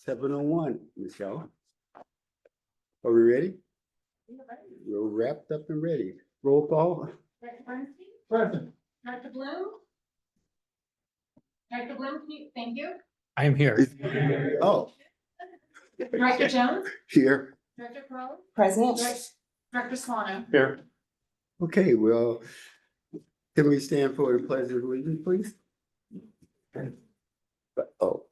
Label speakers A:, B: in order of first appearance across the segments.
A: 7:01, Michelle. Are we ready? We're wrapped up and ready. Roll call.
B: Director Bernstein?
C: Present.
B: Director Bloom? Director Bloom, thank you.
C: I am here.
A: Oh,
B: Director Jones?
A: here.
B: Director Crowe?
D: Present.
B: Director Swano?
C: Here.
A: Okay, well, can we stand for the pledge of allegiance, please? Oh.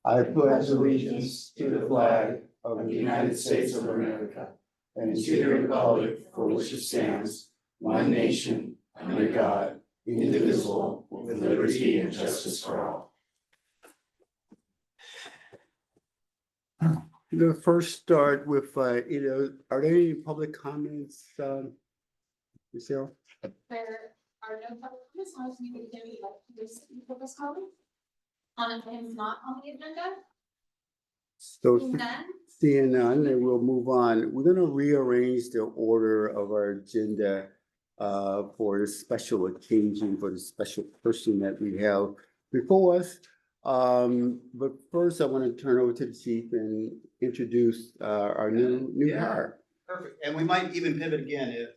A: I pledge allegiance to the flag of the United States of America and to the republic for which it stands, one nation, under God, indivisible, with liberty and justice for all. I'm gonna first start with, are there any public comments, Michelle?
B: There are no public comments, unless you would like to receive public comment on items not on the agenda.
A: So
B: Seeing none,
A: seeing none, then we'll move on. We're gonna rearrange the order of our agenda for the special occasion, for the special person that we have before us. But first I want to turn over to the chief and introduce our new hire.
E: Perfect, and we might even pivot again if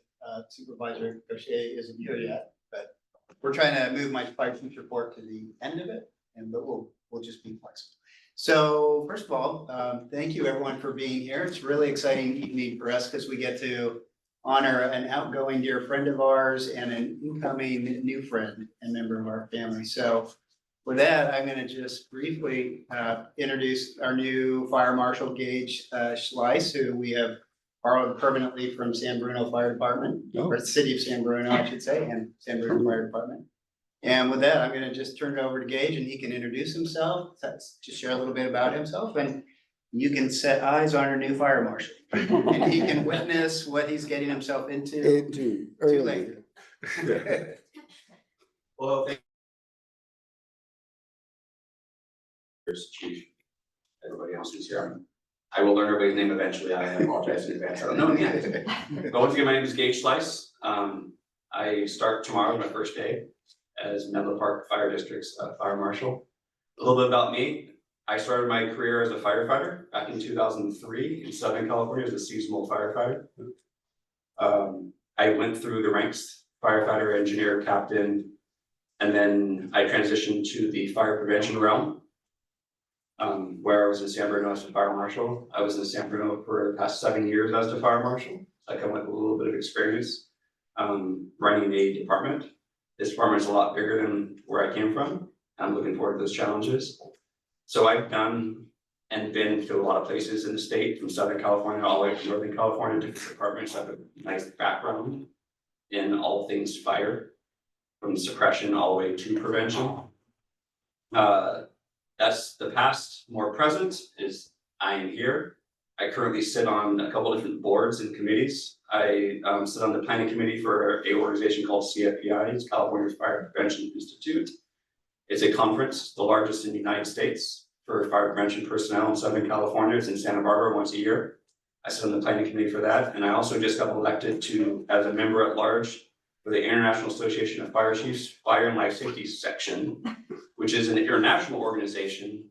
E: Supervisor Gaucher isn't here yet, but we're trying to move my fire chief's report to the end of it, but we'll just be flexible. So first of all, thank you everyone for being here. It's a really exciting evening for us because we get to honor an outgoing dear friend of ours and an incoming new friend and member of our family. So with that, I'm going to just briefly introduce our new Fire Marshal Gage Schleiss, who we have borrowed permanently from San Bruno Fire Department, or the City of San Bruno, I should say, and San Bruno Fire Department. And with that, I'm going to just turn it over to Gage, and he can introduce himself, just share a little bit about himself, and you can set eyes on our new fire marshal, and he can witness what he's getting himself into too late.
F: Well, thank you. Chief, everybody else who's here. I will learn everybody's name eventually. I apologize in advance. I don't know him yet. But once again, my name is Gage Schleiss. I start tomorrow, my first day as Menlo Park Fire District's fire marshal. A little bit about me. I started my career as a firefighter back in 2003 in Southern California as a seasonal firefighter. I went through the ranks, firefighter, engineer, captain, and then I transitioned to the fire prevention realm, where I was in San Bruno as a fire marshal. I was in San Bruno for the past 7 years as a fire marshal. So I come with a little bit of experience running a department. This department is a lot bigger than where I came from. I'm looking forward to those challenges. So I've done and been to a lot of places in the state, from Southern California all the way to Northern California, different departments. I have a nice background in all things fire, from suppression all the way to prevention. That's the past. More present is I am here. I currently sit on a couple different boards and committees. I sit on the planning committee for an organization called CFPI, it's California Fire Prevention Institute. It's a conference, the largest in the United States for fire prevention personnel in Southern California. It's in Santa Barbara once a year. I sit on the planning committee for that, and I also just got elected as a member at large for the International Association of Fire Chiefs Fire and Life Safety Section, which is an international organization,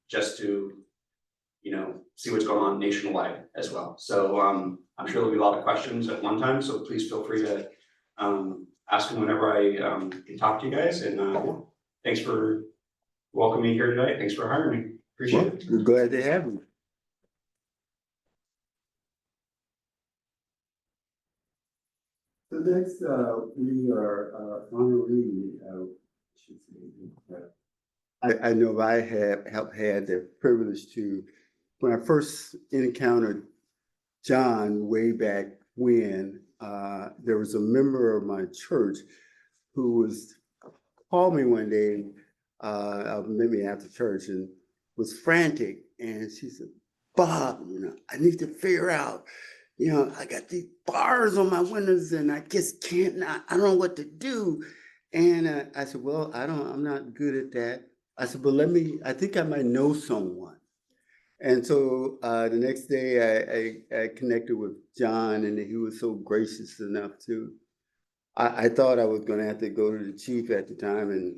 F: just to, see what's going on nationwide as well. So I'm sure there'll be a lot of questions at one time, so please feel free to ask them whenever I can talk to you guys. And thanks for welcoming me here today. Thanks for hiring me. Appreciate it.
A: We're glad to have you. So next, we are honoring, I know I have had the privilege to, when I first encountered John way back when, there was a member of my church who called me one day, maybe after church, and was frantic. And she said, "Bob, I need to figure out, I got these bars on my windows and I just can't, I don't know what to do." And I said, "Well, I'm not good at that." I said, "But I think I might know someone." And so the next day I connected with John, and he was so gracious enough to I thought I was gonna have to go to the chief at the time and,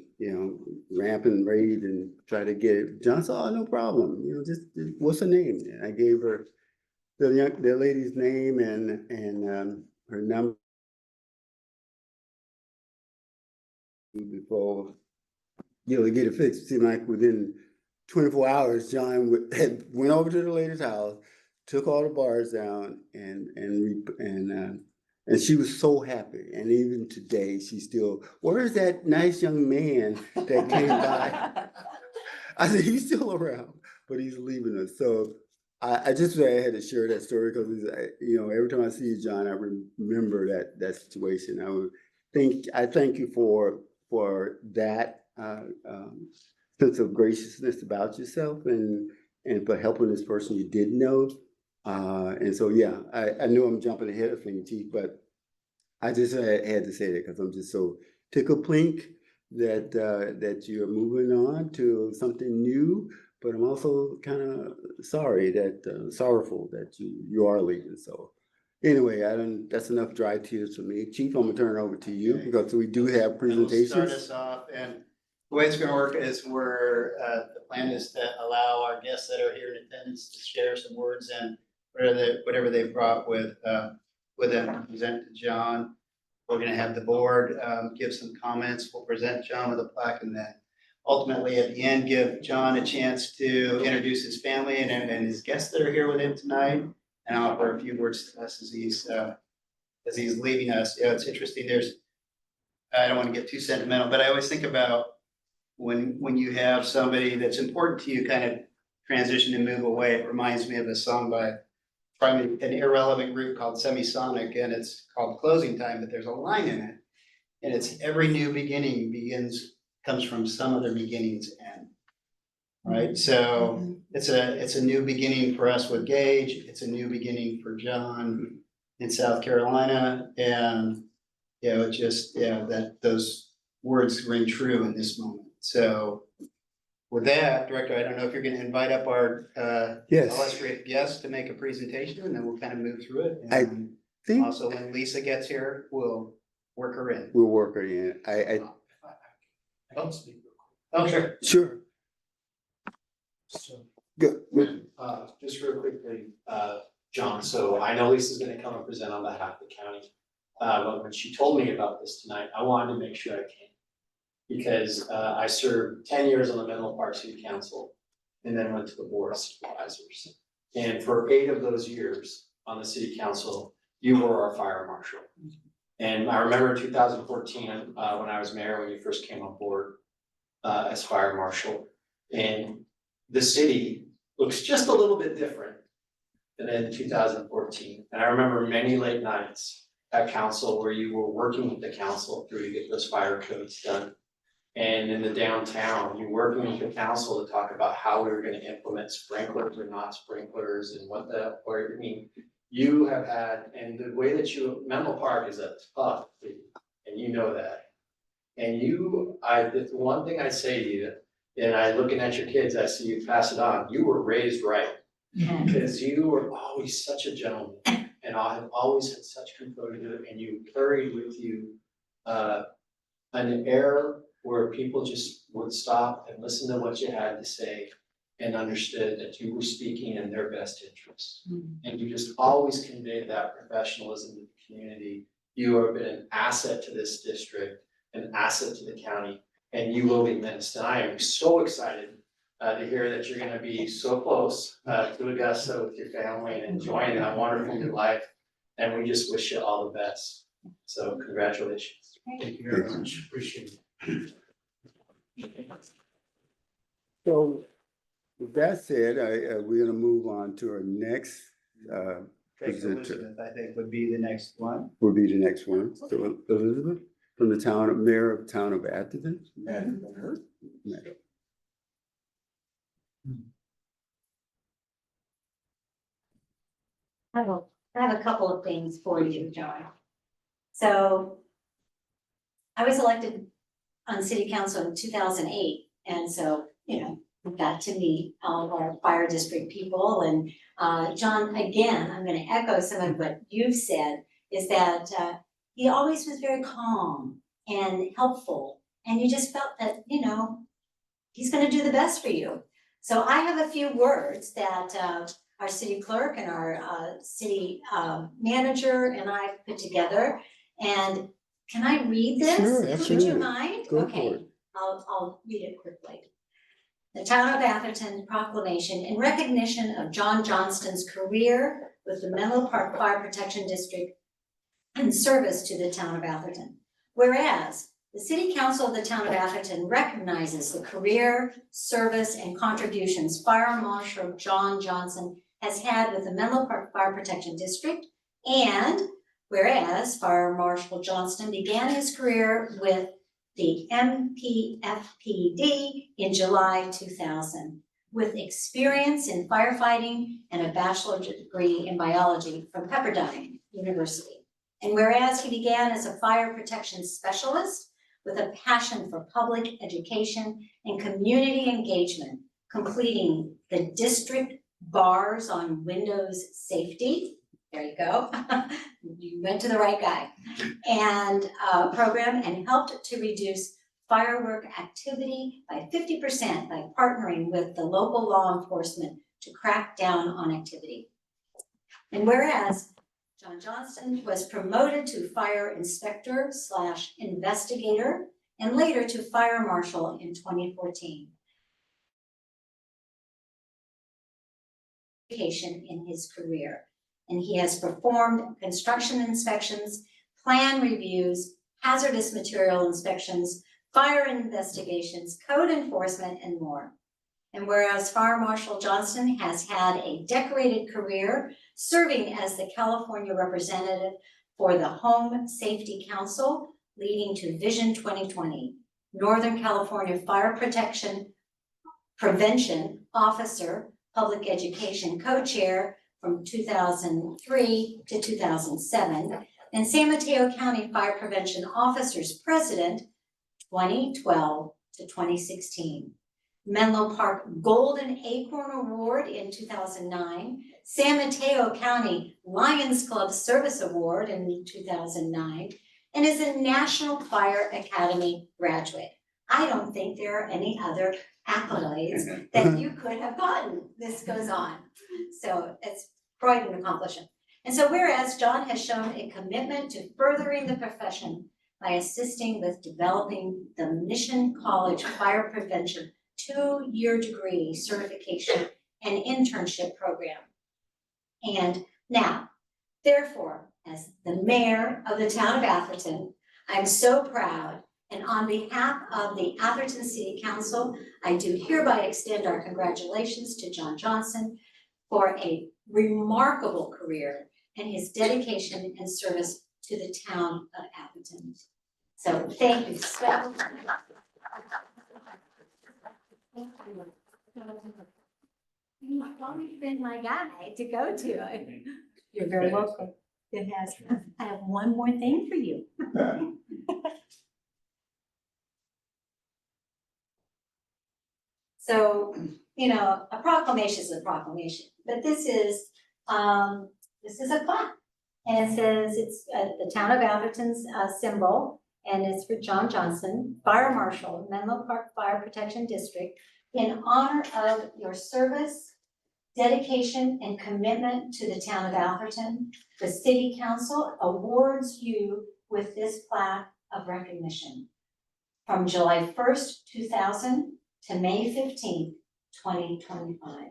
A: ramp and raid and try to get it. John said, oh, no problem, just, what's her name? And I gave her the lady's name and her number before, to get it fixed. It seemed like within 24 hours, John went over to the lady's house, took all the bars down, and she was so happy. And even today, she's still, where's that nice young man that came by? I said, he's still around, but he's leaving us. So I just had to share that story because, every time I see you, John, I remember that situation. I thank you for that sense of graciousness about yourself and for helping this person you didn't know. And so, yeah, I know I'm jumping ahead of things, Chief, but I just had to say that because I'm just so tickled pink that you're moving on to something new. But I'm also kind of sorrowful that you are leaving. So anyway, that's enough dry tears for me. Chief, I'm gonna turn it over to you because we do have presentations.
E: Start us off, and the way it's gonna work is the plan is to allow our guests that are here in attendance to share some words and whatever they brought with them to present to John. We're gonna have the board give some comments. We'll present John with a plaque, and then ultimately at the end, give John a chance to introduce his family and his guests that are here with him tonight, and offer a few words to us as he's leaving us. It's interesting. I don't want to get too sentimental, but I always think about when you have somebody that's important to you kind of transition and move away. It reminds me of a song by probably an irrelevant group called Semisonic, and it's called Closing Time, but there's a line in it, and it's every new beginning comes from some other beginning's end. Right, so it's a new beginning for us with Gage. It's a new beginning for John in South Carolina, and that those words ring true in this moment. So with that, Director, I don't know if you're going to invite up our
A: Yes.
E: illustrious guests to make a presentation, and then we'll kind of move through it.
A: I
E: And
A: think
E: also when Lisa gets here, we'll work her in.
A: we'll work her in.
C: I can speak real
E: Oh, sure.
A: Sure.
C: quick. So,
A: Good.
C: just real quickly, John, so I know Lisa's gonna come and present on behalf of the county. But when she told me about this tonight, I wanted to make sure I came. Because, I served 10 years on the Menlo Park City Council and then went to the Board of Supervisors. And for 8 of those years on the city council, you were our fire marshal. And I remember in 2014, when I was mayor, when you first came on board as fire marshal. And the city looks just a little bit different than in 2014. And I remember many late nights at council where you were working with the council through to get those fire codes done. And in the downtown, you're working with the council to talk about how we were gonna implement sprinklers or not sprinklers and you have had, and the way that Menlo Park is a tough city, and you know that. And the one thing I say to you, and I looking at your kids, I see you pass it on, you were raised right. Because you were always such a gentleman, and I have always had such composure, and you carried with you an air where people just would stop and listen to what you had to say and understood that you were speaking in their best interest. And you just always conveyed that professionalism to the community. You have been an asset to this district, an asset to the county, and you will be missed. And I am so excited to hear that you're gonna be so close to Augusta with your family and enjoying that wonderful new life. And we just wish you all the best. So congratulations.
E: Thank you very much.
C: Appreciate it.
A: So with that said, we're gonna move on to our next
E: Drake
A: presenter.
E: Elizabeth, I think, would be the next one.
A: Will be the next one. So Elizabeth, from the mayor of town of Atherton. Mayor.
D: I have a couple of things for you, John. So I was elected on city council in 2008, and so, we got to meet all of our fire district people. And John, again, I'm gonna echo some of what you've said, is that he always was very calm and helpful. And you just felt that, he's gonna do the best for you. So I have a few words that our city clerk and our city manager and I put together. And can I read this?
A: Sure,
D: Would you
A: absolutely.
D: mind?
A: Go for
D: Okay,
A: it.
D: I'll read it quickly. The Town of Atherton proclamation in recognition of John Johnston's career with the Menlo Park Fire Protection District and service to the Town of Atherton. Whereas the City Council of the Town of Atherton recognizes the career, service, and contributions Fire Marshal John Johnson has had with the Menlo Park Fire Protection District, and whereas Fire Marshal Johnston began his career with the MPFPD in July 2000, with experience in firefighting and a bachelor's degree in biology from Pepperdine University. And whereas he began as a fire protection specialist with a passion for public education and community engagement, completing the district bars on windows safety. There you go. You went to the right guy. And program, and helped to reduce firework activity by 50% by partnering with the local law enforcement to crack down on activity. And whereas John Johnston was promoted to fire inspector / investigator and later to fire marshal in 2014. In his career, and he has performed construction inspections, plan reviews, hazardous material inspections, fire investigations, code enforcement, and more. And whereas Fire Marshal Johnston has had a decorated career serving as the California representative for the Home Safety Council, leading to Vision 2020, Northern California Fire Protection Prevention Officer, Public Education Co-Chair from 2003 to 2007, and San Mateo County Fire Prevention Officers President 2012 to 2016. Menlo Park Golden Acorn Award in 2009, San Mateo County Lions Club Service Award in 2009, and is a National Fire Academy graduate. I don't think there are any other accolades that you could have gotten. This goes on. So it's quite an accomplishment. And so whereas John has shown a commitment to furthering the profession by assisting with developing the Mission College Fire Prevention 2-year degree certification and internship program. And now, therefore, as the mayor of the town of Atherton, I'm so proud, and on behalf of the Atherton City Council, I do hereby extend our congratulations to John Johnson for a remarkable career and his dedication and service to the town of Atherton. So thank you so much. You've always been my guy to go to. You're very welcome. It has. I have one more thing for you. So, a proclamation is a proclamation, but this is a plaque. And it says it's the town of Atherton's symbol, and it's for John Johnson, Fire Marshal, Menlo Park Fire Protection District, in honor of your service, dedication, and commitment to the town of Atherton. The City Council awards you with this plaque of recognition. From July 1st, 2000 to May 15th, 2025.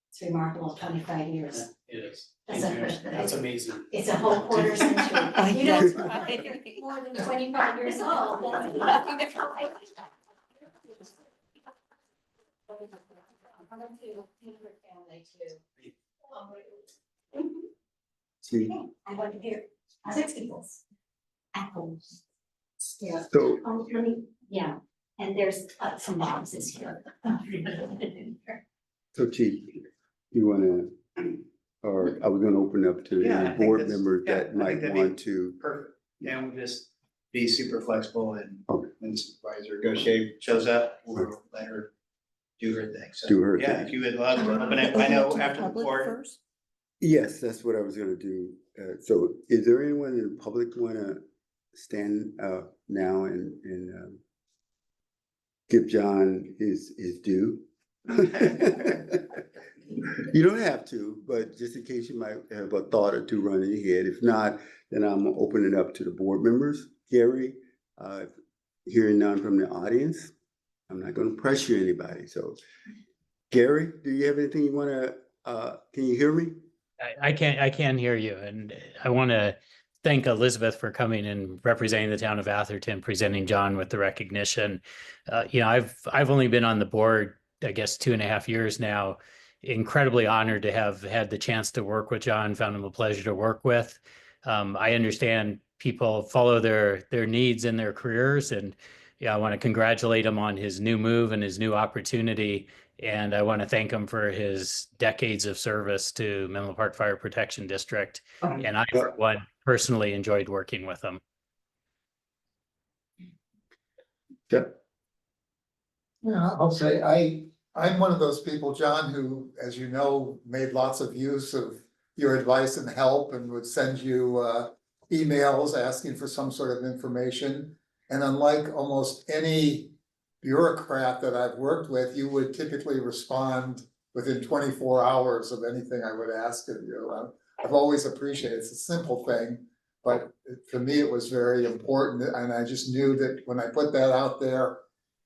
D: It's remarkable, 25 years.
C: It is.
D: That's
C: That's amazing.
D: It's a whole quarter century. You know, it's more than 25 years old.
A: See,
D: I want to hear 60 books. Apples. Yeah.
A: so
D: Yeah, and there's some boxes here.
A: So Chief, you wanna, or I was gonna open up to
E: Yeah, I
A: any
E: think
A: board
E: that's-
A: members
E: yeah, I
A: that
E: think
A: might
E: that'd be
A: want to.
E: Perfect. Yeah, we'll just be super flexible and
A: Okay.
E: when Supervisor Gaucher shows up, we'll let her do her thing. So,
A: Do her
E: yeah,
A: thing.
E: if you would love to open it, I know after the board.
A: Yes, that's what I was gonna do. So is there anyone in the public wanna stand now and give John his due. You don't have to, but just in case you might have a thought or two running in your head. If not, then I'm gonna open it up to the board members. Gary, hearing none from the audience, I'm not gonna pressure anybody. So Gary, do you have anything you wanna, can you hear me?
G: I can hear you, and I want to thank Elizabeth for coming and representing the town of Atherton, presenting John with the recognition. I've only been on the board, I guess, 2.5 years now. Incredibly honored to have had the chance to work with John, found him a pleasure to work with. I understand people follow their needs in their careers, and I want to congratulate him on his new move and his new opportunity. And I want to thank him for his decades of service to Menlo Park Fire Protection District. And I, for one, personally enjoyed working with him.
A: Yeah.
H: Yeah, I'll say, I'm one of those people, John, who, as you know, made lots of use of your advice and help and would send you emails asking for some sort of information. And unlike almost any bureaucrat that I've worked with, you would typically respond within 24 hours of anything I would ask of you. I've always appreciated it. It's a simple thing, but for me, it was very important. And I just knew that when I put that out there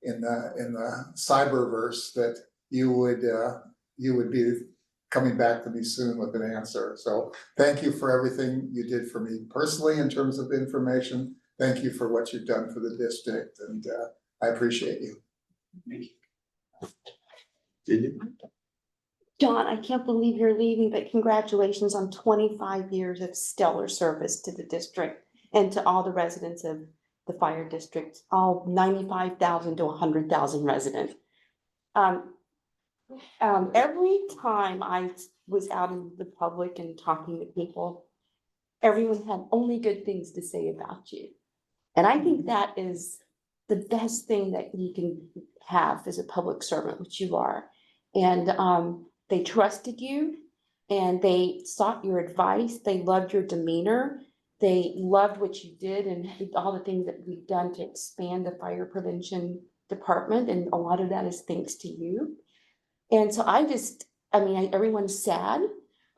H: in the cyberverse, that you would be coming back to me soon with an answer. So thank you for everything you did for me personally in terms of information. Thank you for what you've done for the district, and I appreciate you.
I: John, I can't believe you're leaving, but congratulations on 25 years of stellar service to the district and to all the residents of the fire district, all 95,000 to 100,000 residents. Every time I was out in the public and talking to people, everyone had only good things to say about you. And I think that is the best thing that you can have as a public servant, which you are. And they trusted you and they sought your advice. They loved your demeanor. They loved what you did and all the things that we've done to expand the fire prevention department. And a lot of that is thanks to you. And so everyone's sad,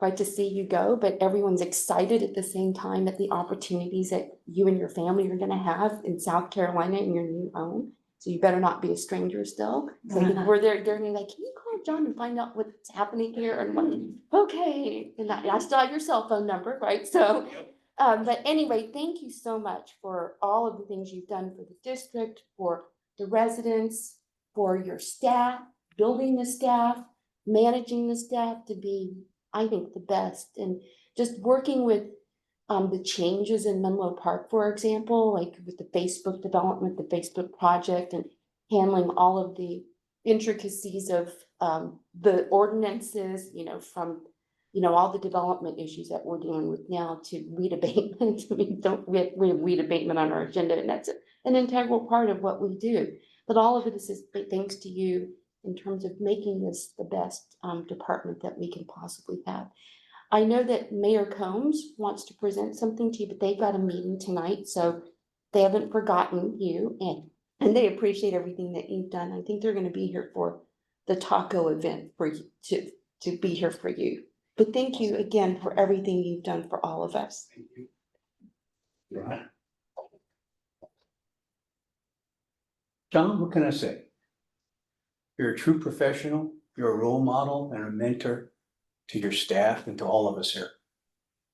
I: right, to see you go, but everyone's excited at the same time at the opportunities that you and your family are gonna have in South Carolina in your new home. So you better not be a stranger still. So we're there, they're gonna be like, can you call John and find out what's happening here? And I'm like, okay, and I still have your cell phone number, right? So, but anyway, thank you so much for all of the things you've done for the district, for the residents, for your staff, building the staff, managing the staff to be, I think, the best, and just working with the changes in Menlo Park, for example, like with the Facebook development, the Facebook project, and handling all of the intricacies of the ordinances, from all the development issues that we're dealing with now to weed abatement. We have weed abatement on our agenda, and that's an integral part of what we do. But all of it is thanks to you in terms of making this the best department that we can possibly have. I know that Mayor Combs wants to present something to you, but they've got a meeting tonight, so they haven't forgotten you, and they appreciate everything that you've done. I think they're going to be here for the taco event for you to be here for you. But thank you again for everything you've done for all of us.
A: Thank you. Right.
J: John, what can I say? You're a true professional, you're a role model and a mentor to your staff and to all of us here.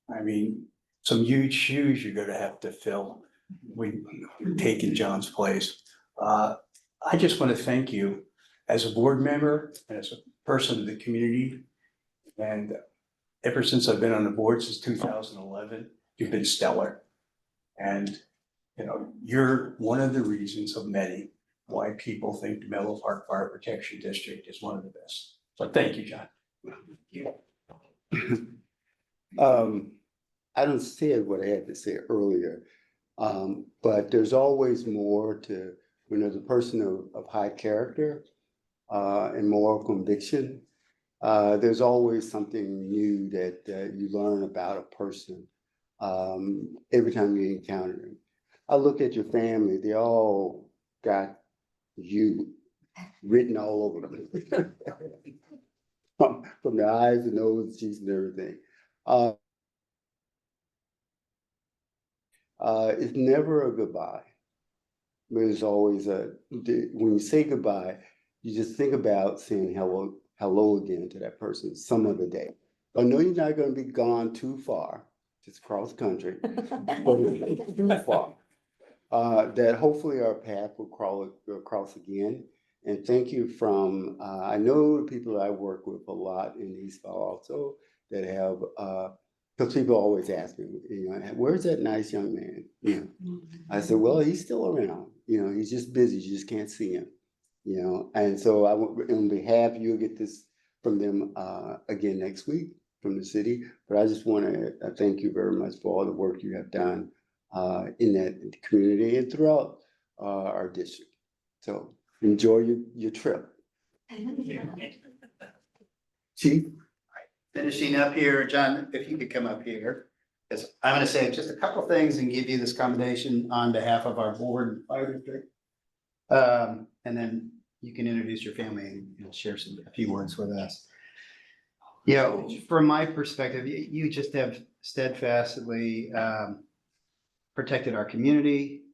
J: I mean, some huge shoes you're gonna have to fill when you're taking John's place. I just want to thank you as a board member and as a person of the community. And ever since I've been on the board since 2011, you've been stellar. And, you're one of the reasons of many why people think the Menlo Park Fire Protection District is one of the best. So thank you, John.
A: I don't say what I had to say earlier, but there's always more to, when there's a person of high character and moral conviction, there's always something new that you learn about a person every time you encounter them. I look at your family, they all got you written all over them. From the eyes, the nose, cheeks and everything. It's never a goodbye. But it's always when you say goodbye, you just think about saying hello again to that person some other day. I know you're not gonna be gone too far, just cross country, but it's too far. That hopefully our path will cross again. And thank you from, I know the people I work with a lot in East Fall also that have, because people always ask me, you know, where's that nice young man? You know, I said, well, he's still around, you know, he's just busy, you just can't see him, you know. And so on behalf, you'll get this from them again next week from the city. But I just want to thank you very much for all the work you have done in that community and throughout our district. So enjoy your trip. Chief?
E: Finishing up here, John, if you could come up here, because I'm gonna say just a couple things and give you this commendation on behalf of our board and fire district. And then you can introduce your family and share a few words with us. You know, from my perspective, you just have steadfastly protected our community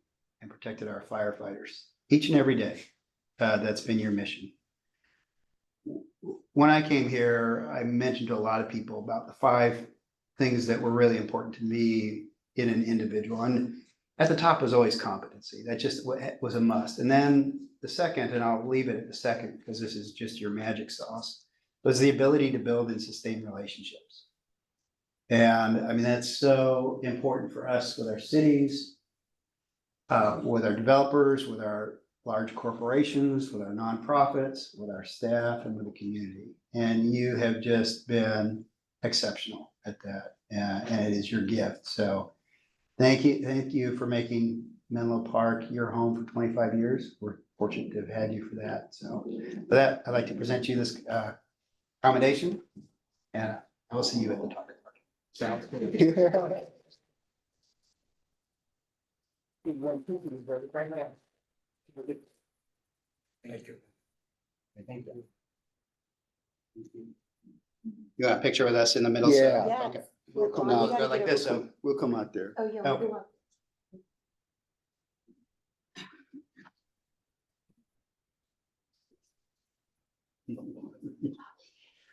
E: and protected our firefighters each and every day. That's been your mission. When I came here, I mentioned to a lot of people about the 5 things that were really important to me in an individual. And at the top was always competency. That just was a must. And then the second, and I'll leave it at the second because this is just your magic sauce, was the ability to build and sustain relationships. And I mean, that's so important for us with our cities, with our developers, with our large corporations, with our nonprofits, with our staff, and with the community. And you have just been exceptional at that, and it is your gift. So thank you for making Menlo Park your home for 25 years. We're fortunate to have had you for that. So for that, I'd like to present you this commendation, and I will see you at the target. Sounds good. Thank you. Thank you. You want a picture with us in the middle?
A: Yeah.
I: Yeah.
E: Okay.
A: We'll come
I: Oh, you
A: out,
I: gotta
E: like
I: get
E: this,
I: over-
E: so
A: we'll come out there.
I: Oh, yeah.
E: Okay.
I: we want-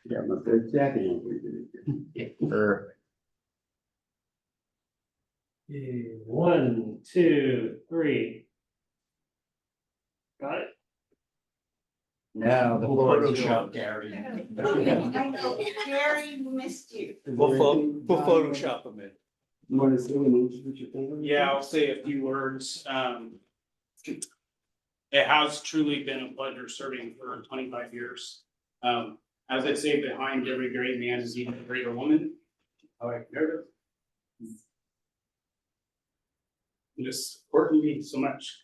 A: Yeah, my third jacket. on.
E: Perfect.
K: 1, 2, 3. Got it?
E: Now the floor is yours.
J: Photoshop, Gary.
K: Gary missed you.
J: We'll Photoshop them in.
A: You want to say an introduce your family?
K: Yeah, I'll say a few words. It has truly been a pleasure serving for 25 years. As I say, behind every great man is even a greater woman. I like Meredith. Just supporting me so much.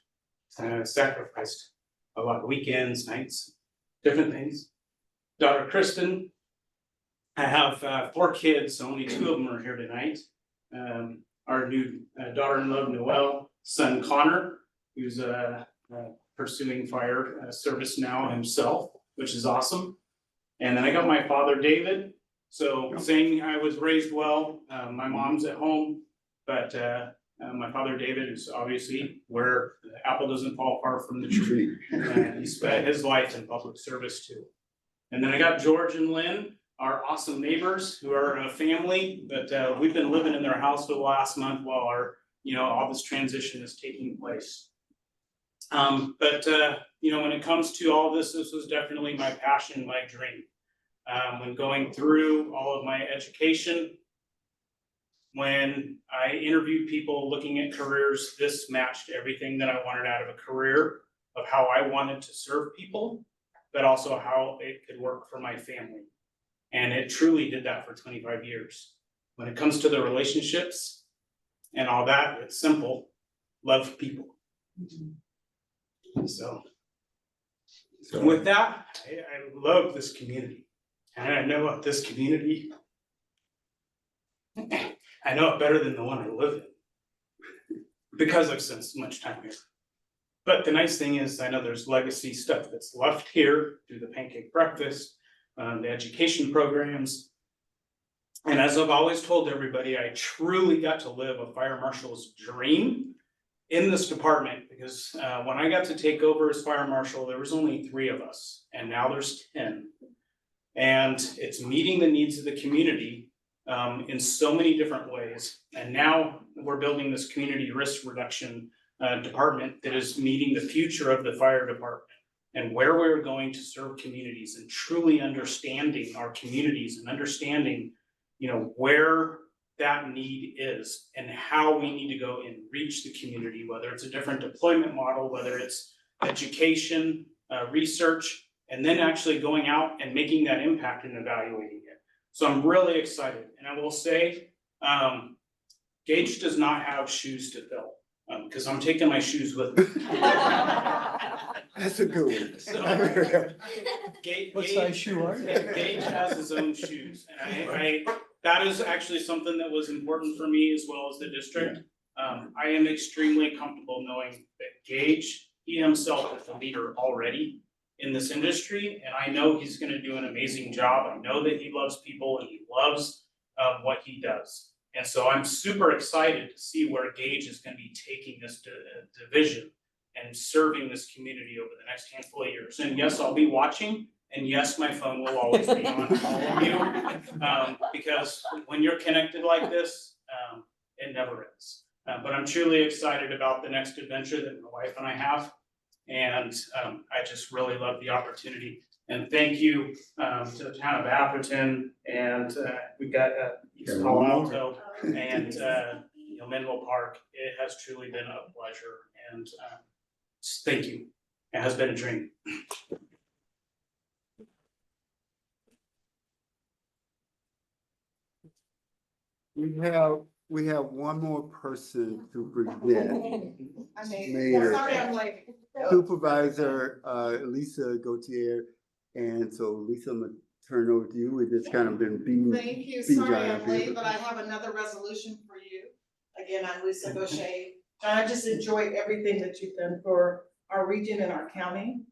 K: Sacrificed a lot of weekends, nights, different things. Daughter Kristen. I have 4 kids, only 2 of them are here tonight. Our new daughter-in-law, Noelle, son Connor, who's pursuing fire service now himself, which is awesome. And then I got my father, David. So saying I was raised well, my mom's at home, but my father, David, is obviously where the apple doesn't fall far from the tree. And he spent his life in public service too. And then I got George and Lynn, our awesome neighbors who are a family, but we've been living in their house for the last month while our, all this transition is taking place. But when it comes to all this was definitely my passion, my dream. When going through all of my education, when I interviewed people looking at careers, this matched everything that I wanted out of a career, of how I wanted to serve people, but also how it could work for my family. And it truly did that for 25 years. When it comes to the relationships and all that, it's simple, love people. So with that, I love this community. And I know of this community, I know it better than the one I live in. because I've spent so much time here. But the nice thing is, I know there's legacy stuff that's left here through the pancake breakfast, the education programs. And as I've always told everybody, I truly got to live a fire marshal's dream in this department, because when I got to take over as fire marshal, there was only 3 of us, and now there's 10. And it's meeting the needs of the community in so many different ways. And now we're building this community risk reduction department that is meeting the future of the fire department and where we're going to serve communities, and truly understanding our communities and understanding, you know, where that need is and how we need to go and reach the community, whether it's a different deployment model, whether it's education, research, and then actually going out and making that impact and evaluating it. So I'm really excited. And I will say, Gage does not have shoes to fill, because I'm taking my shoes with me.
A: That's a good one.
K: So,
J: What size shoe are you?
K: Gage has his own shoes, and that is actually something that was important for me as well as the district. I am extremely comfortable knowing that Gage, he himself is a leader already in this industry, and I know he's gonna do an amazing job. I know that he loves people and he loves what he does. And so I'm super excited to see where Gage is gonna be taking this division and serving this community over the next handful of years. And yes, I'll be watching, and yes, my phone will always be on all of you. Because when you're connected like this, it never ends. But I'm truly excited about the next adventure that my wife and I have. And I just really love the opportunity. And thank you to the town of Atherton, and we've got East Palo Alto and Menlo Park. It has truly been a pleasure, and thank you. It has been a dream.
A: We have one more person to present.
L: I mean,
A: Mayor.
L: sorry I'm late.
A: Supervisor Lisa Gautier, and so Lisa, I'm gonna turn it over to you. We've just kind of been beating.
L: Thank you,
A: beating
L: sorry
A: John
L: I'm
A: up here,
L: late, but I have another resolution for you. Again, I'm Lisa Gaucher. John, I just enjoyed everything that you've done for our region and our county.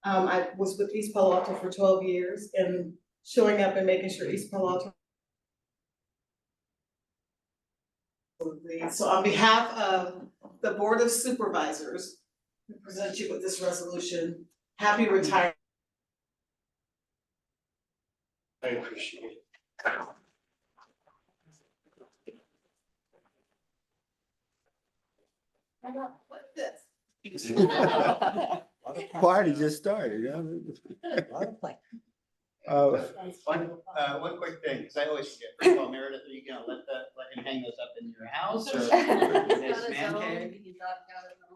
L: I was with East Palo Alto for 12 years, and showing up and making sure East Palo Alto. So on behalf of the Board of Supervisors, we present you with this resolution. Happy retirement.
K: I appreciate it.
L: What's this?
A: Party just started, yeah.
E: One quick thing, because I always forget, first of all, Meredith, are you gonna let him hang those up in your house or? in his man cave?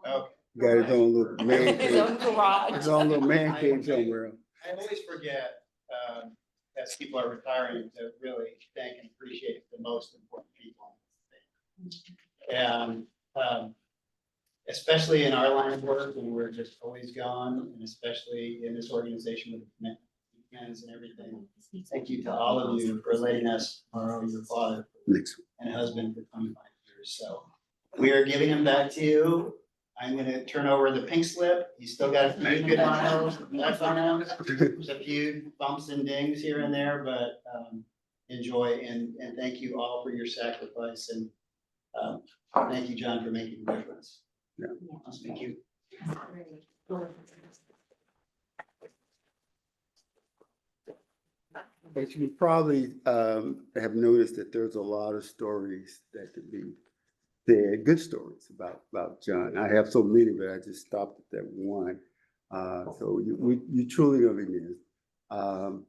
E: Okay.
A: Got his own little man
I: His own
A: cave,
I: garage.
A: his own little man cave somewhere.
E: I always forget, as people are retiring, to really thank and appreciate the most important people. And, especially in our line of work, when we're just always gone, and especially in this organization with the commitments and everything. Thank you to all of you for letting us borrow your father
A: Next.
E: and husband for 25 years. So we are giving him back to you. I'm gonna turn over the pink slip. He's still got a few good miles left on him. There's a few bumps and dings here and there, but enjoy and thank you all for your sacrifice, and thank you, John, for making the difference.
A: Yeah.
E: Thank you.
A: But you probably have noticed that there's a lot of stories that could be said, good stories about John. I have so many, but I just stopped at that one. So you truly gonna be missed.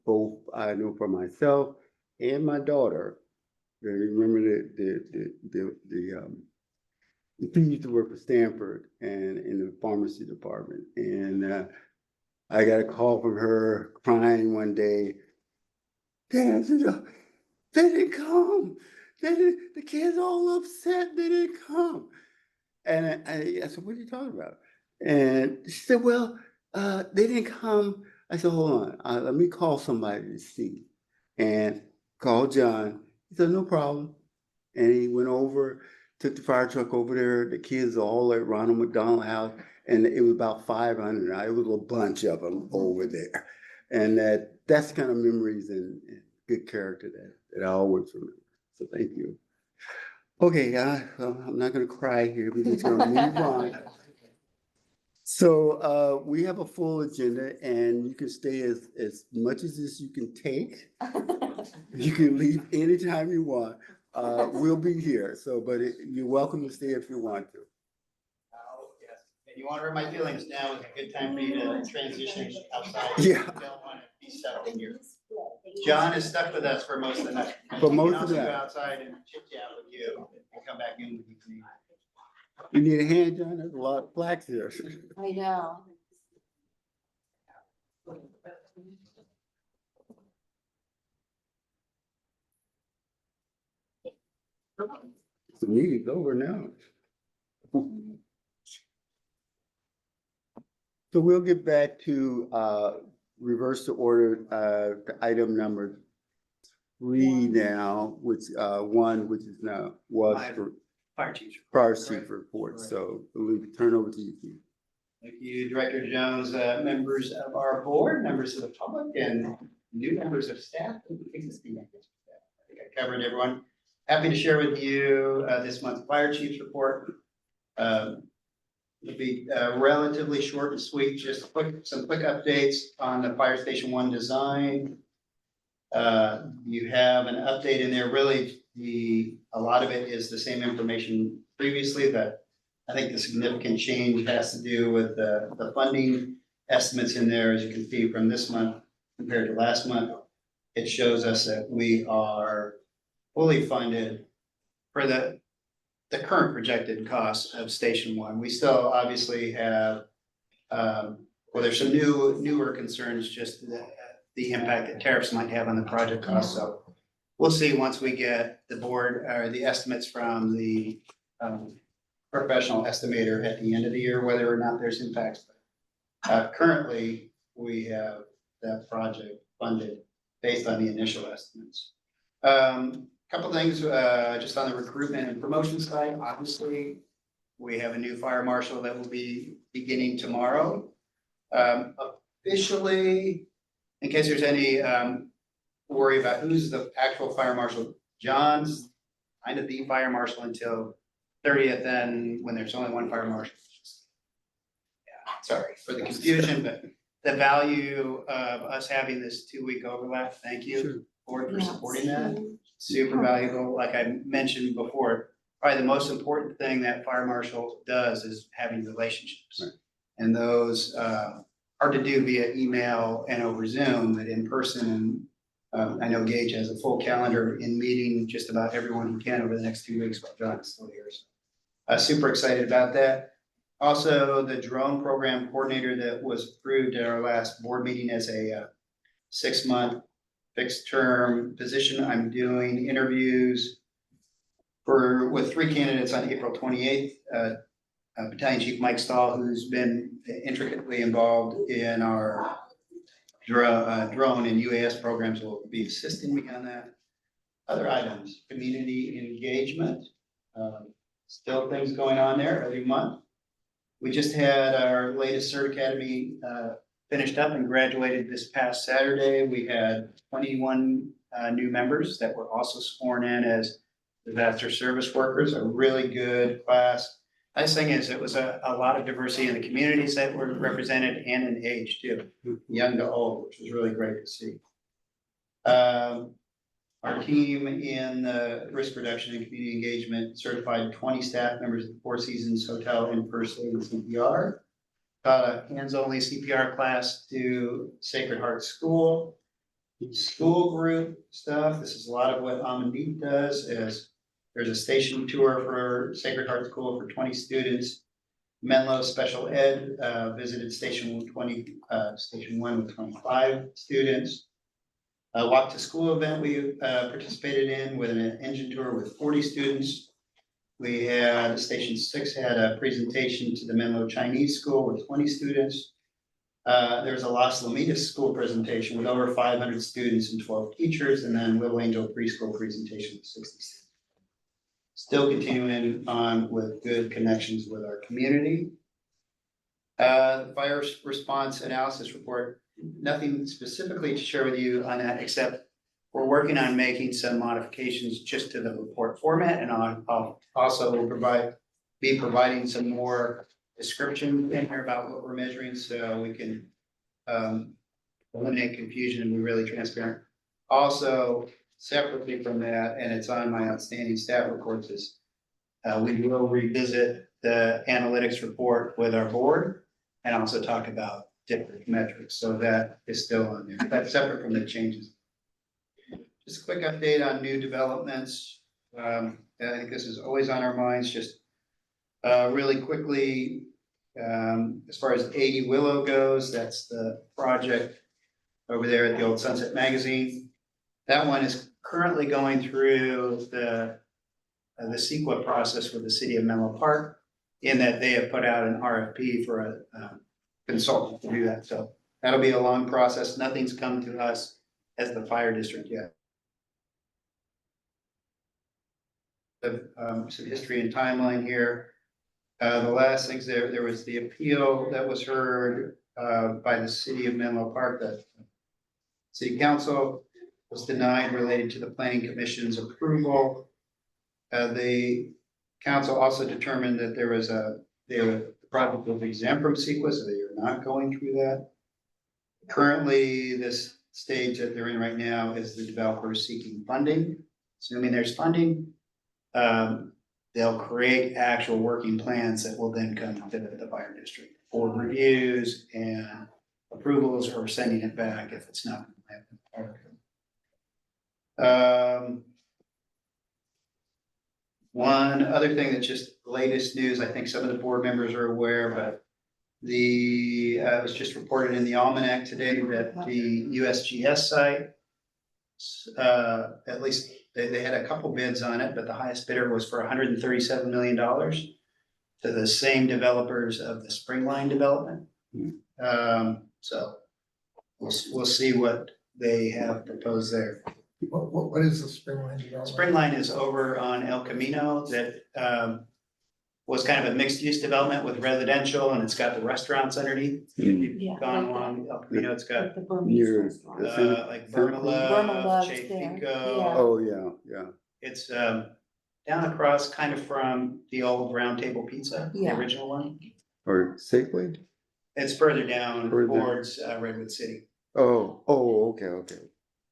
A: Both I know for myself and my daughter. I remember she used to work for Stanford and in the pharmacy department, and I got a call from her crying one day. Dad, they didn't come. The kids all upset. They didn't come. And I said, what are you talking about? And she said, well, they didn't come. I said, hold on, let me call somebody to see. And called John. He said, no problem. And he went over. took the fire truck over there, the kids are all at Ronald McDonald House, and it was about 500, it was a bunch of them over there. And that's kind of memories and good character that I always remember, so thank you. Okay, well, I'm not gonna cry here, we're just gonna move on. So, we have a full agenda and you can stay as much as this you can take. You can leave anytime you want. We'll be here, so, but you're welcome to stay if you want to.
E: Oh, yes. And you want to hurt my feelings, now is a good time for you to transition outside.
A: Yeah.
E: You don't want to be stuck in here. John is stuck with us for most of the night.
A: For most of
E: We
A: the
E: can also go
A: night.
E: outside and chit chat with you and come back in with you. if you need.
A: You need a hand, John? There's a lot of blacks here.
I: I know.
A: The meeting's over now. So we'll get back to reverse the order, to item number 3 now, which one, which is now was for
E: Fire chief.
A: prior chief report. So we'll turn over to you, Keith.
E: Thank you, Director Jones, members of our board, members of the public, and new members of staff, and existing members of staff. I think I covered everyone. Happy to share with you this month's fire chief's report. It'll be relatively short and sweet, just some quick updates on the Fire Station 1 design. You have an update in there, really, a lot of it is the same information previously, that I think the significant change has to do with the funding estimates in there, as you can see from this month compared to last month. It shows us that we are fully funded for the current projected cost of Station 1. We still obviously have, well, there's some newer concerns, just the impact that tariffs might have on the project cost. So we'll see once we get the board or the estimates from the professional estimator at the end of the year, whether or not there's impacts. Currently, we have that project funded based on the initial estimates. Couple things, just on the recruitment and promotion side, obviously, we have a new fire marshal that will be beginning tomorrow. Officially, in case there's any worry about who's the actual fire marshal, John's kind of the fire marshal until 30th, then when there's only one fire marshal. Yeah, sorry for the confusion, but the value of us having this 2-week overlap, thank you, board, for supporting that. Super valuable. Like I mentioned before, probably the most important thing that fire marshal does is having relationships.
A: Right.
E: And those hard to do via email and over Zoom, but in person. And I know Gage has a full calendar in meeting just about everyone he can over the next 2 weeks while John's still here. So, super excited about that. Also, the drone program coordinator that was approved at our last board meeting as a 6-month fixed term position. I'm doing interviews with 3 candidates on April 28th. Battalion Chief Mike Stahl, who's been intricately involved in our drone and UAS programs, will be assisting me on that. Other items, community engagement, still things going on there every month. We just had our latest CERT Academy finished up and graduated this past Saturday. We had 21 new members that were also sworn in as disaster service workers, a really good class. Nice thing is it was a lot of diversity in the communities that were represented and in age too, young to old, which was really great to see. Our team in the risk reduction and community engagement certified 20 staff members at the Four Seasons Hotel in first aid and CPR. Taught a hands-only CPR class to Sacred Heart School. School group stuff, this is a lot of what Amandeep does, is there's a station tour for Sacred Heart School for 20 students. Menlo Special Ed visited Station 1 with 25 students. A walk to school event we participated in with an engine tour with 40 students. We had Station 6 had a presentation to the Menlo Chinese School with 20 students. There's a Las Lomitas school presentation with over 500 students and 12 teachers, and then Little Angel preschool presentation with 60 students. still continuing on with good connections with our community. The fire response analysis report, nothing specifically to share with you on that, except we're working on making some modifications just to the report format, and I'll also be providing some more description in here about what we're measuring, so we can eliminate confusion and be really transparent. Also, separately from that, and it's on my outstanding staff reports, is we will revisit the analytics report with our board and also talk about different metrics, so that is still on there. That's separate from the changes. Just a quick update on new developments. I think this is always on our minds, just really quickly, as far as 80 Willow goes, that's the project over there at the old Sunset Magazine. That one is currently going through the CEQA process with the city of Menlo Park, in that they have put out an RFP for a consultant to do that. So that'll be a long process. Nothing's come to us as the fire district yet. Some history and timeline here. The last things there was the appeal that was heard by the city of Menlo Park, that city council was denied related to the planning commission's approval. The council also determined that the project was exempt from CEQA, so they are not going through that. Currently, this stage that they're in right now is the developer seeking funding. Assuming there's funding, they'll create actual working plans that will then come to the fire district for reviews and approvals, or sending it back if it's not. One other thing that's just latest news, I think some of the board members are aware, but it was just reported in the Almanac today that the USGS site, at least they had a couple bids on it, but the highest bidder was for $137 million to the same developers of the Springline development. So we'll see what they have proposed there.
H: What is the Springline development?
E: Springline is over on El Camino that was kind of a mixed use development with residential, and it's got the restaurants underneath.
I: Yeah,
E: Gone
I: like
E: along El Camino, it's got
I: The Burmese
A: Near-
I: restaurant.
E: like
I: Burma
E: Vermila,
I: Love's
E: Che
I: there,
E: Pico.
I: yeah.
A: Oh, yeah.
E: It's down across kind of from the old Round Table Pizza, the
I: Yeah.
E: original one.
A: Or Safeway?
E: It's further down
A: Further down.
E: towards Redwood City.
A: Oh, okay.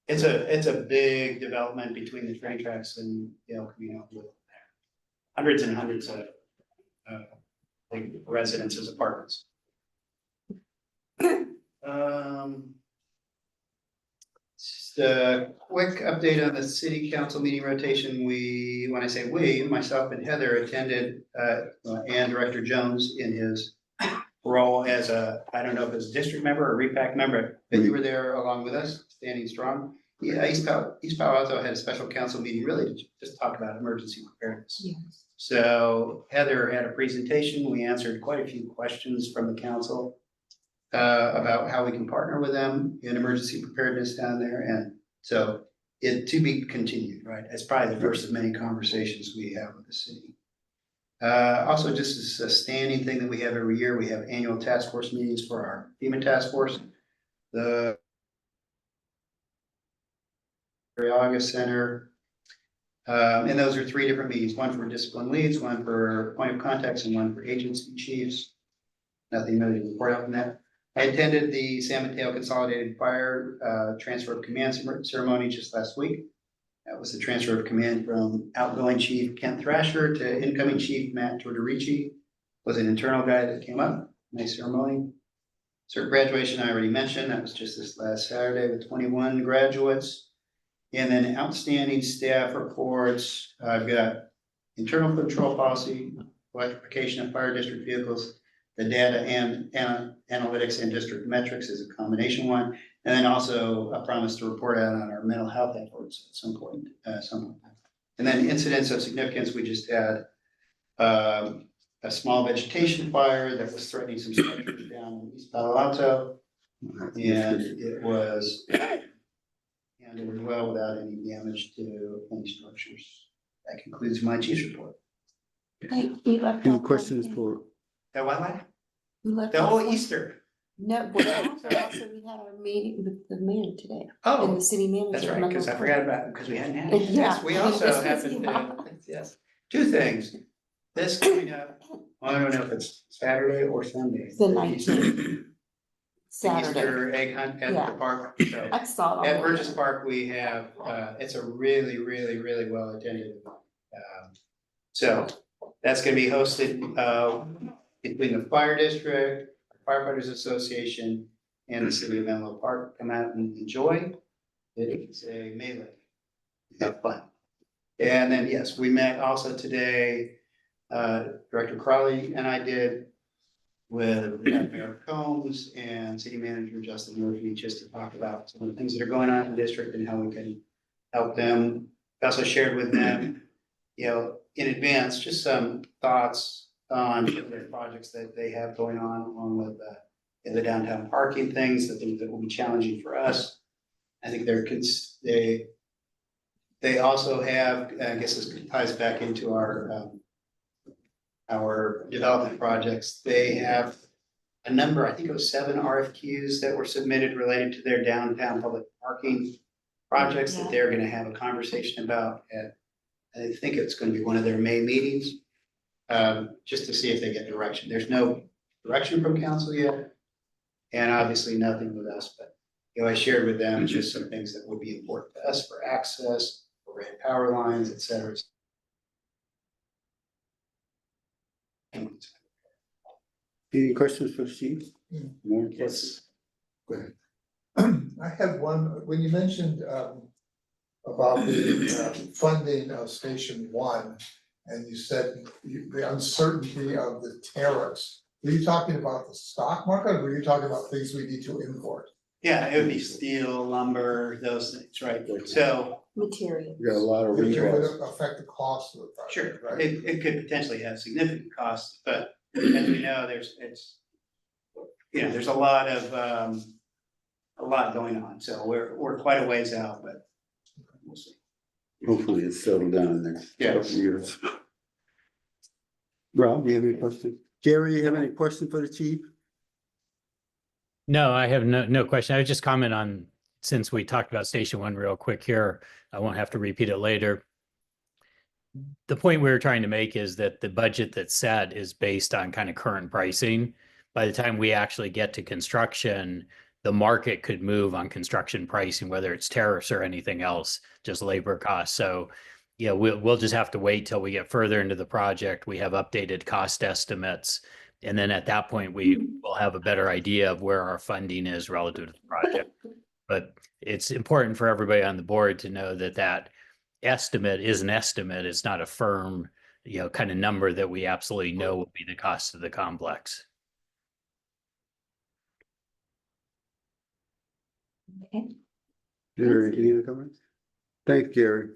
E: It's a big development between the train tracks and the El Camino. Hundreds and hundreds of like residences, apartments. Just a quick update on the city council meeting rotation. When I say we, myself and Heather attended, and Director Jones in his role as I don't know if it's a district member or REPAC member, but you were there along with us, standing strong. Yeah, East Palo Alto had a special council meeting really to just talk about emergency preparedness.
I: Yes.
E: So Heather had a presentation. We answered quite a few questions from the council about how we can partner with them in emergency preparedness down there. And so it to be continued, right? It's probably the first of many conversations we have with the city. Also, just as a standing thing that we have every year, we have annual task force meetings for our FEMA task force. The August Center. And those are 3 different meetings, one for discipline leads, one for point of contacts, and one for agency chiefs. Nothing really to report out from that. I attended the San Mateo Consolidated Fire transfer of command ceremony just last week. That was the transfer of command from outgoing Chief Kent Thrasher to incoming Chief Matt Tortorici. Was an internal guy that came up. Nice ceremony. Cert graduation I already mentioned. That was just this last Saturday with 21 graduates. And then outstanding staff reports. I've got internal control policy, electrification of fire district vehicles, the data and analytics and district metrics is a combination one. And then also a promise to report out on our mental health efforts at some point. And then incidents of significance, we just had a small vegetation fire that was threatening some structures down in East Palo Alto. And it was handled well without any damage to any structures. that concludes my chief's report.
I: Hey, you left
A: Any
I: off one
A: questions
I: thing.
A: for,
E: That what?
I: You left
E: The
I: off
E: whole
I: one-
E: Easter.
I: No, well, also we had our meeting with the mayor today, and
E: Oh,
I: the city manager.
E: that's right,
I: Remember?
E: because I forgot about, because we hadn't had it.
I: Yeah.
E: Yes, we also
I: This was-
E: happened
I: yeah.
E: to, yes, two things. This coming up, I don't know if it's Saturday or Sunday.
I: The 19th. Saturday.
E: Easter egg hunt at
I: Yeah.
E: the park, so.
I: I saw it.
E: At
I: on
E: Burgess
I: there.
E: Park, we have, it's a really, really, really well attended. So that's gonna be hosted, between the fire district, firefighters association, and the city of Menlo Park. Come out and enjoy. It's a melee. Have fun. And then, yes, we met also today, Director Crowley and I did with Mayor Combs and City Manager Justin Murphy, just to talk about some of the things that are going on in the district and how we can help them. We also shared with them, you know, in advance, just some thoughts on the projects that they have going on, along with the downtown parking things, the things that will be challenging for us. I think they also have, I guess this ties back into our development projects. They have a number, I think it was 7 RFQs that were submitted related to their downtown public parking projects that they're gonna have a conversation about at, I think it's gonna be one of their May meetings. Just to see if they get direction. There's no direction from council yet. And obviously nothing with us, but, you know, I shared with them just some things that would be important to us for access, for red power lines, et cetera.
A: any questions for the chief? More
E: Yes.
H: I had one, when you mentioned about the funding of Station One, and you said the uncertainty of the tariffs. Were you talking about the stock market, or were you talking about things we need to import?
E: Yeah, it would be steel, lumber, those things, right? So,
I: Material.
A: We got a lot of
H: Which would
A: recalls.
H: affect the cost of the
E: sure,
H: project, right?
E: it could potentially have significant costs, but as we know, there's a lot of, a lot going on, so we're quite a ways out, but we'll see.
A: Hopefully it's settled down in the next
E: Yeah.
A: couple of years. Rob, do you have any questions? Gary, you have any questions for the chief?
G: No, I have no question. I would just comment on, since we talked about Station One real quick here, I won't have to repeat it later. The point we were trying to make is that the budget that's set is based on kind of current pricing. By the time we actually get to construction, the market could move on construction pricing, whether it's tariffs or anything else, just labor costs. So, yeah, we'll just have to wait till we get further into the project. We have updated cost estimates. And then at that point, we will have a better idea of where our funding is relative to the project. But it's important for everybody on the board to know that that estimate is an estimate. It's not a firm, kind of number that we absolutely know will be the cost of the complex.
D: Okay.
A: Gary, any other comments? Thanks, Gary.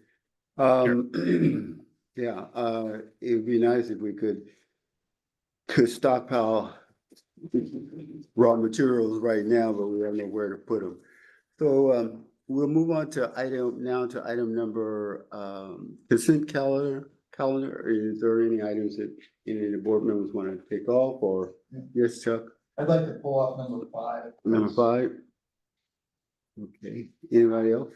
A: Yeah, it'd be nice if we could stockpile raw materials right now, but we don't know where to put them. So, we'll move on to item number, consent calendar. Is there any items that any of the board members want to take off, or, yes, Chuck?
H: I'd like to pull off number 5.
A: Number 5? Okay, anybody else?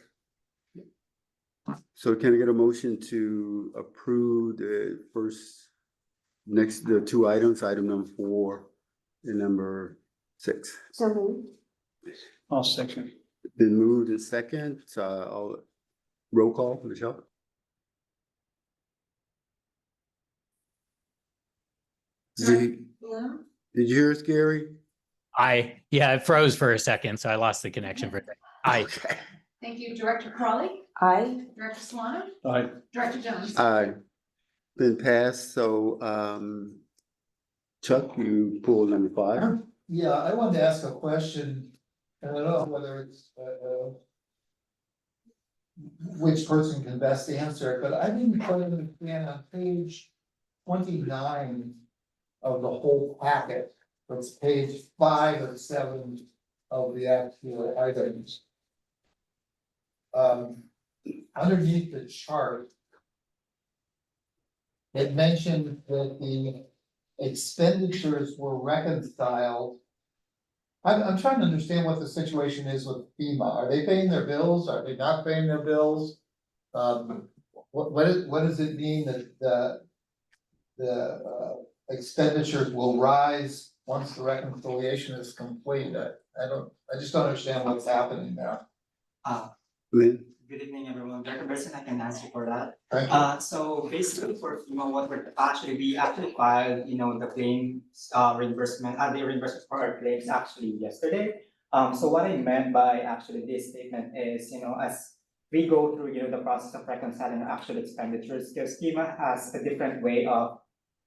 A: So can I get a motion to approve the the 2 items, item number 4 and number 6?
I: So moved.
J: All section.
A: Been moved and second, I'll roll call, Michelle? Did you hear us, Gary?
G: It froze for a second, so I lost the connection for a second. Aye.
B: Thank you, Director Crawley,
I: I,
B: Director Solano,
J: Aye.
B: Director Jones.
A: Aye. Been passed, so, Chuck, you pulled number 5.
H: Yeah, I wanted to ask a question, and I don't know whether it's, which person can best answer it, but I didn't quite understand on page 29 of the whole packet. It's page 5 of 7 of the actual items. Underneath the chart, it mentioned that the expenditures were reconciled. I'm trying to understand what the situation is with FEMA. Are they paying their bills? Are they not paying their bills? What does it mean that the expenditures will rise once the reconciliation is complete? I just don't understand what's happening there.
A: Lynn?
M: Good evening, everyone. Dr. Berson, I can answer for that.
H: Thank you.
M: So basically for FEMA, what we actually filed, the claims, reimbursement, the reimbursement for our claims actually yesterday. So what I meant by actually this statement is, as we go through, the process of reconciling our actual expenditures, because FEMA has a different way of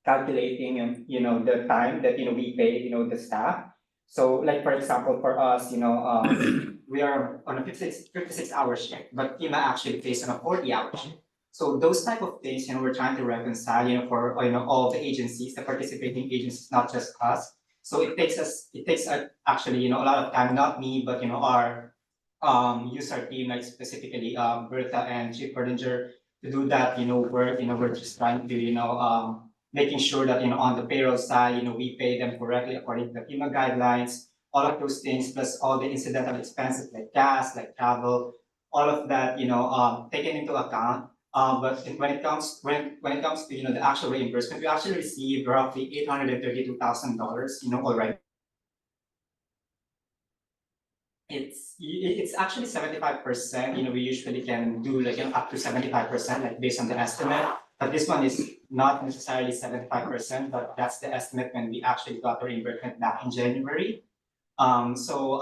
M: calculating, the time that, we pay, the staff. So like, for example, for us, we are on a 56-hour shift, but FEMA actually pays on a 40-hour shift. So those type of things, we're trying to reconcile, for, all the agencies, the participating agencies, not just us. So it takes actually, a lot of time, not me, but, our user team, like specifically, Bertha and Chief Berlinger, to do that, work, we're just trying to, making sure that, on the payroll side, we pay them correctly according to the FEMA guidelines, all of those things, plus all the incidental expenses like gas, like travel, all of that, taken into account. But when it comes to, the actual reimbursement, we actually received roughly $832,000, already. It's actually 75%, we usually can do like up to 75%, like based on the estimate. But this one is not necessarily 75%, but that's the estimate when we actually got the reimbursement back in January. So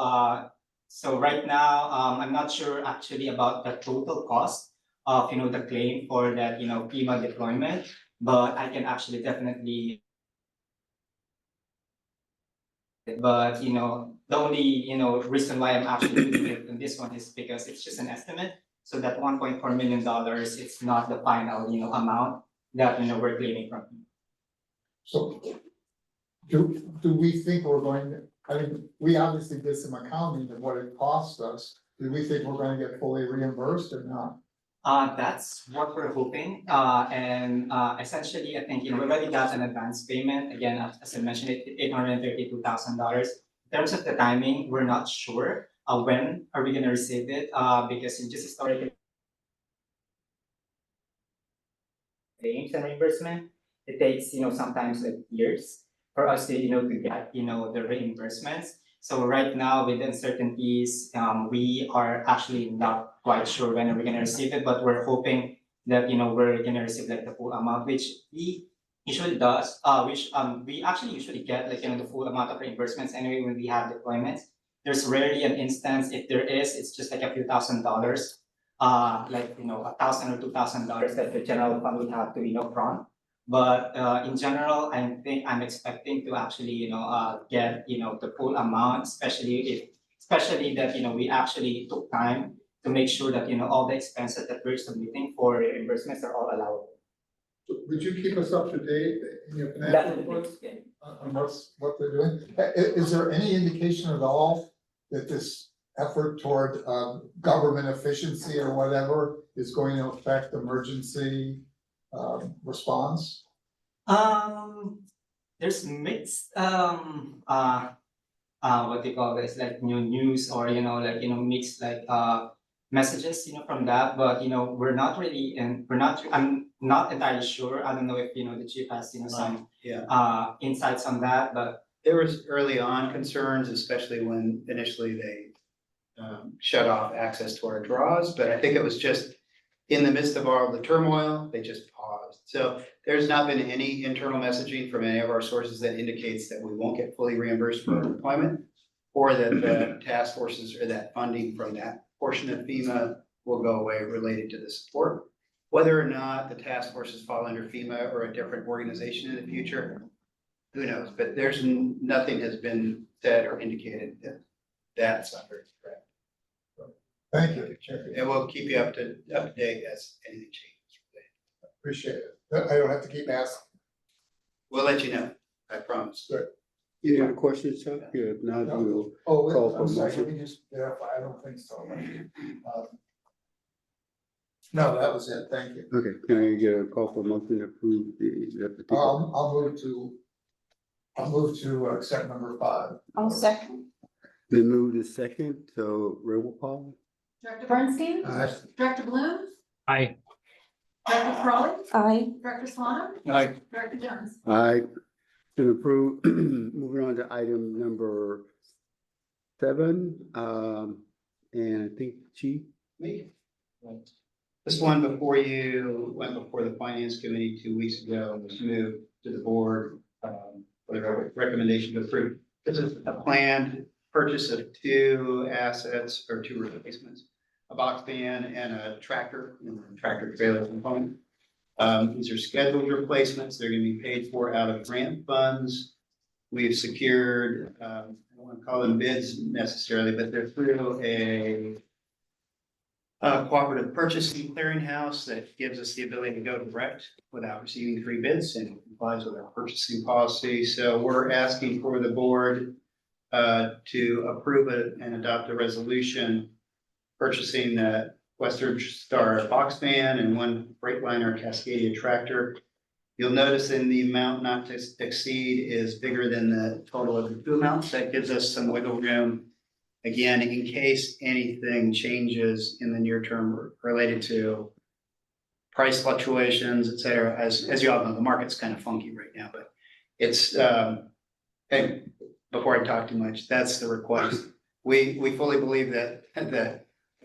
M: right now, I'm not sure actually about the total cost of, the claim for that, FEMA deployment, but I can actually definitely. But, the only, reason why I'm actually doing it in this one is because it's just an estimate. So that $1.4 million, it's not the final, amount that, we're claiming from.
H: So do we think we're going to, I mean, we obviously did some accounting of what it cost us. Do we think we're going to get fully reimbursed or not?
M: That's what we're hoping. And essentially, I think, we already got an advance payment. Again, as I mentioned, $832,000. In terms of the timing, we're not sure when are we going to receive it, because in just historically claims and reimbursement, it takes, sometimes like years for us to, to get, the reimbursements. So right now with uncertainties, we are actually not quite sure when we're going to receive it, but we're hoping that, we're going to receive like the full amount, which we usually does, we actually usually get like, the full amount of reimbursements anyway when we have deployments. There's rarely an instance, if there is, it's just like a few $1,000, like, $1,000 or $2,000 that the general fund would have to, front. But in general, I'm expecting to actually, get, the full amount, especially that, we actually took time to make sure that, all the expenses that we're submitting for reimbursements are all allowable.
H: Would you keep us up to date in your financial reports on what they're doing? Is there any indication at all that this effort toward government efficiency or whatever is going to affect emergency response?
M: There's mixed what they call this, like news or mixed like messages from that, but we're not really I'm not entirely sure. I don't know if the chief has some insights on that, but
E: There was early on concerns, especially when initially they shut off access to our draws, but I think it was just in the midst of all the turmoil, they just paused. So there's not been any internal messaging from any of our sources that indicates that we won't get fully reimbursed for our deployment, or that the task forces or that funding from that portion of FEMA will go away related to the support. Whether or not the task forces fall under FEMA or a different organization in the future, who knows? But there's nothing has been said or indicated that that's under threat.
H: Thank you.
E: And we'll keep you up to date as anything changes.
H: Appreciate it. I don't have to keep asking.
E: We'll let you know, I promise.
A: Any other questions, Chuck? Yeah, if not, we'll
H: Oh,
A: call for
H: I'm sorry,
A: motion.
H: let me just verify, I don't think so. No, that was it, thank you.
A: Okay, can I get a call for motion to approve the particular?
H: I'll move to accept number 5.
I: I'll second.
A: Then move to second, so roll call.
B: Director Bernstein?
H: Aye.
B: Director Bloom?
G: Aye.
B: Director Crawley?
I: Aye.
B: Director Swannell?
J: Aye.
B: Director Jones?
A: Aye. To approve, moving on to item number 7, and I think Chief.
E: Me. This one before you went before the finance committee 2 weeks ago was moved to the board for the recommendation to approve. This is a planned purchase of 2 assets or 2 replacements, a box fan and a tractor trailer component. These are scheduled replacements. They're gonna be paid for out of grant funds. We've secured, I don't want to call them bids necessarily, but they're through a cooperative purchasing clearinghouse that gives us the ability to go direct without receiving 3 bids and complies with our purchasing policy. So we're asking for the board to approve it and adopt a resolution purchasing the Western Star box fan and 1 Freightliner Cascadia tractor. You'll notice in the amount not to exceed is bigger than the total of the 2 amounts. That gives us some wiggle room. Again, in case anything changes in the near term related to price fluctuations, et cetera, as you all know, the market's kind of funky right now, but it's, hey, before I talk too much, that's the request. We fully believe that the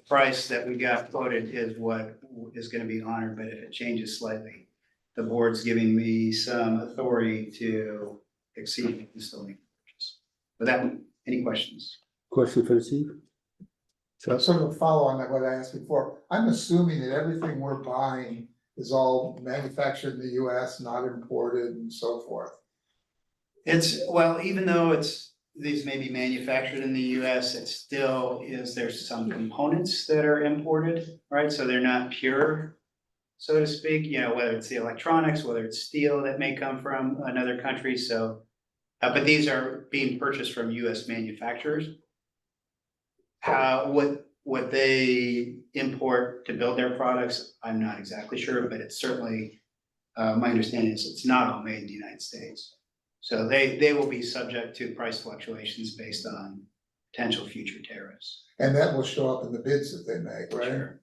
E: price that we got quoted is what is gonna be honored, but if it changes slightly, the board's giving me some authority to exceed the still make purchase. With that, any questions?
A: Question for the chief?
H: So sort of a follow on that what I asked before, I'm assuming that everything we're buying is all manufactured in the US, not imported and so forth.
E: It's, well, even though these may be manufactured in the US, it still is, there's some components that are imported, right? So they're not pure, so to speak, you know, whether it's the electronics, whether it's steel that may come from another country, so. But these are being purchased from US manufacturers. What they import to build their products, I'm not exactly sure, but it's certainly, my understanding is it's not all made in the United States. So they will be subject to price fluctuations based on potential future tariffs.
H: And that will show up in the bids that they make, right?
E: Sure.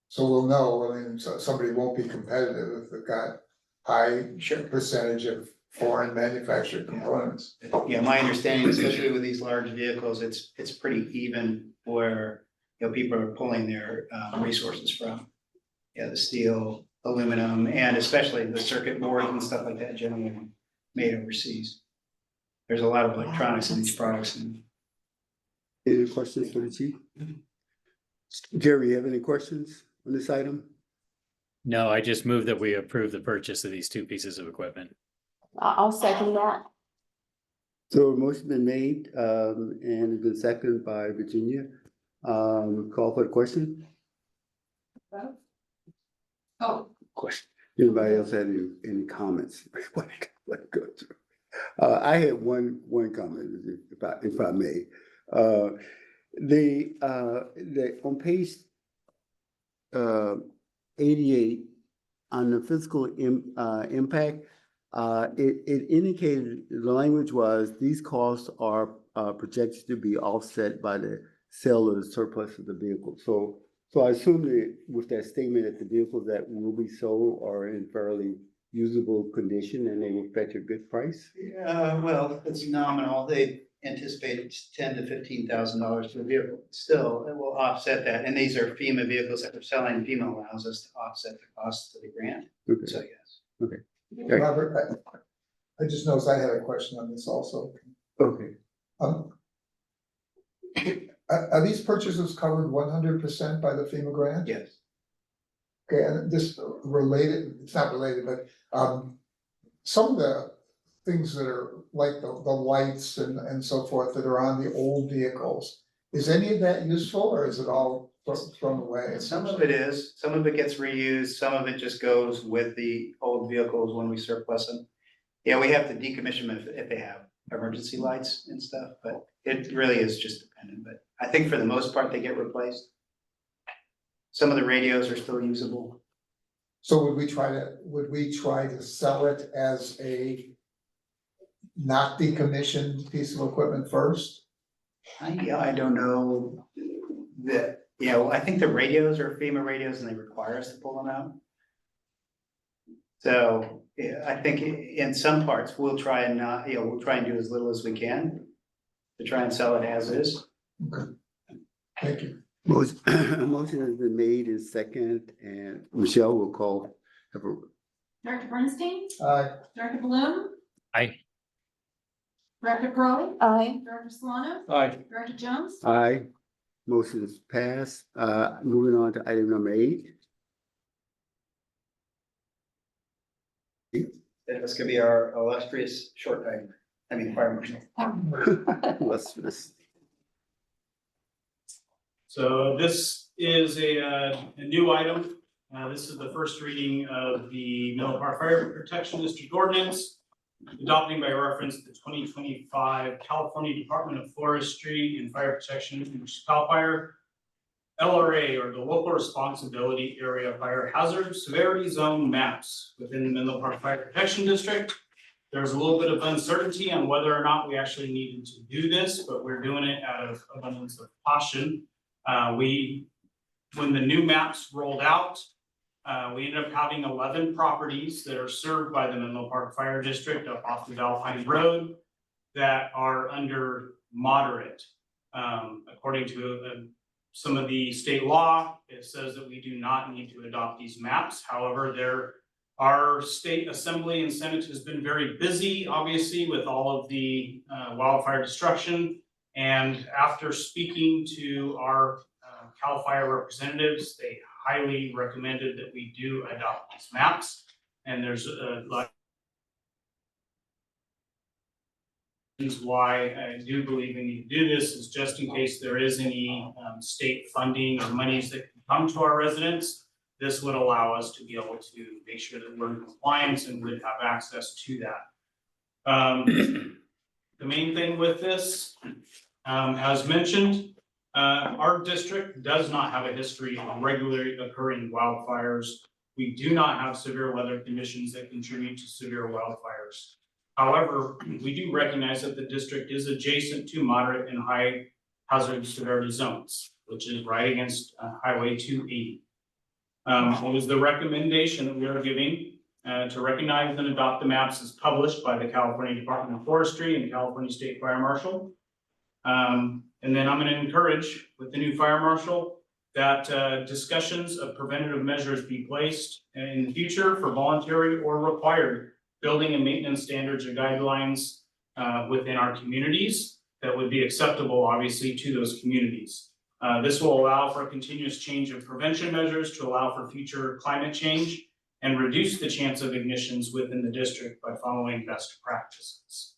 H: So we'll know, I mean, so somebody won't be competitive if they've got high percentage of foreign manufactured components.
E: Yeah, my understanding, especially with these large vehicles, it's pretty even where, you know, people are pulling their resources from. Yeah, the steel, aluminum, and especially the circuit boards and stuff like that generally made overseas. There's a lot of electronics in these products and
A: Any questions for the chief? Jerry, you have any questions on this item?
G: No, I just move that we approve the purchase of these 2 pieces of equipment.
I: I'll second that.
A: So a motion been made, and it's been seconded by Virginia. Call for the question?
B: Oh,
A: Question. Anybody else had any comments? What go through? I had one comment, if I may. The on page 88 on the fiscal impact, it indicated the language was these costs are projected to be offset by the sale of the surplus of the vehicle. So I assume that with that statement that the vehicles that will be sold are in fairly usable condition and they will fetch a good price?
E: yeah, well, it's nominal. They anticipate $10,000 to $15,000 per vehicle. Still, it will offset that. And these are FEMA vehicles that we're selling. FEMA allows us to offset the costs of the grant.
A: Okay.
E: So yes.
A: Okay.
H: Robert, I just noticed I had a question on this also.
A: Okay.
H: Are these purchases covered 100% by the FEMA grant?
E: Yes.
H: Okay, and this related, it's not related, but some of the things that are like the lights and so forth that are on the old vehicles, is any of that useful or is it all thrown away?
E: Some of it is, some of it gets reused, some of it just goes with the old vehicles when we surplus them. Yeah, we have to decommission them if they have emergency lights and stuff, but it really is just dependent, but I think for the most part, they get replaced. Some of the radios are still usable.
H: So would we try to sell it as a not decommissioned piece of equipment first?
E: I don't know that, I think the radios are FEMA radios and they require us to pull them out. So, yeah, I think in some parts, we'll try and not, we'll try and do as little as we can to try and sell it as is.
H: Okay. Thank you.
A: Motion motion has been made in second, and Michelle will call.
B: Director Bernstein?
H: Aye.
B: Director Bloom?
G: Aye.
B: Director Crowley?
I: Aye.
B: Director Solano?
J: Aye.
B: Director Jones?
A: Aye. Motion is passed. Moving on to item number 8.
E: That's gonna be our illustrious short time, fire marshal.
A: Illustrious.
K: So this is a new item. This is the first reading of the Menlo Park Fire Protection District Ordinance, adopting by reference the 2025 California Department of Forestry and Fire Protection, which is CAL FIRE, LRA, or the Local Responsibility Area Fire Hazard Severity Zone maps within the Menlo Park Fire Protection District. There's a little bit of uncertainty on whether or not we actually needed to do this, but we're doing it out of abundance of caution. When the new maps rolled out, we ended up having 11 properties that are served by the Menlo Park Fire District up off the Valpine Road that are under moderate. According to some of the state law, it says that we do not need to adopt these maps. However, our state assembly and senate has been very busy, obviously, with all of the wildfire destruction. And after speaking to our CAL FIRE representatives, they highly recommended that we do adopt these maps. And there's a lot of reasons why I do believe we need to do this is just in case there is any state funding or monies that can come to our residents. This would allow us to be able to make sure that we're in compliance and would have access to that. The main thing with this, as mentioned, our district does not have a history of regularly occurring wildfires. We do not have severe weather conditions that contribute to severe wildfires. However, we do recognize that the district is adjacent to moderate and high hazard severity zones, which is right against Highway 280. It was the recommendation that we are giving to recognize and adopt the maps as published by the California Department of Forestry and California State Fire Marshal. And then I'm going to encourage with the new fire marshal that discussions of preventative measures be placed in the future for voluntary or required building and maintenance standards or guidelines within our communities that would be acceptable, obviously, to those communities. This will allow for a continuous change of prevention measures to allow for future climate change and reduce the chance of ignitions within the district by following best practices.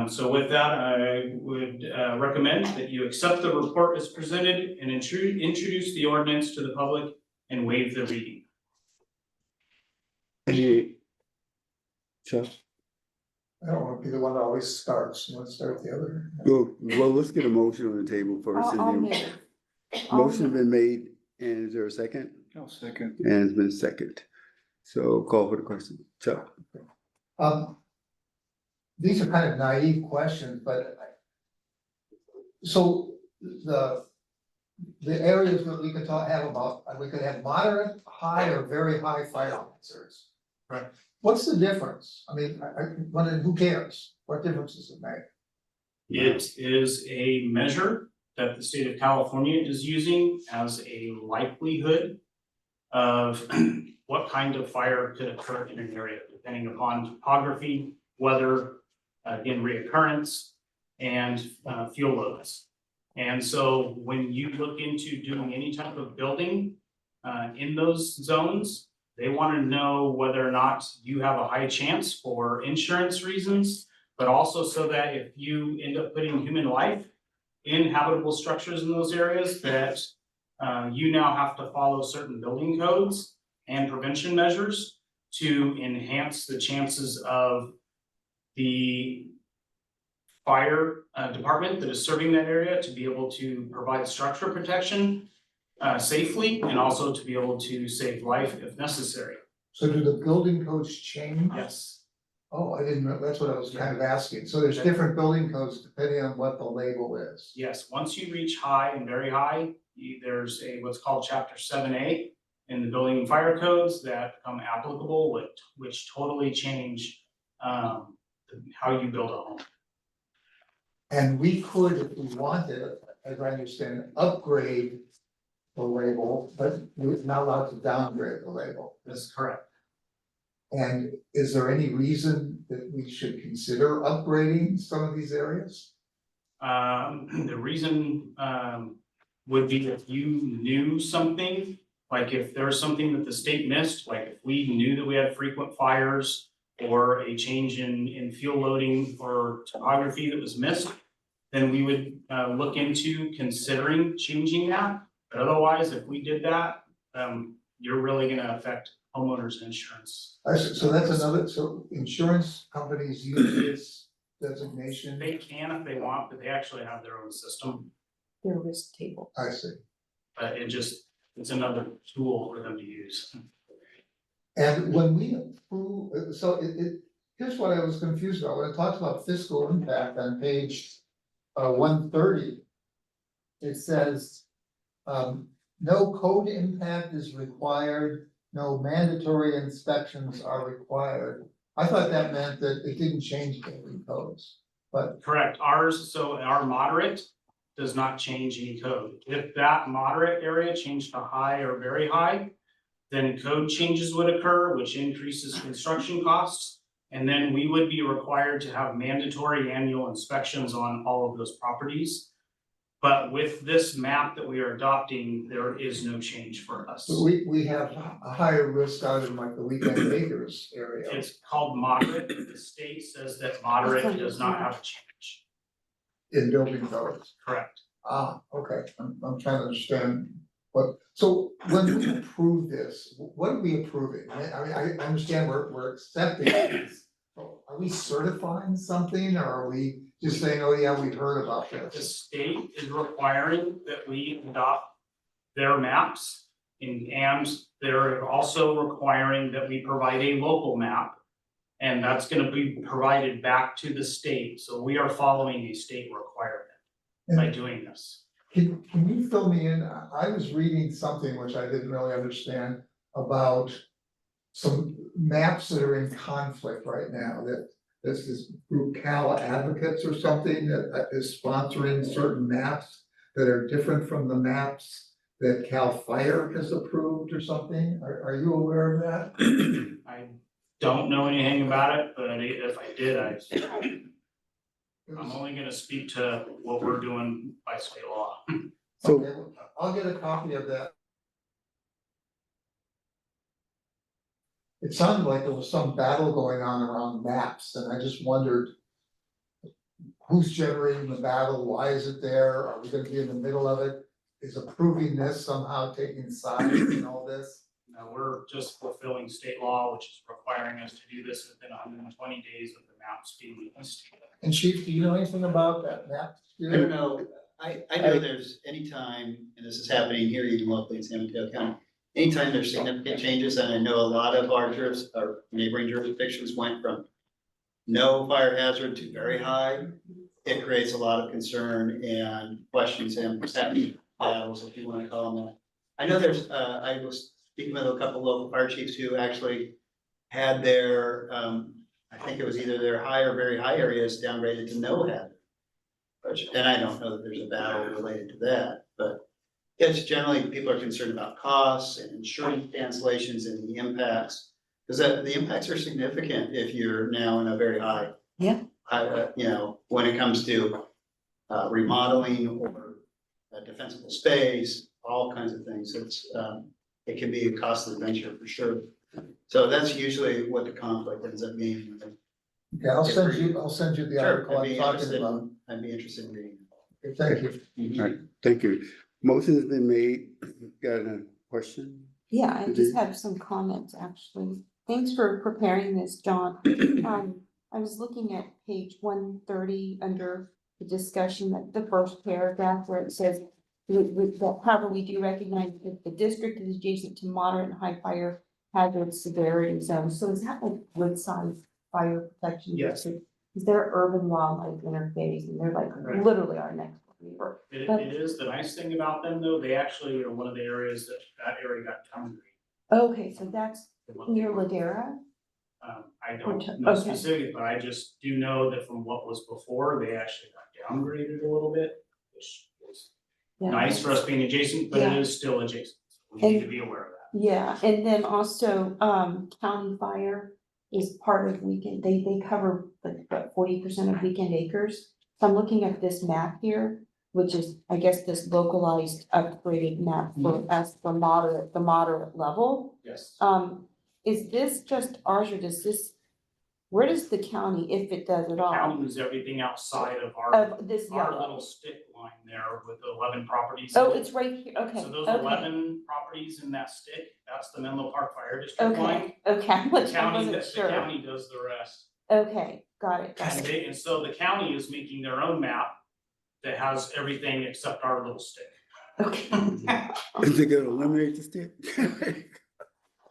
K: So with that, I would recommend that you accept the report as presented and introduce the ordinance to the public and waive the reading.
A: Any? Chuck?
H: I don't want to be the one that always starts. You want to start with the other?
A: Well, let's get a motion on the table first. and
I: I'll
A: then-
I: move.
A: Motion's been made, and is there a second?
J: I'll second.
A: And it's been second. So call for the question. Chuck?
H: These are kind of naive questions, but so the areas that we could have about, we could have moderate, high, or very high fire hazards. Right. What's the difference? I mean, who cares? What difference does it make?
K: It is a measure that the state of California is using as a likelihood of what kind of fire could occur in an area, depending upon topography, weather, again, reoccurrence, and fuel loads. And so when you look into doing any type of building in those zones, they want to know whether or not you have a high chance for insurance reasons, but also so that if you end up putting human life in habitable structures in those areas, that you now have to follow certain building codes and prevention measures to enhance the chances of the fire department that is serving that area to be able to provide structural protection safely and also to be able to save life if necessary.
H: So do the building codes change?
K: Yes,
H: Oh, I didn't know, that's what I was kind of asking. So there's different building codes depending on what the label is.
K: yes, once you reach high and very high, there's what's called chapter 7A in the building and fire codes that become applicable, which totally change how you build a home.
H: And we could, if we wanted, as I understand, it, upgrade the label, but we're not allowed to downgrade the label.
K: That's correct.
H: And is there any reason that we should consider upgrading some of these areas?
K: The reason would be if you knew something, like if there's something that the state missed, like if we knew that we had frequent fires or a change in fuel loading or topography that was missed, then we would look into considering changing that. But otherwise, if we did that, you're really gonna affect homeowners insurance.
H: So that's another, so insurance companies use this designation?
K: They can if they want, but they actually have their own system,
I: Their risk table.
H: I see.
K: but it's another tool for them to use.
H: And when we approve, so here's what I was confused about, when it talks about fiscal impact on page 130. It says, no code impact is required, no mandatory inspections are required. I thought that meant that it didn't change any codes, but
K: Correct, so our moderate does not change any code. If that moderate area changed to high or very high, then code changes would occur, which increases construction costs. And then we would be required to have mandatory annual inspections on all of those properties. But with this map that we are adopting, there is no change for us.
H: we have a higher risk out in like the Weekend Acres area.
K: It's called moderate. The state says that moderate does not have a change.
H: In building codes.
K: Correct.
H: Ah, okay, I'm trying to understand what, so when we approve this, what are we approving? I understand we're accepting this. Are we certifying something or are we just saying, oh yeah, we've heard about
K: The
H: this?
K: state is requiring that we adopt their maps and they're also requiring that we provide a local map. And that's gonna be provided back to the state, so we are following a state requirement by doing this.
H: Can you fill me in? I was reading something which I didn't really understand about some maps that are in conflict right now, that this is group Cal Advocates or something that is sponsoring certain maps that are different from the maps that Cal Fire has approved or something. Are you aware of that?
K: I don't know anything about it, but if I did, I'm only gonna speak to what we're doing by state law.
A: So-
H: Okay, I'll get a copy of that. It sounded like there was some battle going on around maps, and I just wondered who's generating the battle, why is it there, are we gonna be in the middle of it? Is approving this somehow taking sides in all this?
K: No, we're just fulfilling state law, which is requiring us to do this within 120 days of the maps being released.
H: And Chief, do you know anything about that map?
E: I don't know, I know there's anytime, and this is happening here even locally in San Mateo County. Anytime there's significant changes, and I know a lot of our neighboring jurisdictions went from no fire hazard to very high. It creates a lot of concern and questions and battles, if you wanna call them that. I know I was speaking with a couple local fire chiefs who actually had their, I think it was either their high or very high areas downgraded to no hazard. And I don't know that there's a battle related to that, but it's generally, people are concerned about costs and insurance cancellations and the impacts. Because the impacts are significant if you're now in a very high.
I: Yeah.
E: When it comes to remodeling or a defensible space, all kinds of things, it can be a costly venture for sure. So that's usually what the conflict ends up being.
H: Okay, I'll send you the
E: Sure,
H: article I'm talking about.
E: I'd be interested in reading.
H: Okay, thank you.
A: All right, thank you. Motion has been made. Got a question?
I: Yeah, I
A: Mhm.
I: just have some comments, actually. Thanks for preparing this, John. I was looking at page 130 under the discussion, the first paragraph where it says, However, we do recognize that the district is adjacent to moderate and high fire hazard severity zones, so is that like Woodside Fire Protection
K: Yes.
I: District? Is there urban wildlife interface, and they're like
K: Right.
I: literally our next neighbor. But-
K: It is, the nice thing about them though, they actually are one of the areas that area got downgraded.
I: Okay, so that's near Ladera?
K: I don't
I: Okay.
K: know specific, but I just do know that from what was before, they actually got downgraded a little bit, which is
I: Yeah.
K: nice for us being adjacent, but it
I: Yeah.
K: is still adjacent. We need to
I: And-
K: be aware of that.
I: Yeah, and then also, county fire is part of weekend, they cover like about 40% of weekend acres. So I'm looking at this map here, which is, I guess, this localized upgraded map for us for the moderate level.
K: Yes.
I: Is this just ours or does this, where does the county, if it does at all?
K: County moves everything outside of our
I: Of this
K: little
I: yellow?
K: stick line there with the 11 properties.
I: Oh, it's right here, okay,
K: So those
I: okay,
K: 11 properties in that stick, that's the Menlo Park Fire District line.
I: okay, which I
K: County,
I: wasn't
K: the
I: sure.
K: county does the rest.
I: Okay, got it.
K: And so the county is making their own map that has everything except our little stick.
I: Okay.
A: Is it gonna eliminate the stick?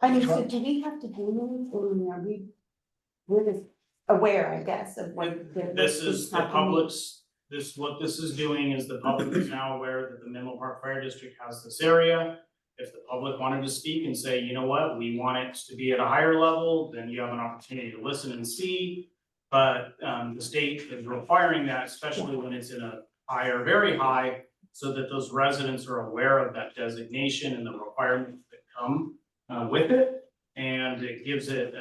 I: I mean, so do we have to do this, or are we're just aware, I guess, of what.
K: This is the
I: happening?
K: public's, what this is doing is the public is now aware that the Menlo Park Fire District has this area. If the public wanted to speak and say, you know what, we want it to be at a higher level, then you have an opportunity to listen and see. But the state is requiring that, especially when it's in a higher, very high, so that those residents are aware of that designation and the requirements that come with it. And it gives it,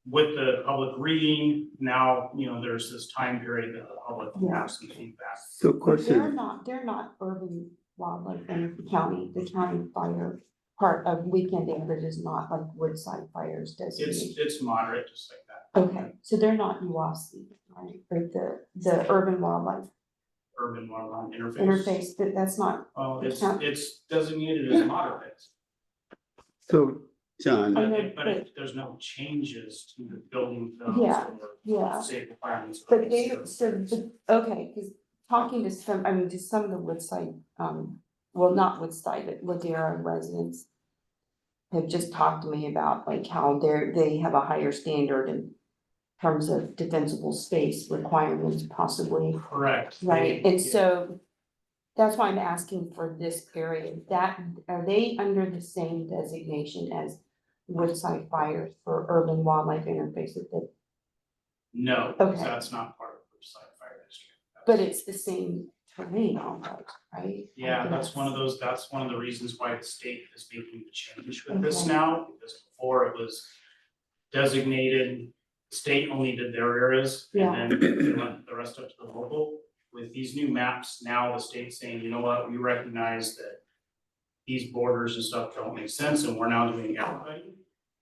K: with the public reading, now, there's this time period that the public can have some feedback.
A: So
I: But
A: question,
I: they're not urban wildlife in the county fire part of weekend acreage is not like Woodside Fires designation.
K: It's moderate, just like that.
I: Okay, so they're not UASC, right, or the urban wildlife
K: Urban wildlife
I: interface, that's not,
K: Well,
I: It's not-
K: it's designated as moderate,
A: so, John,
K: but
I: know,
K: there's no changes to the building
I: Yeah,
K: codes
I: yeah.
K: or safe requirements. or
I: But they,
K: anything.
I: okay, because talking to some of the Woodside, well, not Woodside, but Ladera residents have just talked to me about like how they have a higher standard in terms of defensible space requirements possibly,
K: Correct.
I: right? And
K: Yeah.
I: so that's why I'm asking for this area, are they under the same designation as Woodside Fires for urban wildlife interfaces that?
K: No, because
I: Okay.
K: that's not part of Riverside Fire District.
I: But it's the same terrain almost, right?
K: Yeah, that's one of the reasons why the state is making the change with this
I: Okay.
K: now, because before it was designated, the state only did their areas, and then they left the rest up to the local. With these new maps, now the state's saying, you know what, we recognize that these borders and stuff don't make sense, and we're now doing everybody.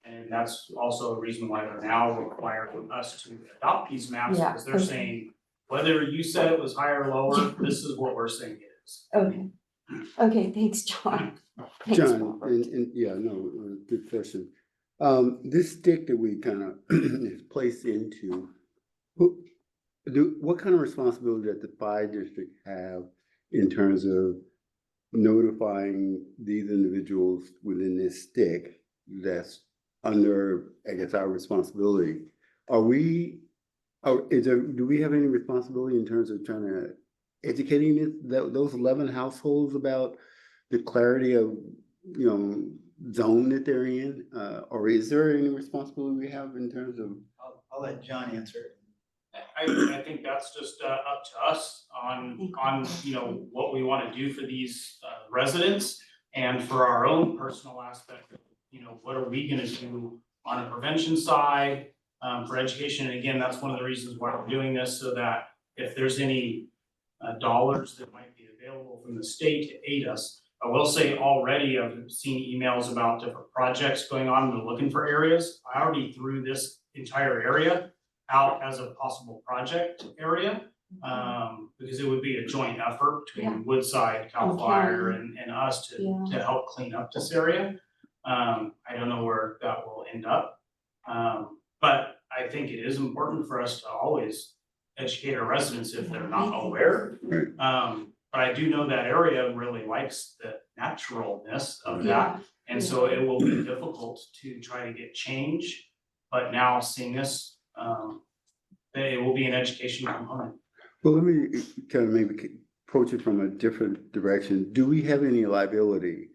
K: And that's also a reason why they're now requiring us to adopt these maps,
I: Yeah,
K: because they're
I: okay.
K: saying, whether you said it was higher or lower, this is what we're saying it is.
I: Okay, thanks, John. Thanks,
A: John,
I: Robert.
A: and yeah, no, good question. This stick that we kind of is placed into, what kind of responsibility does the fire district have in terms of notifying these individuals within this stick that's under, I guess, our responsibility? Do we have any responsibility in terms of trying to educating those 11 households about the clarity of, zone that they're in? Or is there any responsibility we have in terms of?
E: I'll let John answer.
K: I think that's just up to us on what we want to do for these residents and for our own personal aspect of, what are we gonna do on a prevention side for education. And again, that's one of the reasons why we're doing this, so that if there's any dollars that might be available from the state to aid us. I will say already I've seen emails about different projects going on and they're looking for areas. I already threw this entire area out as a possible project area. Because it would be a joint effort between Woodside, Cal
I: And
K: Fire
I: county.
K: and us to
I: Yeah.
K: help clean up this area. I don't know where that will end up. But I think it is important for us to always educate our residents if they're not aware. But I do know that area really likes the naturalness of
I: Yeah.
K: that. And so it will be difficult to try to get change, but now seeing this, it will be an education component.
A: Well, let me kind of maybe approach it from a different direction. Do we have any liability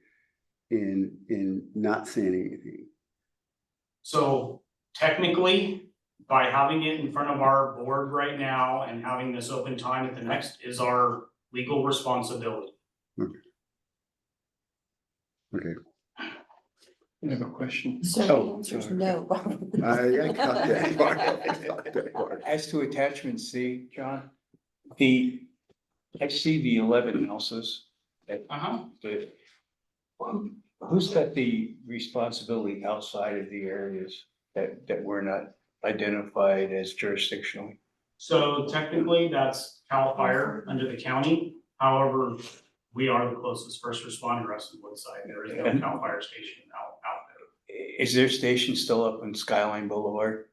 A: in not saying anything?
K: So technically, by having it in front of our board right now and having this open time at the next is our legal responsibility.
A: Okay,
J: I have a question.
I: So the
J: Oh,
I: answer is
J: sorry.
I: no.
A: I got that part. I got that part.
J: As to attachment C, John, I see the 11 houses that, but who's got the responsibility outside of the areas that were not identified as jurisdictional?
K: So technically, that's CAL FIRE under the county. However, we are the closest first responder us in Woodside. There is no CAL FIRE station out there.
J: Is their station still up on Skyline Boulevard?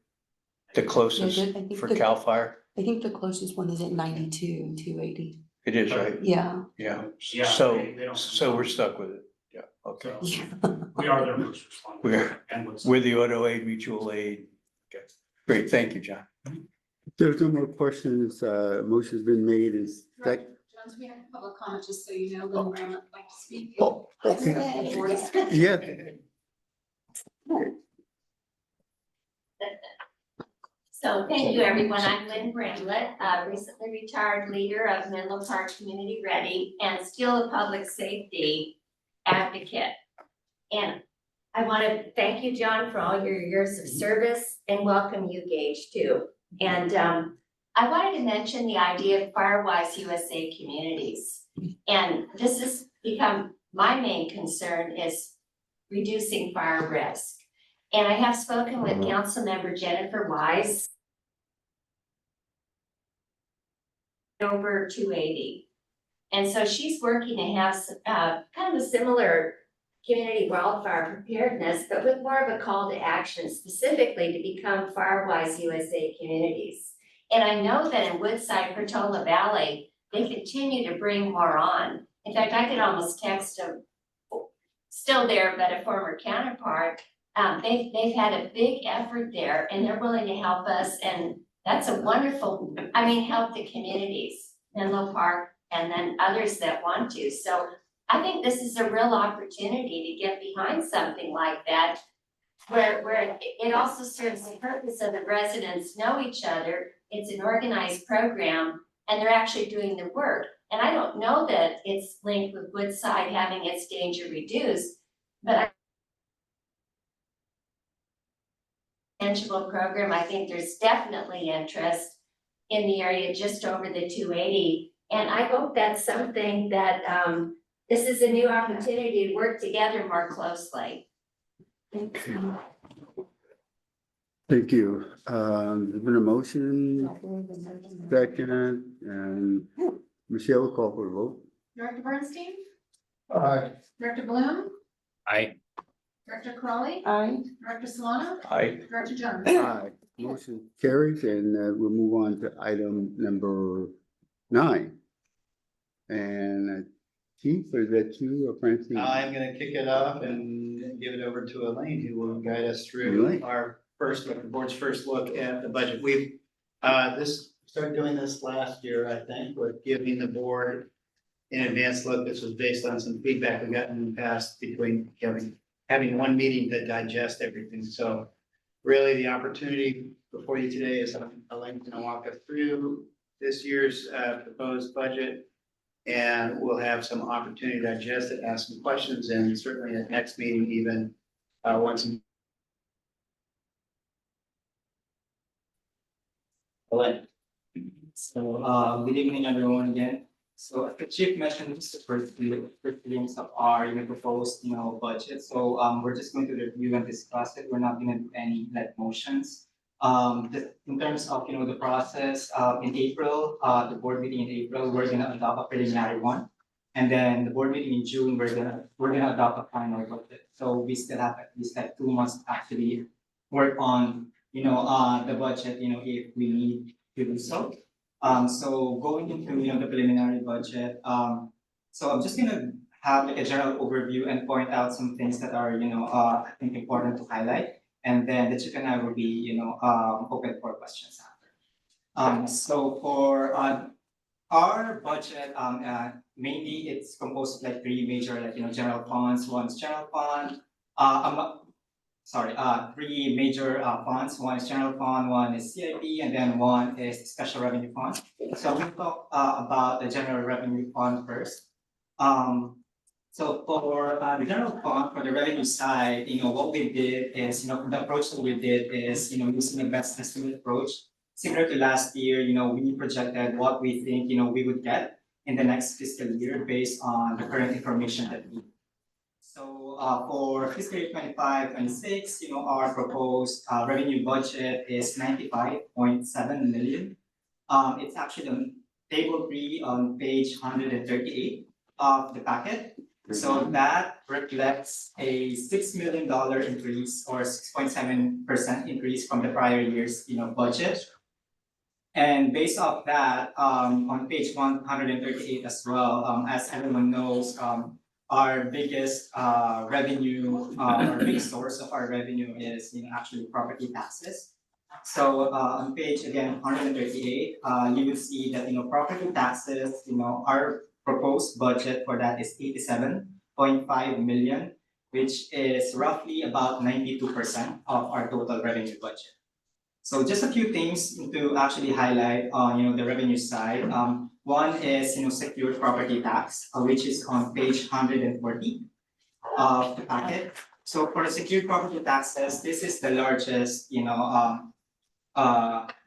J: The closest
I: I think
J: for
I: the-
J: CAL FIRE?
I: I think the closest one is at 92, 280.
J: It is, right?
I: Yeah.
J: Yeah,
K: Yeah,
J: so,
K: they don't-
J: so we're stuck with it. Yeah, okay.
K: So we are their first responder.
J: We're-
K: And Woodside.
J: We're the auto aid, mutual aid. Okay, great, thank you, John.
A: There's no more questions. Motion's been made and
B: Jones, we have public comment, just so you know, Lynn Graham would like to speak.
A: Oh, okay. Yeah.
N: So thank you, everyone. I'm Lynn Bramlett, recently retired leader of Menlo Park Community Ready and still a public safety advocate. And I want to thank you, John, for all your years of service and welcome you, Gage, too. And I wanted to mention the idea of Firewise USA communities. And this has become my main concern is reducing fire risk. And I have spoken with Councilmember Jennifer Wise over 280. And so she's working to have kind of a similar community wildfire preparedness, but with more of a call to action specifically to become Firewise USA communities. And I know that in Woodside, Portola Valley, they continue to bring more on. In fact, I could almost text a, still there, but a former counterpart. They've had a big effort there and they're willing to help us, and that's a wonderful, help the communities, Menlo Park, and then others that want to. So I think this is a real opportunity to get behind something like that, where it also serves the purpose of the residents know each other. It's an organized program and they're actually doing the work. And I don't know that it's linked with Woodside having its danger reduced, but tangible program, I think there's definitely interest in the area just over the 280. And I hope that's something that, this is a new opportunity to work together more closely.
I: Thanks.
A: Thank you. There's been a motion, second, and Michelle will call for a vote.
B: Director Bernstein,
H: Aye.
B: Director Bloom, Director Crawley,
I: Aye.
B: Director Solano,
J: I,
B: Director Jones.
A: Aye. Motion carries, and we'll move on to item number 9. And Chief, is that you or Francine?
E: I'm gonna kick it off and give it over to Elaine, who will guide us through
A: Elaine.
E: our first look, the board's first look at the budget. We've, started doing this last year, I think, with giving the board an advanced look. This was based on some feedback we've gotten in the past between having one meeting to digest everything. So really the opportunity before you today is Elaine's gonna walk us through this year's proposed budget. And we'll have some opportunity to digest it, ask some questions, and certainly at next meeting even, once.
M: Elaine. So, good evening, everyone again. So as the chief mentioned, this is the first readings of our, proposed, budget. So, we're just going to review and discuss it. We're not gonna do any motions. In terms of, the process, in April, the board meeting in April, we're gonna adopt a preliminary one. And then the board meeting in June, we're gonna adopt a final budget. So we still have at least 2 months to actually work on, the budget, if we need to do so. So going into, the preliminary budget, so I'm just gonna have like a general overview and point out some things that are, I think important to highlight. And then the chief and I will be, open for questions after. So for, our budget, mainly it's composed of like three major, general funds. One's general fund, three major funds. One is general fund, one is CIP, and then one is special revenue fund. So we'll talk about the general revenue fund first. So for the general fund, for the revenue side, what we did is, the approach that we did is, using a best estimate approach. Similar to last year, we projected what we think, we would get in the next fiscal year based on the current information that we. So for fiscal year 25-26, our proposed revenue budget is 95.7 million. It's actually on table 3 on page 138 of the packet. So that reflects a $6 million increase or 6.7% increase from the prior year's budget. And based off that, on page 138 as well, as everyone knows, our biggest revenue, our biggest source of our revenue is actually property taxes. So on page again 138, you will see that property taxes, our proposed budget for that is 87.5 million, which is roughly about 92% of our total revenue budget. So just a few things to actually highlight on the revenue side. One is secured property tax, which is on page 140 of the packet. So for the secured property taxes, this is the largest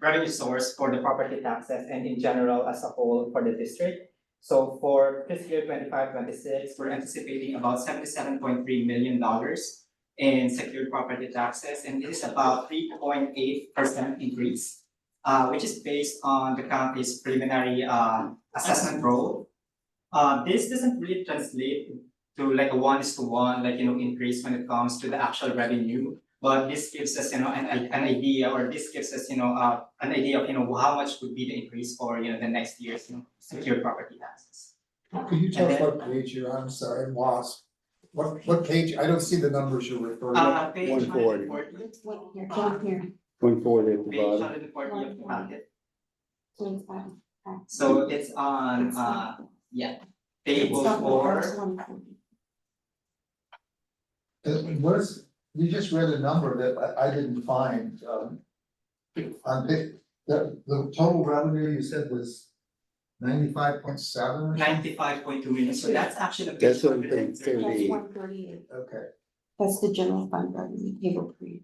M: revenue source for the property taxes and in general as a whole for the district. So for fiscal year 25-26, we're anticipating about $77.3 million in secured property taxes, and this is about 3.8% increase, which is based on the county's preliminary assessment roll. This doesn't really translate to like a 1:1 increase when it comes to the actual revenue, but this gives us an idea, or this gives us an idea of how much would be the increase for the next year's secured property taxes.
H: Could you tell us what page you're on? I'm sorry, I'm lost. What page? I don't see the numbers you're referring to.
M: Page
A: 140.
M: 140.
A: 140 at the
M: Page
A: bottom.
M: 140 of the packet. So it's on table 4.
H: Where's, you just read a number that I didn't find, on the total revenue you said was 95.7?
M: 95.2 million, so that's actually the.
A: That's what I'm thinking, 38.
I: 138.
H: Okay.
I: That's the general fund revenue, table 3.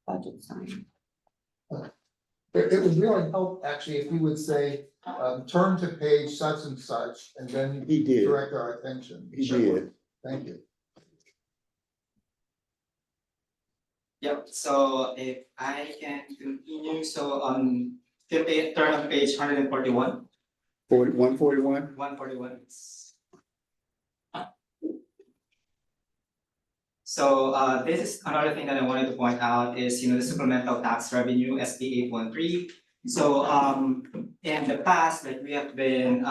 I: Budget sign.
H: It would really help actually if you would say, turn to page such and such, and then
A: He did.
H: direct our attention.
A: He did.
H: Thank you.
M: Yep, so if I can continue, so on turn on page 141.
A: 141?
M: 141. So this is another thing that I wanted to point out is the supplemental tax revenue, SB 813. So in the past, we have been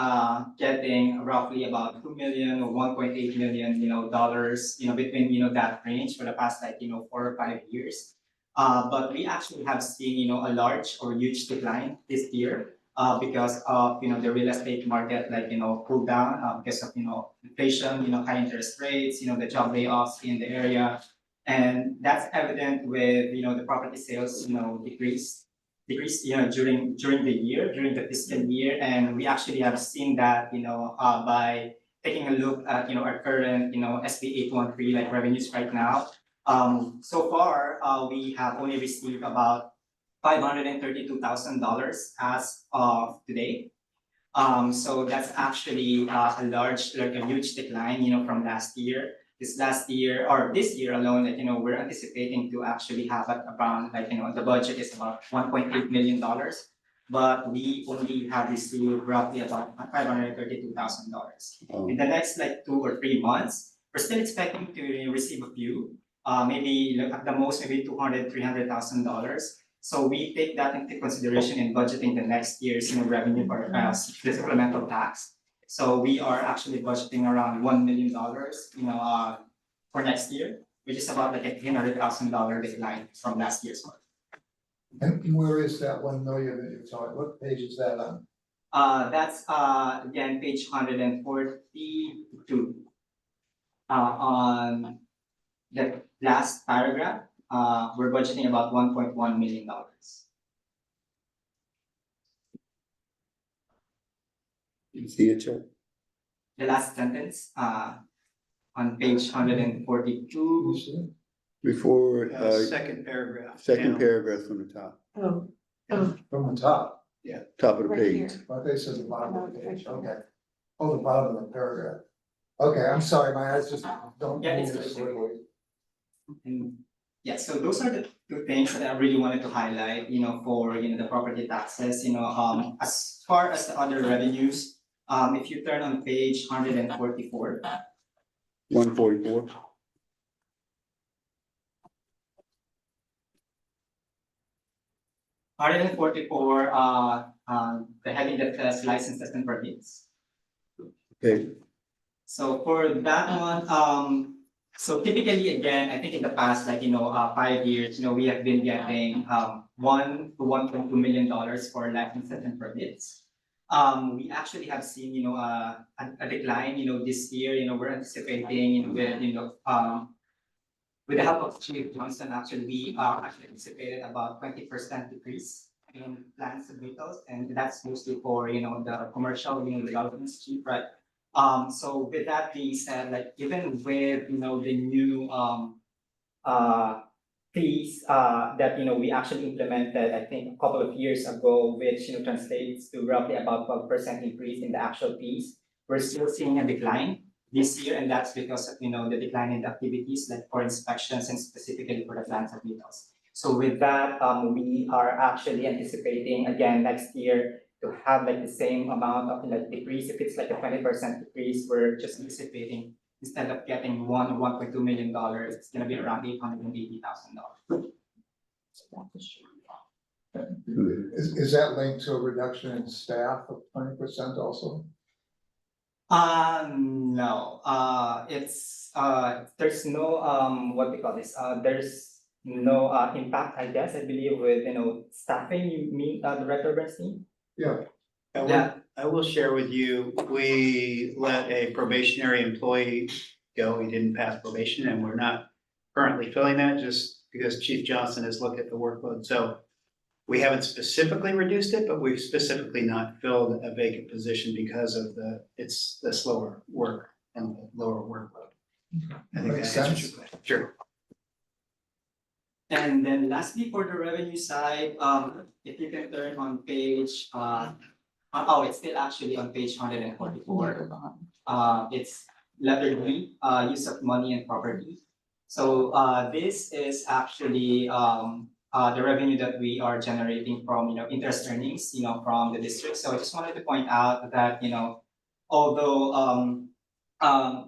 M: getting roughly about 2 million or 1.8 million dollars between that range for the past 4 or 5 years. But we actually have seen a large or huge decline this year. Because of the real estate market cooled down because of inflation, high interest rates, the job layoffs in the area, and that's evident with the property sales decrease during the year, during the fiscal year, and we actually have seen that by taking a look at our current SB 813 revenues right now. So far we have only received about $532,000 as of today. So that's actually a large, a huge decline, from last year. This year alone, we're anticipating to actually have around, the budget is about $1.8 million, but we only have received roughly about $532,000. In the next 2 or 3 months, we're still expecting to receive a few, maybe at the most, maybe $200,000, $300,000. So we take that into consideration in budgeting the next year's, revenue for, the supplemental tax. So we are actually budgeting around $1 million, for next year, which is about like a $300,000 decline from last year's one.
H: And where is that 1 million that you're talking, what page is that on?
M: That's again, page 142. On the last paragraph, we're budgeting about $1.1 million.
A: You see it, Chuck?
M: The last sentence, on page 142.
A: Before,
E: Second paragraph.
A: second
E: down.
A: paragraph from the top,
I: Oh,
H: From the top,
A: top of the
I: right
A: page.
I: here.
H: okay, so the bottom of the page, okay. Oh, the bottom of the paragraph. Okay, I'm sorry, my eyes just don't
M: Yeah,
H: move
M: it's
H: this
M: good.
H: quickly.
M: And yeah, so those are the two things that I really wanted to highlight, for, the property taxes, as far as the other revenues. If you turn on page 144.
A: 144.
M: The heading that says licenses and permits.
A: Okay,
M: So for that one, so typically, again, I think in the past, 5 years, we have been getting $1 to $1.2 million for licenses and permits. We actually have seen, a decline, this year, we're anticipating, with the help of Chief Johnson, actually, we actually anticipated about 20% decrease in land submittals, and that's mostly for, the commercial, developments, Chief, right? So with that being said, even with, the new, fees, that, we actually implemented, I think, a couple of years ago, which, translates to roughly about 12% increase in the actual fees, we're still seeing a decline this year, and that's because of, the decline in the activities, like for inspections and specifically for the land submittals. So with that, we are actually anticipating again next year to have like the same amount of decrease. If it's like a 20% decrease, we're just anticipating instead of getting $1.2 million, it's gonna be around $880,000.
H: Is that linked to a reduction in staff of 20% also?
M: No, it's, there's no, what we call this, there's no, impact, I guess, I believe with, staffing, you mean, Director Bernstein?
H: Yeah.
E: I will share with you, we let a probationary employee go, he didn't pass probation, and we're not currently filling that, just because Chief Johnson has looked at the workload, so we haven't specifically reduced it, but we've specifically not filled a vacant position because of it's the slower work and the lower workload. I think
H: Makes
E: that answers
H: sense.
E: your question. Sure.
M: And then lastly, for the revenue side, if you can turn on page, it's still actually on page 144. It's letter B, use of money and property. So this is actually the revenue that we are generating from, interest earnings, from the district. So I just wanted to point out that, although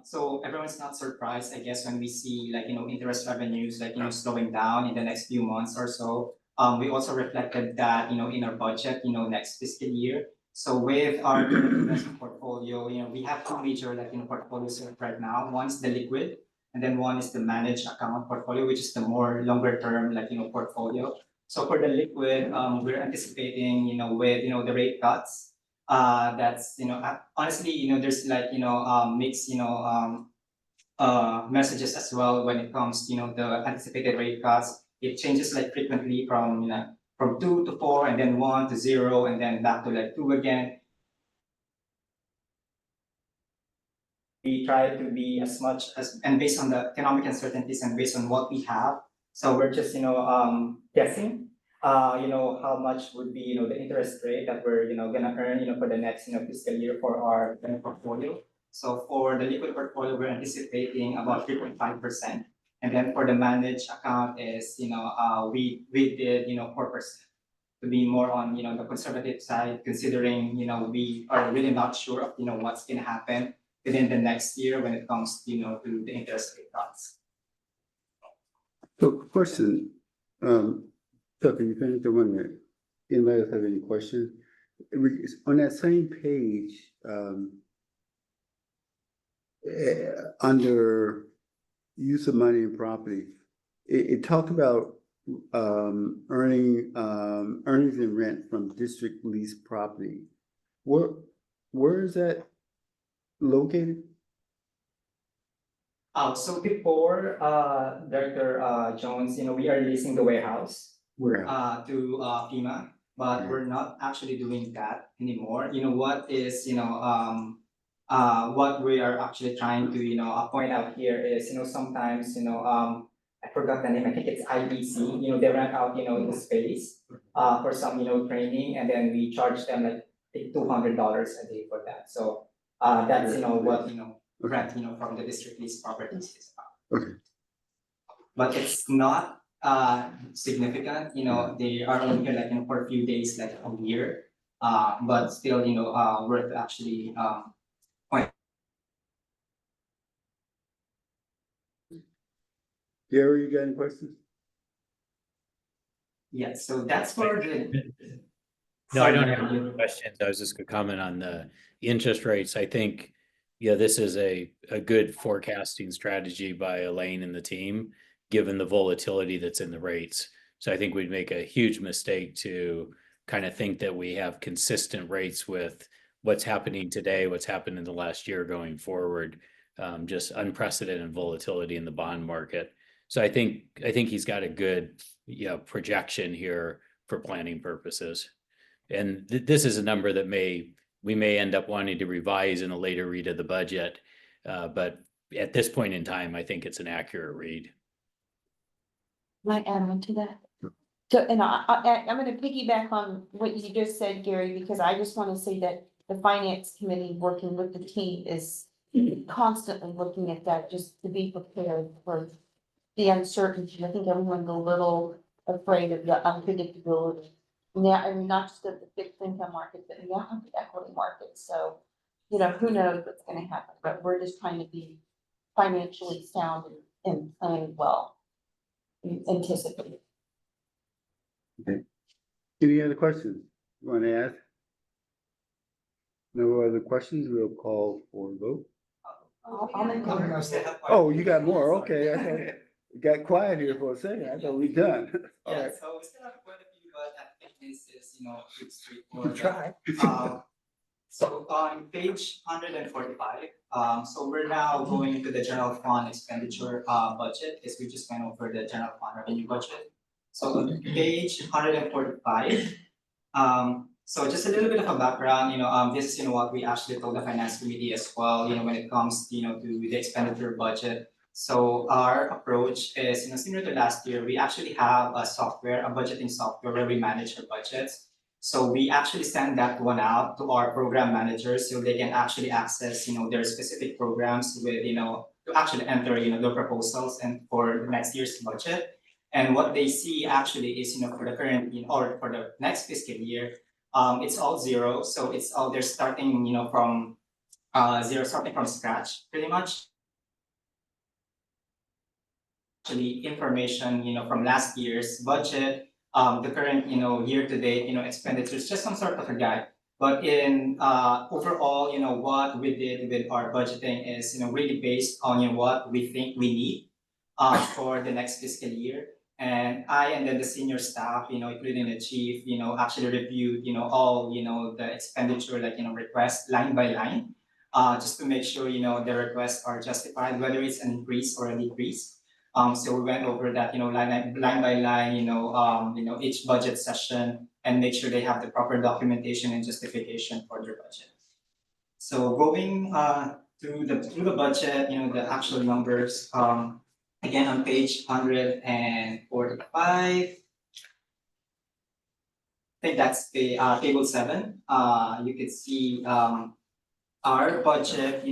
M: so everyone's not surprised, I guess, when we see interest revenues slowing down in the next few months or so. We also reflected that, in our budget, next fiscal year. So with our investment portfolio, we have two major portfolios right now. One's the liquid, and then one is the managed account portfolio, which is the more longer term portfolio. So for the liquid, we're anticipating, with the rate cuts, that's honestly, there's mixed messages as well when it comes to the anticipated rate cuts. It changes frequently from 2 to 4 and then 1 to 0 and then back to 2 again. We try to be as much as, and based on the economic uncertainties and based on what we have, so we're just guessing how much would be the interest rate that we're gonna earn for the next fiscal year for our portfolio. So for the liquid portfolio, we're anticipating about 3.5%, and then for the managed account is we did 4%, to be more on the conservative side, considering we are really not sure of what's gonna happen within the next year when it comes to the interest rate cuts.
A: So question, So can you finish the one that, anybody else have any questions? On that same page, under use of money and property, it talked about earnings and rent from district leased property. Where is that located?
M: So before, Director, Jones, we are leasing the warehouse,
A: Where?
M: to, FEMA, but we're not actually doing that anymore. What is, what we are actually trying to, point out here is, sometimes, I forgot the name, I think it's IBC, they rent out, the space, for some, training, and then we charge them like $200 a day for that. So, that's, what, rent, from the district lease properties is about.
A: Okay.
M: But it's not, significant, they are only here like, for a few days, like a year. But still, worth actually,
A: Gary, you got any questions?
M: yeah, so that's for the.
G: No, I don't have
M: Sorry,
G: any questions. I was just gonna comment on the interest rates. I think, yeah, this is a good forecasting strategy by Elaine and the team, given the volatility that's in the rates. So I think we'd make a huge mistake to kind of think that we have consistent rates with what's happening today, what's happened in the last year going forward. Just unprecedented volatility in the bond market. So I think he's got a good, projection here for planning purposes. And this is a number that we may end up wanting to revise in a later read of the budget. But at this point in time, I think it's an accurate read.
I: Might add on to that. So, and I'm gonna piggyback on what you just said, Gary, because I just wanna say that the finance committee, working with the team, is constantly looking at that, just to be prepared for the uncertainty. I think everyone's a little afraid of the unpredictability. Now, I mean, not just of the fixed income market, but now of the equity market. So, who knows what's gonna happen, but we're just trying to be financially sound and plan well. Anticipate.
A: Okay. Any other questions you want to ask? No other questions, we'll call for a vote.
I: I'll make a-
A: Oh, you got more, okay, okay. It got quiet here for a second, I thought we done. All
M: Yeah,
A: right.
M: so we still have quite a few, but I think this is, pretty straightforward.
A: Try.
M: So on page 145, so we're now going into the general fund expenditure budget, as we just went over the general fund revenue budget. So on page 145, so just a little bit of a background, this is what we actually told the finance committee as well, when it comes, to the expenditure budget. So our approach is, similar to last year, we actually have a budgeting software where we manage our budgets. So we actually send that one out to our program managers so they can actually access, their specific programs with, to actually enter, their proposals and for next year's budget. And what they see actually is, for the current, or for the next fiscal year, it's all zero. So it's all, they're starting, from zero, starting from scratch, pretty much. Actually, information, from last year's budget, the current, year to date, expenditures, just some sort of a guide. But in overall, what we did with our budgeting is, really based on what we think we need for the next fiscal year. And I and then the senior staff, including the chief, actually reviewed, all, the expenditure, like, requests line by line, just to make sure, the requests are justified, whether it's an increase or a decrease. So we went over that, line by line, each budget session and make sure they have the proper documentation and justification for their budget. So going through the budget, the actual numbers, again on page 145. I think that's the table 7. You can see our budget,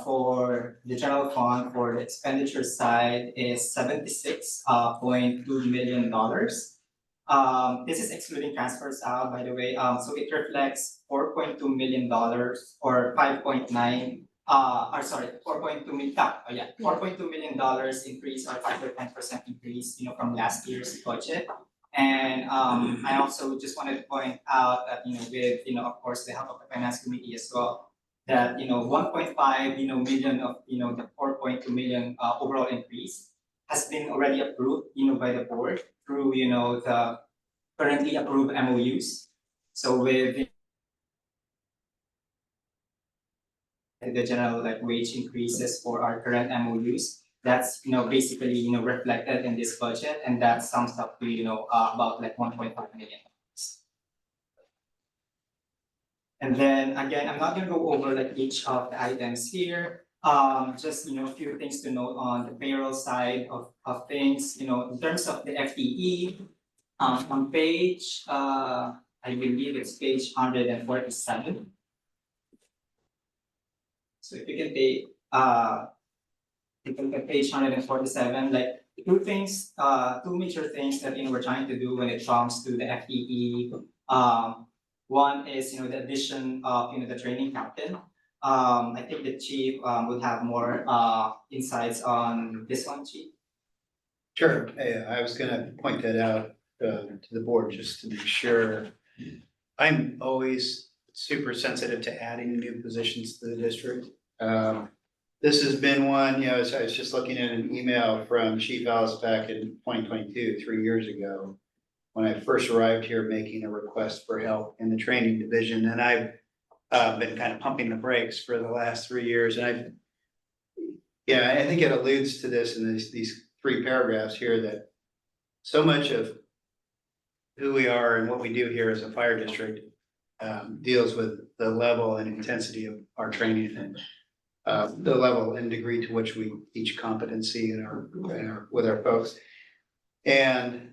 M: for the general fund for the expenditure side is $76.2 million. This is excluding transfers out, by the way. So it reflects $4.2 million or 5.9. Sorry, 4.2 million. $4.2 million increase or 5 to 10% increase, from last year's budget. And I also just wanted to point out that, with, of course, the help of the finance committee as well, that, 1.5, million of, the 4.2 million overall increase has been already approved, by the board through, the currently approved MOUs. So with the general like wage increases for our current MOUs, that's, basically, reflected in this budget, and that sums up to, about like 1.5 million. And then again, I'm not gonna go over like each of the items here. Just, a few things to note on the payroll side of things, in terms of the FTE, on page, I believe it's page 147. So if you can take, if you look at page 147, like two major things that, we're trying to do when it comes to the FTE. One is, the addition of, the training captain. I think the chief would have more insights on this one, chief.
E: Sure, I was gonna point that out to the board just to be sure. I'm always super sensitive to adding new positions to the district. This has been one, I was just looking at an email from Chief Alice back in 2022, 3 years ago, when I first arrived here making a request for help in the training division, and I've been kind of pumping the brakes for the last 3 years, and I think it alludes to this in these 3 paragraphs here, that so much of who we are and what we do here as a fire district deals with the level and intensity of our training and the level and degree to which we teach competency with our folks. And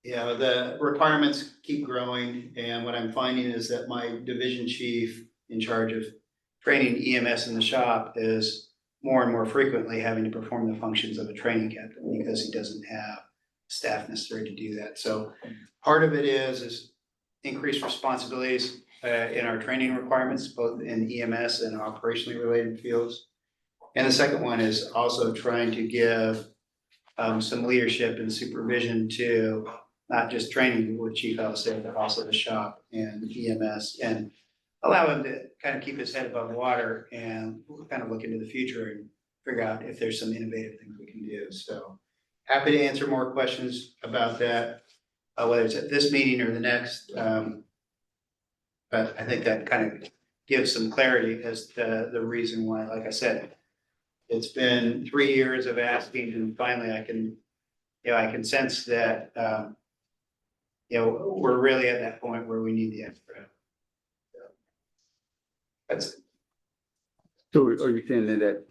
E: the requirements keep growing, and what I'm finding is that my division chief in charge of training EMS in the shop is more and more frequently having to perform the functions of a training captain because he doesn't have staff necessary to do that. So part of it is increased responsibilities in our training requirements, both in EMS and operationally related fields. And the second one is also trying to give some leadership and supervision to not just training with Chief Alice, but also the shop and EMS, and allow him to kind of keep his head above water and kind of look into the future and figure out if there's some innovative things we can do. So happy to answer more questions about that, whether it's at this meeting or the next. But I think that kind of gives some clarity as to the reason why, like I said, it's been 3 years of asking, and finally I can sense that, we're really at that point where we need the extra help. That's it.
A: So are you saying that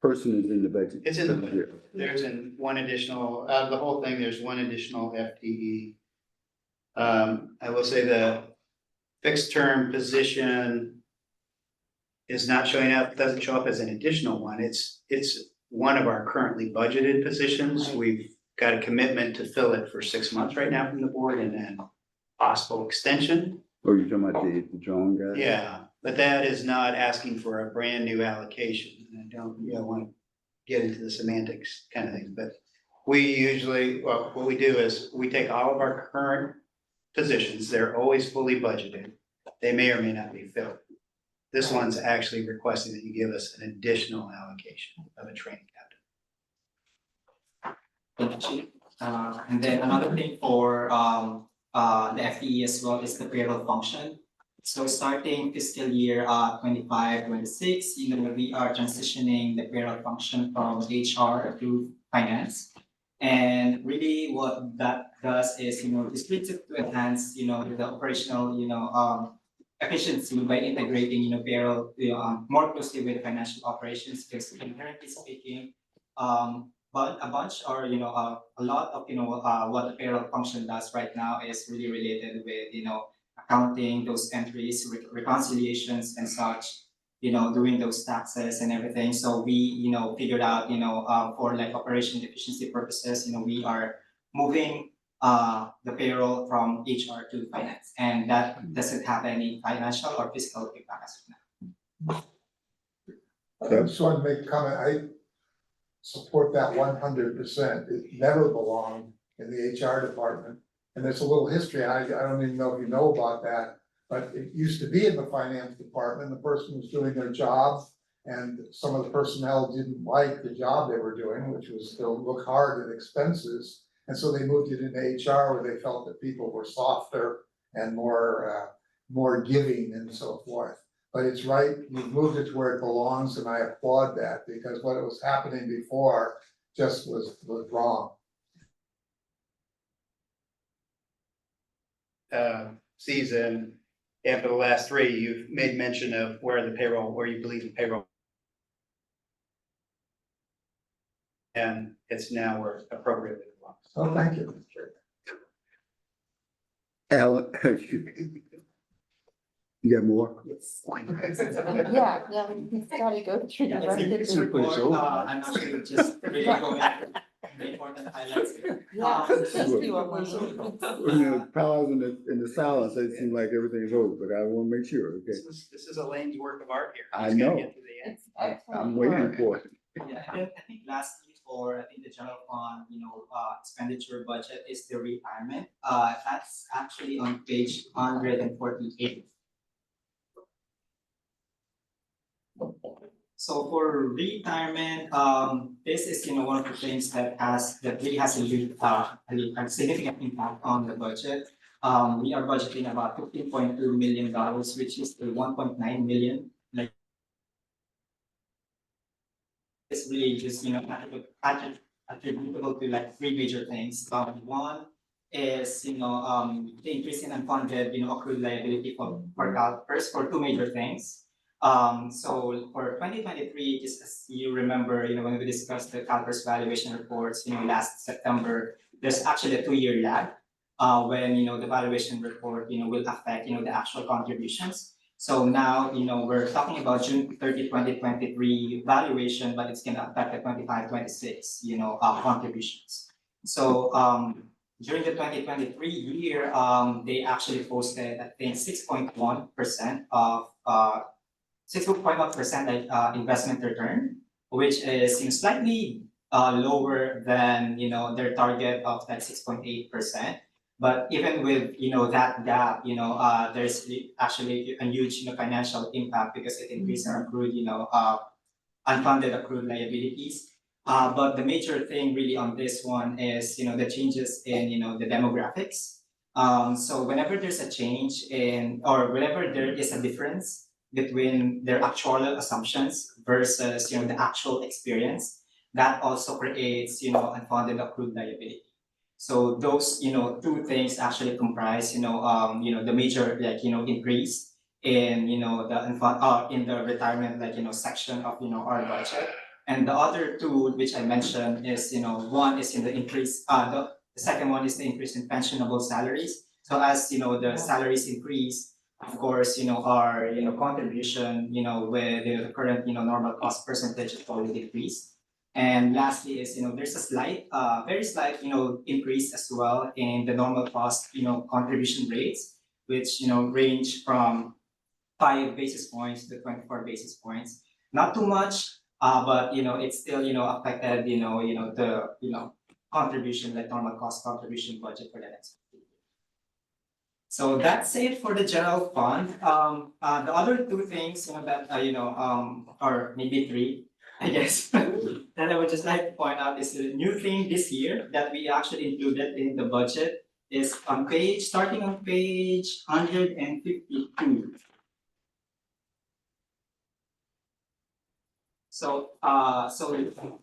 A: person is in the budget?
E: It's in the budget. There's one additional, out of the whole thing, there's one additional FTE. I will say the fixed term position is not showing up, doesn't show up as an additional one. It's one of our currently budgeted positions. We've got a commitment to fill it for 6 months right now from the board, and then possible extension.
A: Or you're talking about the drone guy?
E: Yeah, but that is not asking for a brand new allocation. And I don't, want to get into the semantics kind of thing, but we usually, what we do is we take all of our current positions, they're always fully budgeted. They may or may not be filled. This one's actually requesting that you give us an additional allocation of a training captain.
M: Thank you, Chief. And then another thing for the FTE as well is the payroll function. So starting fiscal year 25-26, we are transitioning the payroll function from HR to finance. And really what that does is, just to enhance, the operational, efficiency by integrating, payroll, more closely with financial operations, because inherently speaking, but a bunch or, a lot of, what the payroll function does right now is really related with, accounting, those entries, reconciliations and such, doing those taxes and everything. So we, figured out, for like operation efficiency purposes, we are moving the payroll from HR to finance, and that doesn't have any financial or fiscal impact as of now.
H: I just want to make a comment. I support that 100%. It never belonged in the HR department. And there's a little history, I don't even know if you know about that, but it used to be in the finance department, the person was doing their job. And some of the personnel didn't like the job they were doing, which was to look hard at expenses. And so they moved it into HR where they felt that people were softer and more giving and so forth. But it's right, we've moved it to where it belongs, and I applaud that, because what was happening before just was wrong.
E: Season, and for the last three, you've made mention of where you believe the payroll. And it's now where it appropriately belongs.
H: Oh, thank you.
A: Alan, you got more?
I: Yeah, we've gotta go through the rest of
M: It's
I: the
M: report,
J: over.
M: I'm not sure, just really going after the important highlights.
I: Yeah, thank you, Elaine.
A: You know, pause in the silence, it seems like everything's over, but I wanna make sure, okay?
E: This is Elaine's work of art here.
A: I
E: He's gotta
A: know.
E: get to the end.
A: I'm waiting for it.
M: Yeah, and I think lastly for, the general fund, expenditure budget is the retirement. That's actually on page 148. So for retirement, this is, one of the things that really has a huge, a significant impact on the budget. We are budgeting about $15.2 million, which is the 1.9 million. Like, it's really just, attributable to like three major things. One is, the increase in unfunded, accrued liability for CalPERS for two major things. So for 2023, just as you remember, when we discussed the CalPERS valuation reports, last September, there's actually a 2-year lag, when, the valuation report, will affect, the actual contributions. So now, we're talking about June 30, 2023 valuation, but it's gonna affect the 25-26, contributions. So, during the 2023 year, they actually posted, I think, 6.1% of 6.1% investment return, which is slightly lower than their target of that 6.8%. But even with that gap, there's actually a huge financial impact because it increased our accrued unfunded accrued liabilities. But the major thing really on this one is the changes in the demographics. So whenever there's a change or whenever there is a difference between their actual assumptions versus the actual experience, that also creates unfunded accrued liability. So those two things actually comprise the major increase in in the retirement section of our budget. And the other two which I mentioned is one is in the increase the second one is the increase in pensionable salaries. So as the salaries increase, of course our contribution with the current normal cost percentage is already decreased. And lastly is there's a slight very slight increase as well in the normal cost contribution rates, which range from 5 basis points to 24 basis points. Not too much, but it's still affected the contribution, like normal cost contribution budget for the next year. So that's it for the general fund. The other two things that or maybe three, I guess, that I would just like to point out is the new thing this year that we actually included in the budget is starting on page 152. So,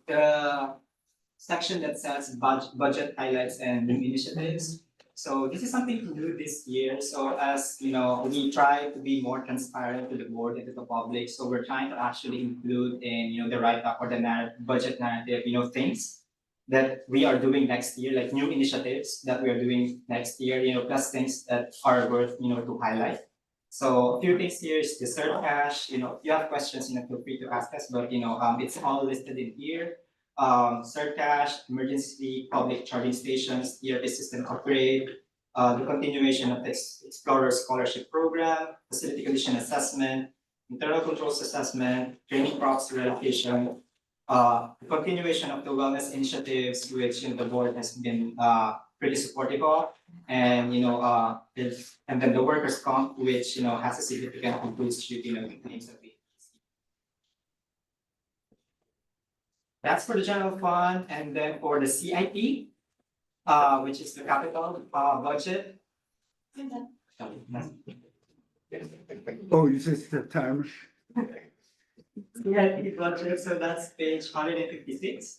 M: the section that says budget highlights and new initiatives. So this is something to do this year. So as we try to be more transparent to the board and to the public. So we're trying to actually include in the write-up or the budget narrative, things that we are doing next year, like new initiatives that we are doing next year, plus things that are worth to highlight. So a few things here is the CERTCASH. If you have questions, feel free to ask us. But it's all listed in here. CERTCASH, emergency public charging stations, ERP system upgrade, the continuation of the Explorer Scholarship Program, facility condition assessment, internal controls assessment, training props relocation, continuation of the wellness initiatives, which the board has been pretty supportive of. And, and then the workers' comp, which, has a significant increase due to, the claims that we. That's for the general fund, and then for the CIP, which is the capital, budget.
A: Oh, you just the timer?
M: CIP budget, so that's page 156.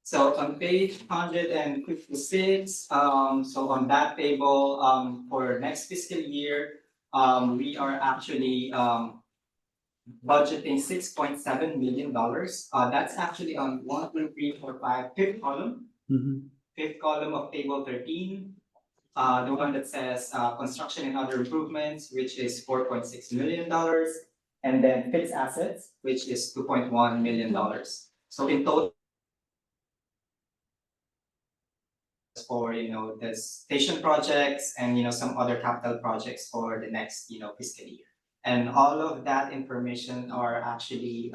M: So on page 156, so on that table, for next fiscal year, we are actually budgeting $6.7 million. That's actually on 1, 2, 3, 4, 5, fifth column. Fifth column of table 13. The one that says construction and other improvements, which is $4.6 million. And then fixed assets, which is $2.1 million. So in total, for the station projects and some other capital projects for the next fiscal year. And all of that information are actually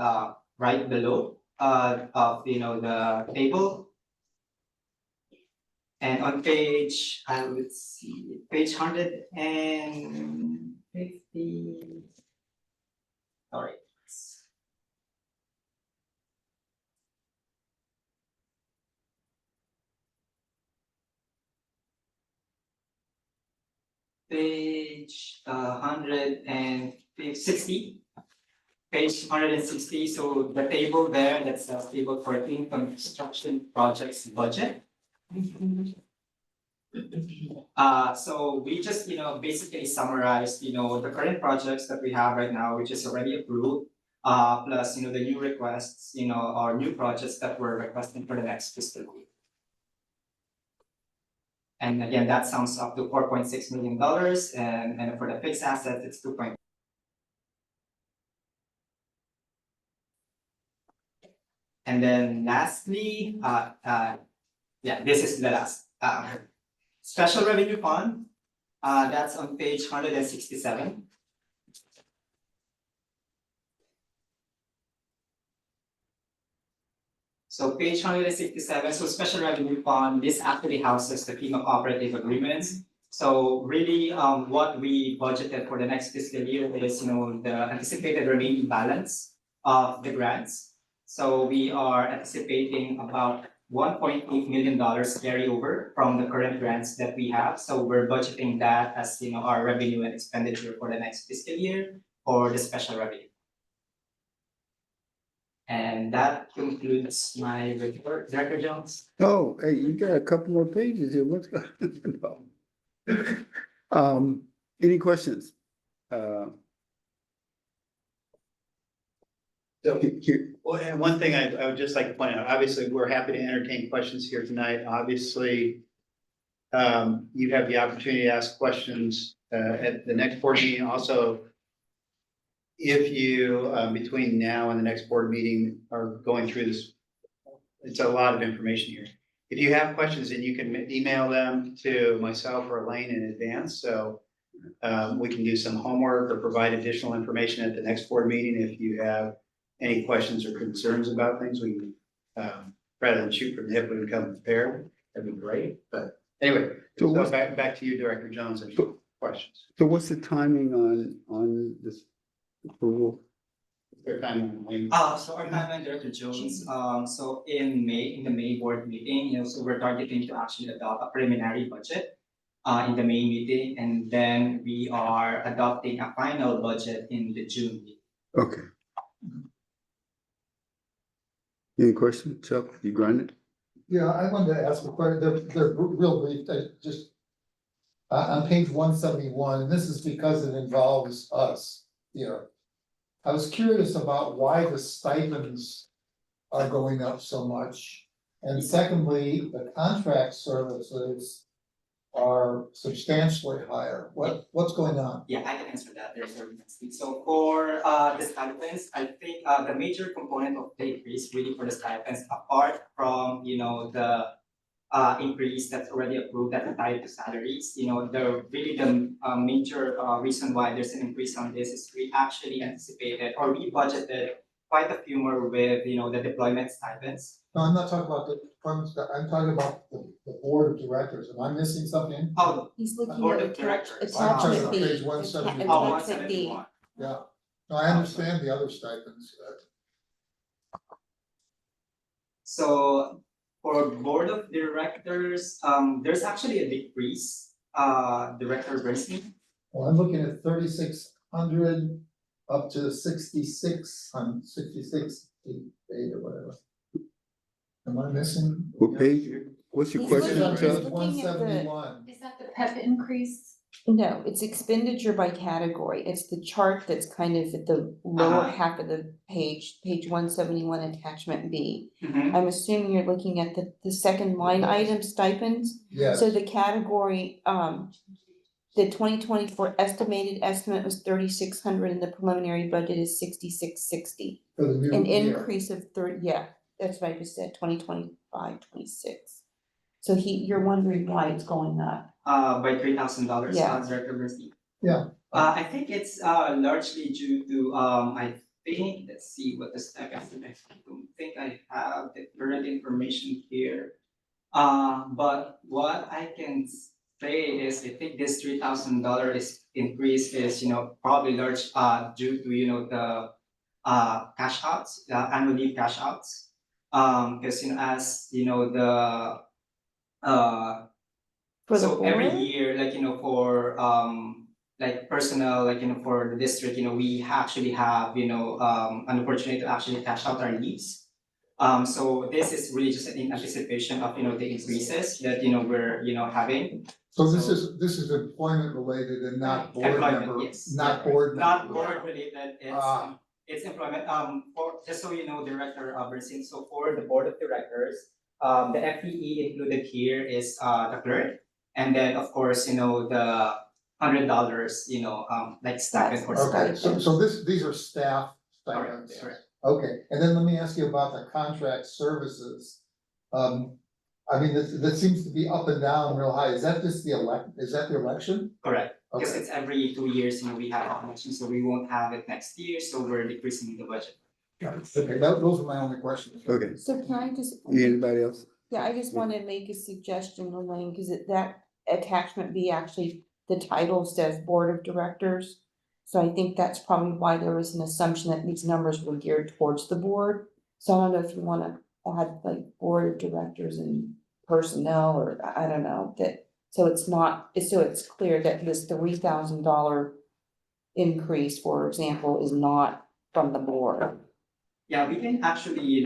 M: right below of the table. And on page, I would see page 150. Sorry. Page 160. Page 160. So the table there, that's table 14, construction projects budget. So we just basically summarized the current projects that we have right now, which is already approved, plus the new requests, or new projects that we're requesting for the next fiscal year. And again, that sums up to $4.6 million, and for the fixed assets, it's 2. And then lastly, this is the last special revenue fund. That's on page 167. So page 167, so special revenue fund, this actually houses the FEMA cooperative agreements. So really, what we budgeted for the next fiscal year is, the anticipated remaining balance of the grants. So we are anticipating about $1.8 million carryover from the current grants that we have. So we're budgeting that as, our revenue and expenditure for the next fiscal year for the special revenue. And that concludes my report, Director Jones.
A: Oh, hey, you got a couple more pages here. What's going on? Any questions?
E: So, well, and one thing I would just like to point out, obviously, we're happy to entertain questions here tonight. Obviously, you have the opportunity to ask questions at the next board meeting. Also, if you, between now and the next board meeting, are going through this, it's a lot of information here. If you have questions, then you can email them to myself or Elaine in advance. So we can do some homework or provide additional information at the next board meeting. If you have any questions or concerns about things, we can, rather than shoot from the hip, we can come prepared. That'd be great. But anyway, so back to you, Director Jones, and questions.
A: So what's the timing on this approval?
E: Their timing.
M: So our timeline, Director Jones, so in the May board meeting, so we're targeting to actually adopt a preliminary budget in the May meeting, and then we are adopting a final budget in the June meeting.
A: Okay. Any questions, Chuck? You grinded?
H: Yeah, I wanted to ask a question, they're real brief, on page 171, and this is because it involves us here. I was curious about why the stipends are going up so much. And secondly, the contract services are substantially higher. What's going on?
M: Yeah, I can answer that. So for the stipends, I think the major component of the increase really for the stipends, apart from the increase that's already approved that's tied to salaries, the major reason why there's an increase on this is we actually anticipated or we budgeted quite a few more with the deployment stipends.
H: No, I'm not talking about the department staff, I'm talking about the board of directors. Am I missing something?
M: Oh,
I: He's looking
M: Board
I: at
M: of Directors.
H: I'm talking
I: attachment
H: about
I: B.
H: page 171.
M: oh,
I: Attachment B.
M: 171.
H: Yeah, no, I understand the other stipends.
M: So for board of directors, there's actually a decrease, Director Bernstein.
H: Well, I'm looking at 3,600 up to 66, 8 or whatever. Am I missing?
A: What page? What's your
I: He's
A: question,
I: looking-
H: Page
I: he's
A: Chuck?
I: looking at the-
H: 171.
B: Is that the PEP increase?
I: No, it's expenditure by category. It's the chart that's kind of at the lower
M: Uh-huh.
I: half of the page 171, attachment B.
M: Mhm.
I: I'm assuming you're looking at the second line item stipends.
H: Yes,
I: So the category, the 2024 estimated estimate was 3,600 and the preliminary budget is 6,660.
H: for the new
I: An
H: year.
I: increase of 30, yeah, that's what I just said, 2025, 26. So you're wondering why it's going up.
M: By $3,000,
I: Yeah.
M: Director Bernstein.
H: Yeah.
M: I think it's largely due to, I think, let's see what the staff estimate, I don't think I have the current information here. But what I can say is, I think this $3,000 increase is, probably large, due to, the cash outs, the annual leave cash outs. Because, as, the
I: For the
M: so every
I: board?
M: year, for like personnel, for the district, we actually have, an opportunity to actually cash out our leaves. So this is really just in anticipation of, the increases that, we're, having.
H: So this is employment related and not board
M: Employment,
H: member,
M: yes.
H: not board.
M: Not
H: member.
M: board related,
H: Ah.
M: it's employment, just so you know, Director Bernstein, so for the board of directors, the FTE included here is, the clerk. And then, of course, the $100, like stipend for
H: Okay,
M: staff.
H: so these are staff stipends.
M: Correct.
H: Okay, and then let me ask you about the contract services. I mean, that seems to be up and down real high. Is that just the election?
M: Correct, because
H: Okay.
M: it's every 2 years, we have elections, so we won't have it next year, so we're decreasing the budget.
H: Okay, those are my only questions.
A: Okay,
I: So can I just?
A: anybody else?
I: Yeah, I just wanna make a suggestion, Elaine, cause that attachment B actually, the title says Board of Directors. So I think that's probably why there was an assumption that these numbers were geared towards the board. So I don't know if you wanna add like Board of Directors and personnel, or I don't know, so it's clear that this $3,000 increase, for example, is not from the board.
M: Yeah, we can actually,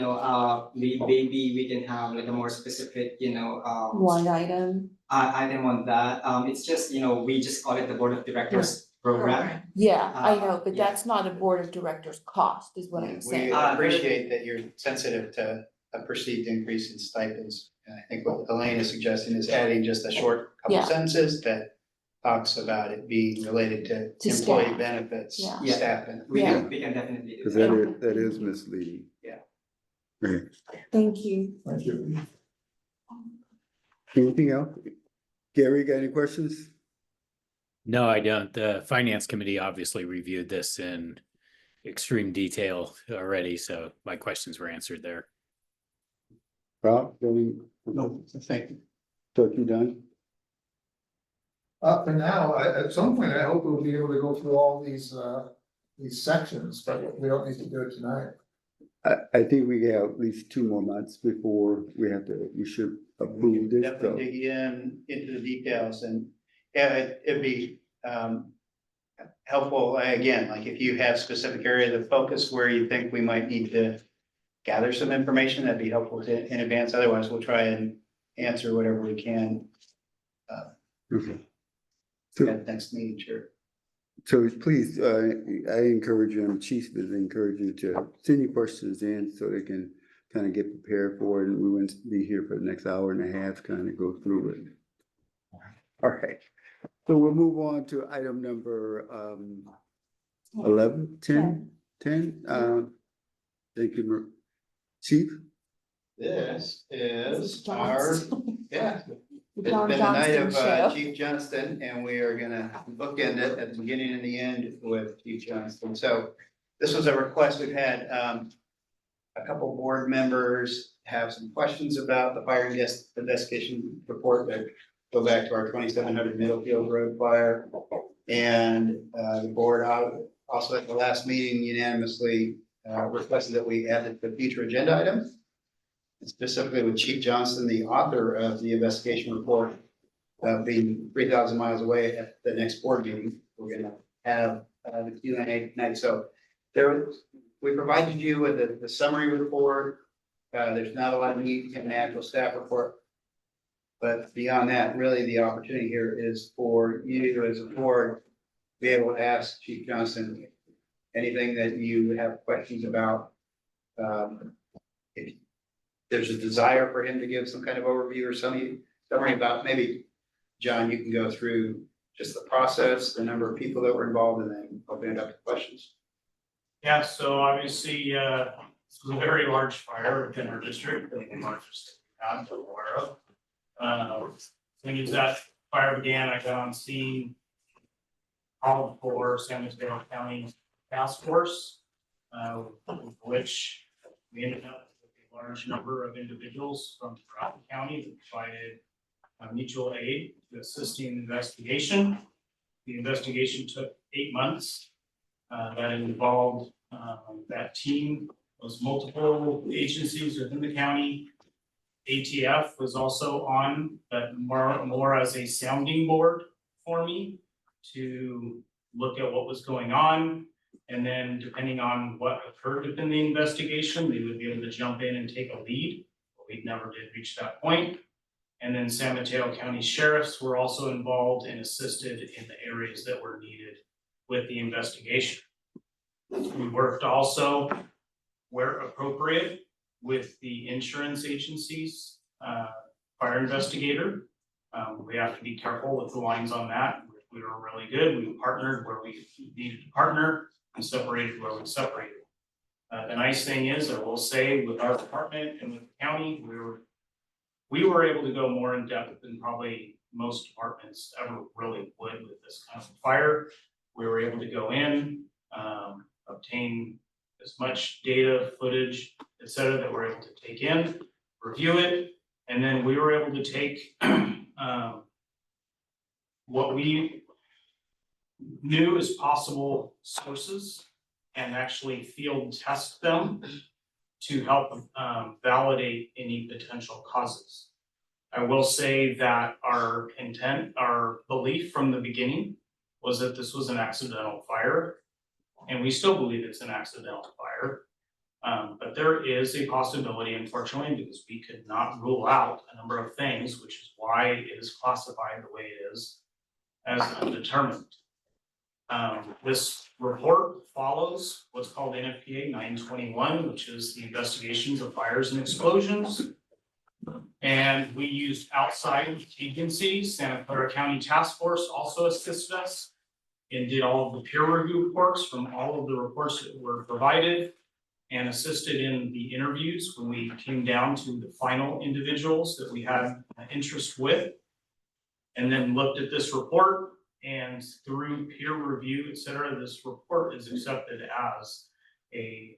M: maybe we can have like a more specific,
I: Line item.
M: item on that. It's just, we just call it the Board of Directors program.
I: Yeah, I know, but
M: yeah.
I: that's not a Board of Directors cost, is what I'm
E: We
I: saying.
E: appreciate that you're sensitive to a perceived increase in stipends. And I think what Elaine is suggesting is adding just a short couple
I: Yeah.
E: sentences that talks about it being related
I: To
E: to employee
I: staff.
E: benefits,
I: Yeah.
M: Yeah.
E: staff benefits.
M: We
I: Yeah.
M: can, we can definitely do
A: Because
M: that.
A: that is misleading.
M: Yeah.
A: Okay,
I: Thank you.
H: Thank you.
A: anything else? Gary, got any questions?
G: No, I don't. The finance committee obviously reviewed this in extreme detail already, so my questions were answered there.
A: Rob, any?
J: No, thank you.
A: Chuck, you done?
H: For now, at some point, I hope we'll be able to go through all these sections, but we don't need to do it tonight.
A: I think we have at least 2 more months before we should approve this, so.
E: Definitely dig into the details and, yeah, it'd be, helpful, again, like if you have specific areas of focus where you think we might need to gather some information, that'd be helpful in advance. Otherwise, we'll try and answer whatever we can
A: Okay.
E: at the next meeting, sure.
A: So please, I encourage you, and Chief is encouraging you to send your questions in so they can kind of get prepared for it. And we wouldn't be here for the next hour and a half, kind of go through it. All right. So we'll move on to item number 11, 10. Thank you, Chief.
E: This is
I: John.
E: our, yeah,
I: The
E: it's
I: John
E: been a night
I: Johnston
E: of
I: show.
E: Chief Johnston, and we are gonna bookend it at the beginning and the end with Chief Johnston. So this was a request we've had, a couple board members have some questions about the fire investigation report that go back to our 2700 Middlefield Road fire. And the board also at the last meeting unanimously requested that we add it to future agenda items. And specifically with Chief Johnson, the author of the investigation report, being 3,000 miles away at the next board meeting, we're gonna have the Q&A tonight. So we provided you with the summary report. There's not a lot of meat in the actual staff report. But beyond that, really the opportunity here is for you as a board to be able to ask Chief Johnson anything that you have questions about. If there's a desire for him to give some kind of overview or summary about, maybe, John, you can go through just the process, the number of people that were involved, and then open it up to questions.
K: Yeah, so obviously, this was a very large fire within our district, the largest I'm aware of. When that fire began, I got on scene, called for San Mateo County Task Force, which we ended up with a large number of individuals from throughout the county that provided mutual aid to assisting in the investigation. The investigation took 8 months. That involved that team was multiple agencies within the county. ATF was also on, but more as a sounding board for me to look at what was going on. And then depending on what occurred within the investigation, they would be able to jump in and take a lead. But we never did reach that point. And then San Mateo County sheriffs were also involved and assisted in the areas that were needed with the investigation. We worked also where appropriate with the insurance agencies, fire investigator. We have to be careful with the lines on that. We were really good. We partnered where we needed to partner and separated where we separated. The nice thing is, I will say, with our department and with the county, we were able to go more in depth than probably most departments ever really would with this kind of fire. We were able to go in, obtain as much data, footage, et cetera, that we're able to take in, review it, and then we were able to take what we knew as possible sources and actually field test them to help validate any potential causes. I will say that our intent, our belief from the beginning was that this was an accidental fire, and we still believe it's an accidental fire. But there is a possibility, unfortunately, because we could not rule out a number of things, which is why it is classified the way it is, as undetermined. This report follows what's called NFPA 921, which is the investigations of fires and explosions. And we used outside agencies. Santa Clara County Task Force also assisted us and did all of the peer review reports from all of the reports that were provided and assisted in the interviews when we came down to the final individuals that we had an interest with, and then looked at this report, and through peer review, et cetera, this report is accepted as a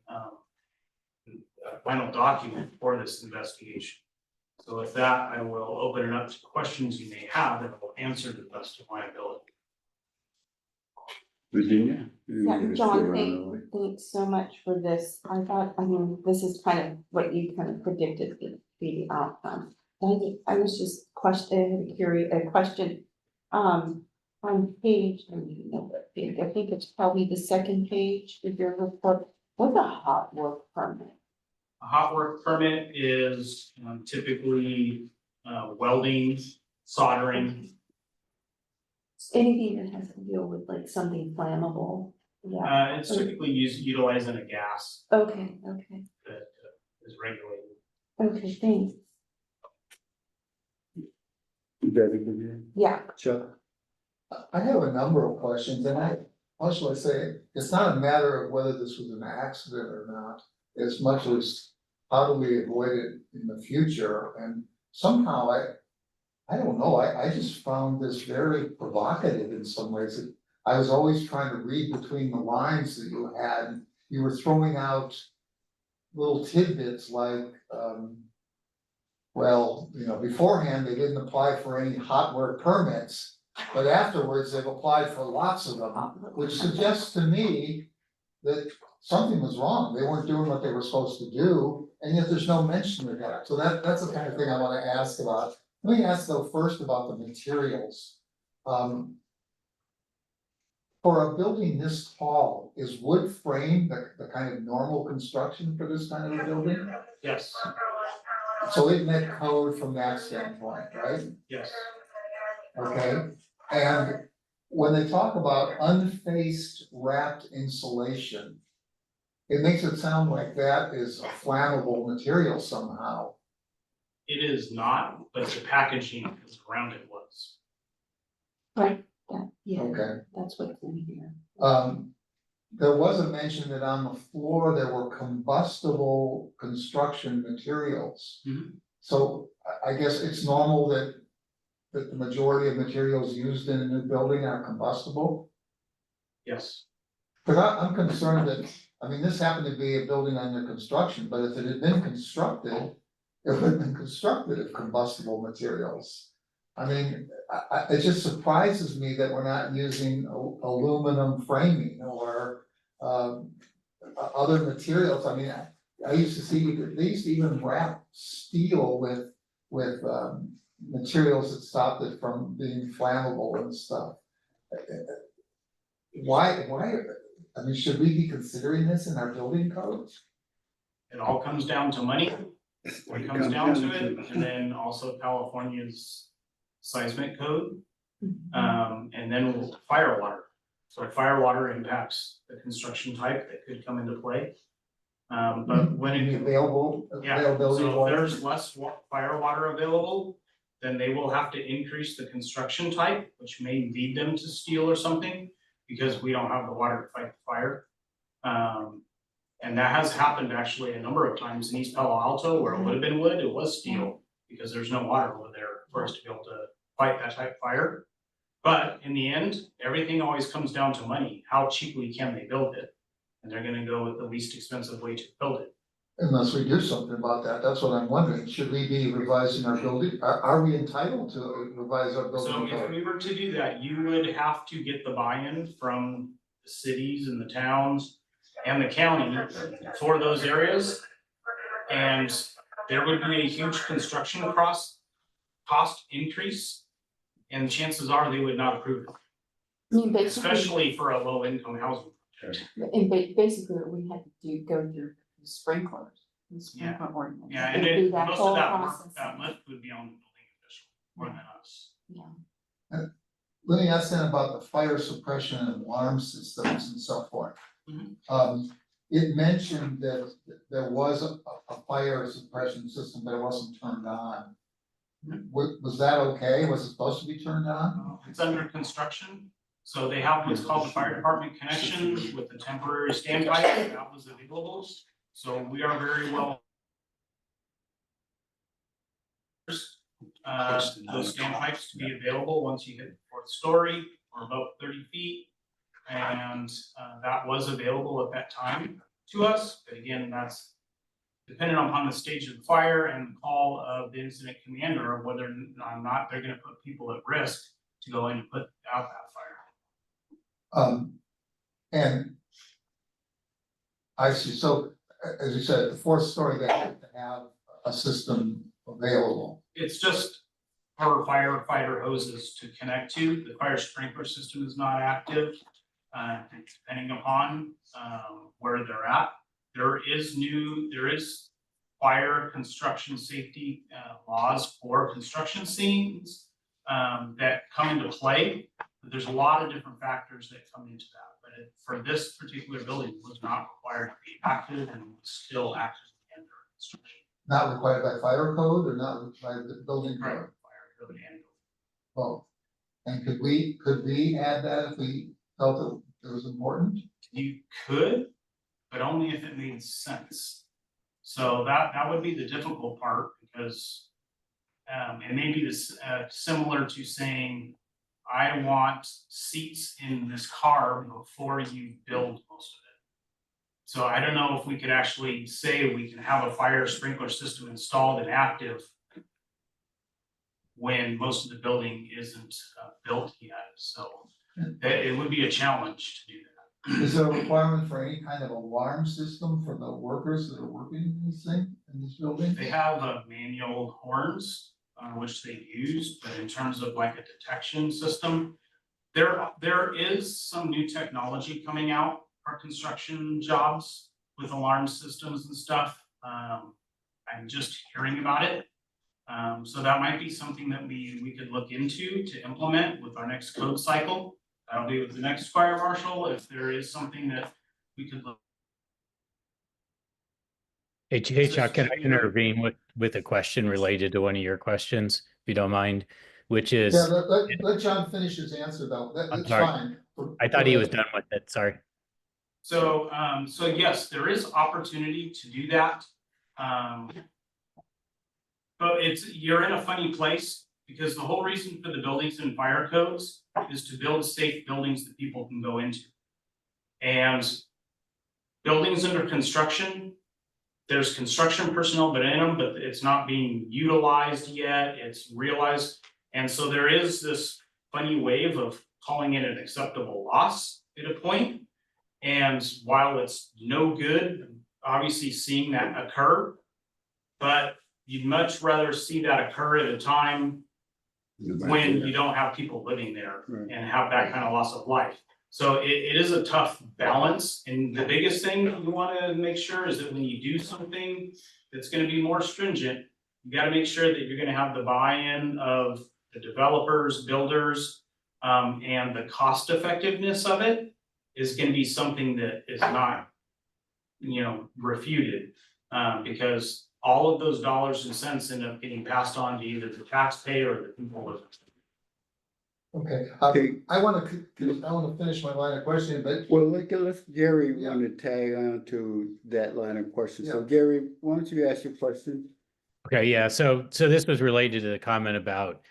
K: final document for this investigation. So with that, I will open it up to questions you may have, and I will answer to the best of my ability.
A: Virginia?
I: Yeah, John, thanks so much for this. I mean, this is kind of what you kind of predicted would be the outcome. I was just a question, on page, I don't even know what page, I think it's probably the second page of your report. What's a hot work permit?
K: A hot work permit is typically welding, soldering.
I: Anything that has to deal with like something flammable. Yeah.
K: It's typically utilizing a gas
I: Okay,
K: that is regulated.
I: okay, thanks.
A: David,
I: Yeah.
A: Chuck?
H: I have a number of questions, and how shall I say, it's not a matter of whether this was an accident or not, as much as how do we avoid it in the future, and somehow I don't know, I just found this very provocative in some ways. I was always trying to read between the lines that you had, you were throwing out little tidbits like, Well, you know, beforehand, they didn't apply for any hot work permits, but afterwards, they've applied for lots of them, which suggests to me that something was wrong, they weren't doing what they were supposed to do, and yet there's no mention of that, so that's the kind of thing I wanna ask about. Let me ask though first about the materials. For a building this tall, is wood frame the kind of normal construction for this kind of a building?
K: Yes,
H: So it met code from that standpoint, right?
K: yes.
H: Okay, and when they talk about unfaced wrapped insulation, it makes it sound like that is a flammable material somehow.
K: It is not, but the packaging is around it was.
I: Right, yeah,
H: Okay.
I: that's what's in here.
H: There was a mention that on the floor there were combustible construction materials.
K: Mhm.
H: So I guess it's normal that the majority of materials used in a new building are combustible?
K: Yes,
H: Cause I'm concerned that, I mean, this happened to be a building under construction, but if it had been constructed, it would have been constructed of combustible materials. I mean, it just surprises me that we're not using aluminum framing or, other materials. I mean, I used to see, they used to even wrap steel with materials that stopped it from being flammable and stuff. Why, I mean, should we be considering this in our building codes?
K: it all comes down to money, when it comes down to it, and then also California's seismic code. And then fire water. So fire water impacts the construction type that could come into play. But when
H: The
K: it,
H: availability
K: so
H: of
K: if
H: water?
K: there's less fire water available, then they will have to increase the construction type, which may lead them to steel or something, because we don't have the water to fight the fire. And that has happened actually a number of times in East Palo Alto, where it would have been wood, it was steel, because there's no water over there for us to be able to fight that type of fire. But in the end, everything always comes down to money. How cheaply can they build it? And they're gonna go with the least expensive way to build it.
H: Unless we do something about that, that's what I'm wondering, should we be revising our building, are we entitled to revise our
K: So
H: building
K: if
H: code?
K: we were to do that, you would have to get the buy-in from the cities and the towns and the county for those areas. And there would be a huge construction cost increase. And chances are they would not approve it,
I: I mean, basically,
K: especially for a low-income housing project.
I: and basically, what we had to go through the sprinklers, the sprinkler ordinance.
K: Yeah, and
I: It'd be
K: it,
I: that
K: most
I: whole
K: of that work,
I: process.
K: that lift would be on the building official more than us.
I: Yeah.
H: Let me ask then about the fire suppression and alarm systems and so forth.
K: Mhm.
H: It mentioned that there was a fire suppression system, but it wasn't turned on. Was that okay? Was it supposed to be turned on?
K: It's under construction, so they have what's called the fire department connection with the temporary standby that was available. So we are very well. Those standpipes to be available once you hit the fourth story or about 30 feet. And that was available at that time to us, but again, that's dependent upon the stage of the fire and the call of the incident commander of whether or not they're gonna put people at risk to go in and put out that fire.
H: And I see, so as you said, the fourth story, they have to have a system available.
K: It's just for firefighter hoses to connect to. The fire sprinkler system is not active. Depending upon where they're at. There is fire construction safety laws for construction scenes that come into play. But there's a lot of different factors that come into that. But for this particular building, it was not required to be active and was still active under construction.
H: Not required by fire code or not by the building
K: Right,
H: code?
K: fire code and
H: Both. And could we add that if we felt it was important?
K: you could, but only if it made sense. So that would be the difficult part because it may be this similar to saying, I want seats in this car before you build most of it. So I don't know if we could actually say we can have a fire sprinkler system installed and active when most of the building isn't built yet, so it would be a challenge to do that.
H: Is there a requirement for any kind of alarm system for the workers that are working in these things, in these buildings?
K: They have manual horns, which they use, but in terms of like a detection system, there is some new technology coming out for construction jobs with alarm systems and stuff. I'm just hearing about it. So that might be something that we could look into to implement with our next code cycle. That'll be with the next fire marshal, if there is something that we could look.
G: Hey, Chuck, can I intervene with a question related to one of your questions, if you don't mind? Which is,
H: Yeah, let John finish his answer though, that's
G: sorry.
H: fine.
G: I thought he was done with it, sorry.
K: So, so yes, there is opportunity to do that. But you're in a funny place, because the whole reason for the buildings and fire codes is to build safe buildings that people can go into. And buildings under construction, there's construction personnel but in them, but it's not being utilized yet, it's realized. And so there is this funny wave of calling it an acceptable loss at a point. And while it's no good, obviously seeing that occur, but you'd much rather see that occur at a time when you don't have people living there and have that kind of loss of life. So it is a tough balance, and the biggest thing you want to make sure is that when you do something that's going to be more stringent, you got to make sure that you're going to have the buy-in of the developers, builders, and the cost effectiveness of it is going to be something that is not, refuted, because all of those dollars and cents end up getting passed on to either the taxpayer or the people living.
H: Okay,
A: Okay.
H: I wanna finish my line of questioning, but
A: Well, let's Gary
H: Yeah.
A: want to tag on to that line of questions. So
H: Yeah.
A: Gary, why don't you ask your question?
G: Okay, yeah, so this was related to the comment about,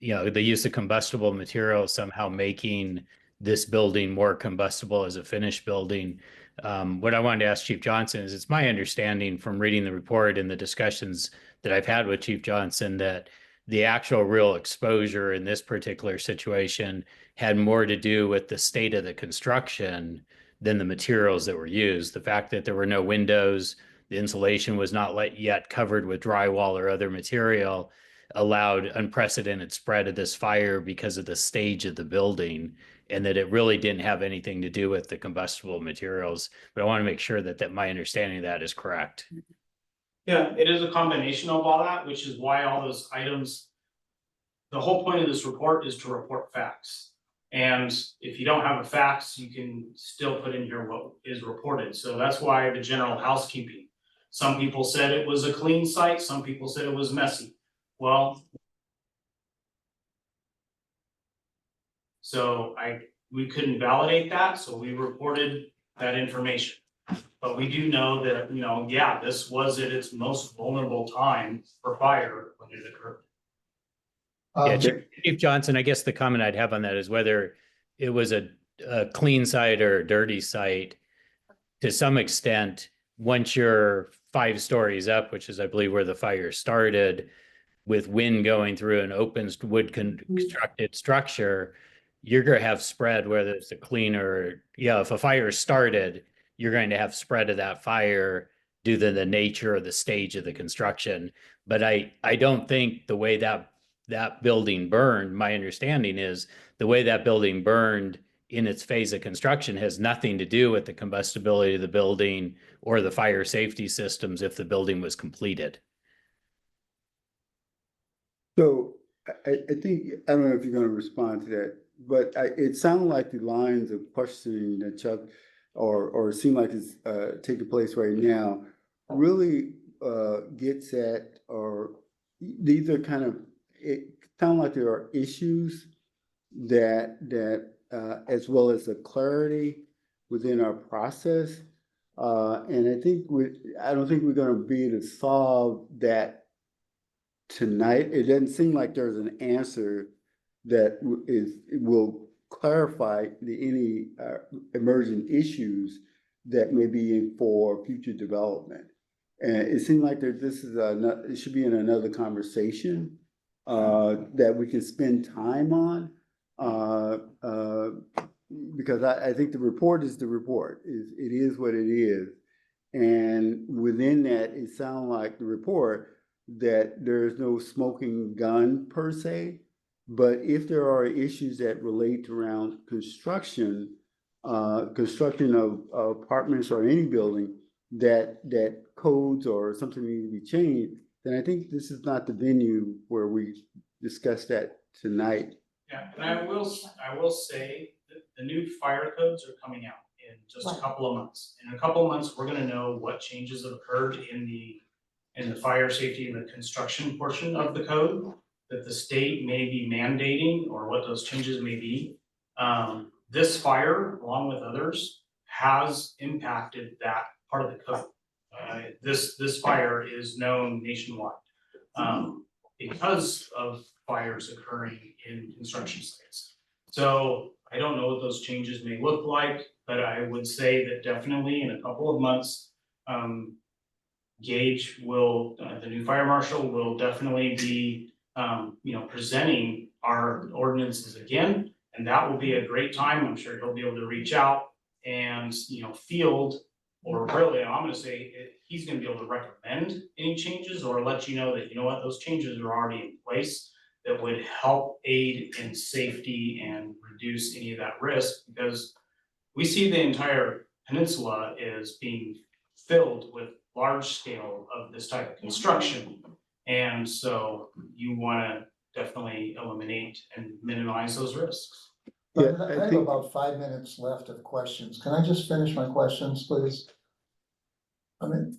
G: the use of combustible materials somehow making this building more combustible as a finished building. What I wanted to ask Chief Johnson is, it's my understanding from reading the report and the discussions that I've had with Chief Johnson that the actual real exposure in this particular situation had more to do with the state of the construction than the materials that were used. The fact that there were no windows, the insulation was not yet covered with drywall or other material, allowed unprecedented spread of this fire because of the stage of the building, and that it really didn't have anything to do with the combustible materials. But I want to make sure that my understanding of that is correct.
K: Yeah, it is a combination of all that, which is why all those items, the whole point of this report is to report facts. And if you don't have the facts, you can still put in here what is reported. So that's why the general housekeeping. Some people said it was a clean site, some people said it was messy. Well, so we couldn't validate that, so we reported that information. But we do know that, this was at its most vulnerable time for fire when it occurred.
G: Yeah, Chief Johnson, I guess the comment I'd have on that is whether it was a clean site or a dirty site. To some extent, once you're 5 stories up, which is, I believe, where the fire started, with wind going through an open wood constructed structure, you're going to have spread, whether it's a clean or, if a fire started, you're going to have spread of that fire due to the nature or the stage of the construction. But I don't think the way that building burned, my understanding is the way that building burned in its phase of construction has nothing to do with the combustibility of the building or the fire safety systems if the building was completed.
A: So I think, I don't know if you're going to respond to that, but it sounded like the lines of questioning that Chuck, or it seemed like it's taking place right now, really gets at, or these are kind of, it sounds like there are issues that as well as the clarity within our process. And I don't think we're going to be able to solve that tonight. It doesn't seem like there's an answer that will clarify any emerging issues that may be for future development. And it seems like this is it should be in another conversation that we can spend time on. Because I think the report is the report, it is what it is. And within that, it sounds like the report that there's no smoking gun per se. But if there are issues that relate around construction of apartments or any building that codes or something need to be changed, then I think this is not the venue where we discuss that tonight.
K: Yeah, and I will say that the new fire codes are coming out in just a couple of months. In a couple of months, we're gonna know what changes have occurred in the fire safety and the construction portion of the code that the state may be mandating, or what those changes may be. This fire, along with others, has impacted that part of the code. This fire is known nationwide, because of fires occurring in construction sites. So I don't know what those changes may look like, but I would say that definitely in a couple of months, Gage will, the new fire marshal will definitely be, presenting our ordinances again. And that will be a great time. I'm sure he'll be able to reach out and, field, or really, I'm gonna say, he's gonna be able to recommend any changes or let you know that, those changes are already in place that would help aid in safety and reduce any of that risk, because we see the entire peninsula is being filled with large scale of this type of construction. And so you wanna definitely eliminate and minimize those risks.
A: Yeah,
H: I have about 5 minutes left of questions. Can I just finish my questions, please? I mean,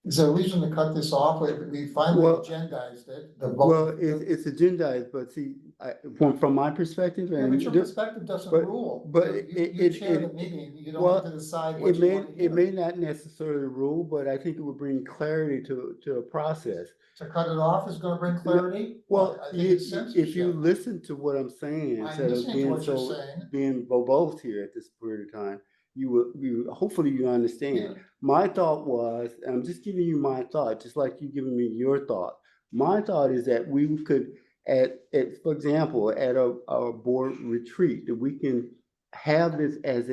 H: is there a reason to cut this off? We finally
A: Well-
H: agendized it.
A: Well, it's agendized, but see, from my perspective,
H: Yeah,
A: and
H: but your perspective doesn't
A: but-
H: rule.
A: but
H: You chair the meeting, you don't have to decide what you want to hear.
A: it may not necessarily rule, but I think it would bring clarity to a process.
H: To cut it off is gonna bring clarity?
A: Well,
H: I think it's
A: if you
H: censorship.
A: listen to what I'm saying,
H: I'm
A: instead of
H: listening to
A: being
H: what you're
A: so,
H: saying.
A: being verbose here at this period of time, hopefully you understand.
H: Yeah.
A: My thought was, and I'm just giving you my thought, just like you giving me your thought. My thought is that we could, for example, at a board retreat, that we can have this as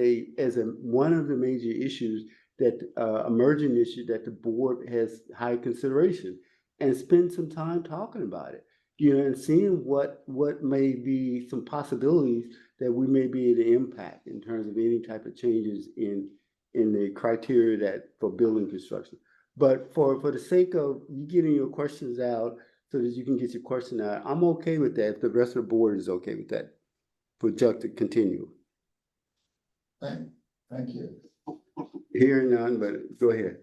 A: one of the major issues that, emerging issue that the board has high consideration, and spend some time talking about it, and seeing what may be some possibilities that we may be able to impact in terms of any type of changes in the criteria for building construction. But for the sake of you getting your questions out so that you can get your question out, I'm okay with that if the rest of the board is okay with that, for Chuck to continue.
H: Thank you.
A: Hearing none, but go ahead.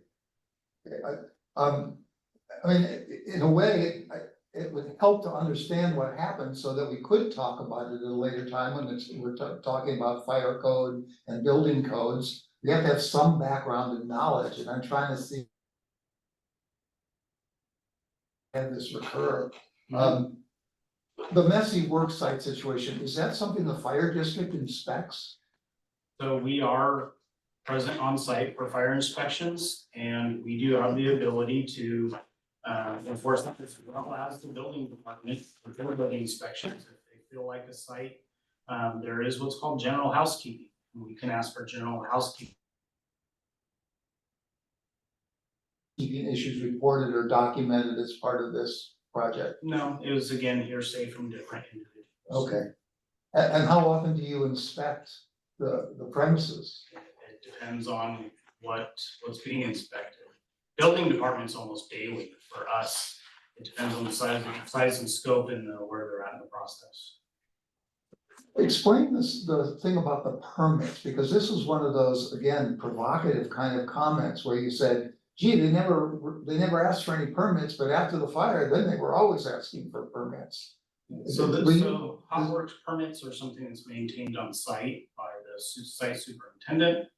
H: I mean, in a way, it would help to understand what happened so that we could talk about it at a later time when we're talking about fire code and building codes. We have to have some background and knowledge, and I'm trying to see have this recur. The messy work site situation, is that something the fire district inspects?
K: So we are present on site for fire inspections, and we do have the ability to enforce that as well as the building department for their building inspections. If they feel like a site, there is what's called general housekeeping. We can ask for general housekeeping.
H: Keeping issues reported or documented as part of this project?
K: No, it was again hearsay from different individuals.
H: Okay. And how often do you inspect the premises?
K: It depends on what's being inspected. Building department's almost daily for us. It depends on the size and scope and where they're at in the process.
H: Explain the thing about the permits, because this was one of those, again, provocative kind of comments where you said, gee, they never asked for any permits, but after the fire, then they were always asking for permits.
K: So hot works permits are something that's maintained on site by the site superintendent.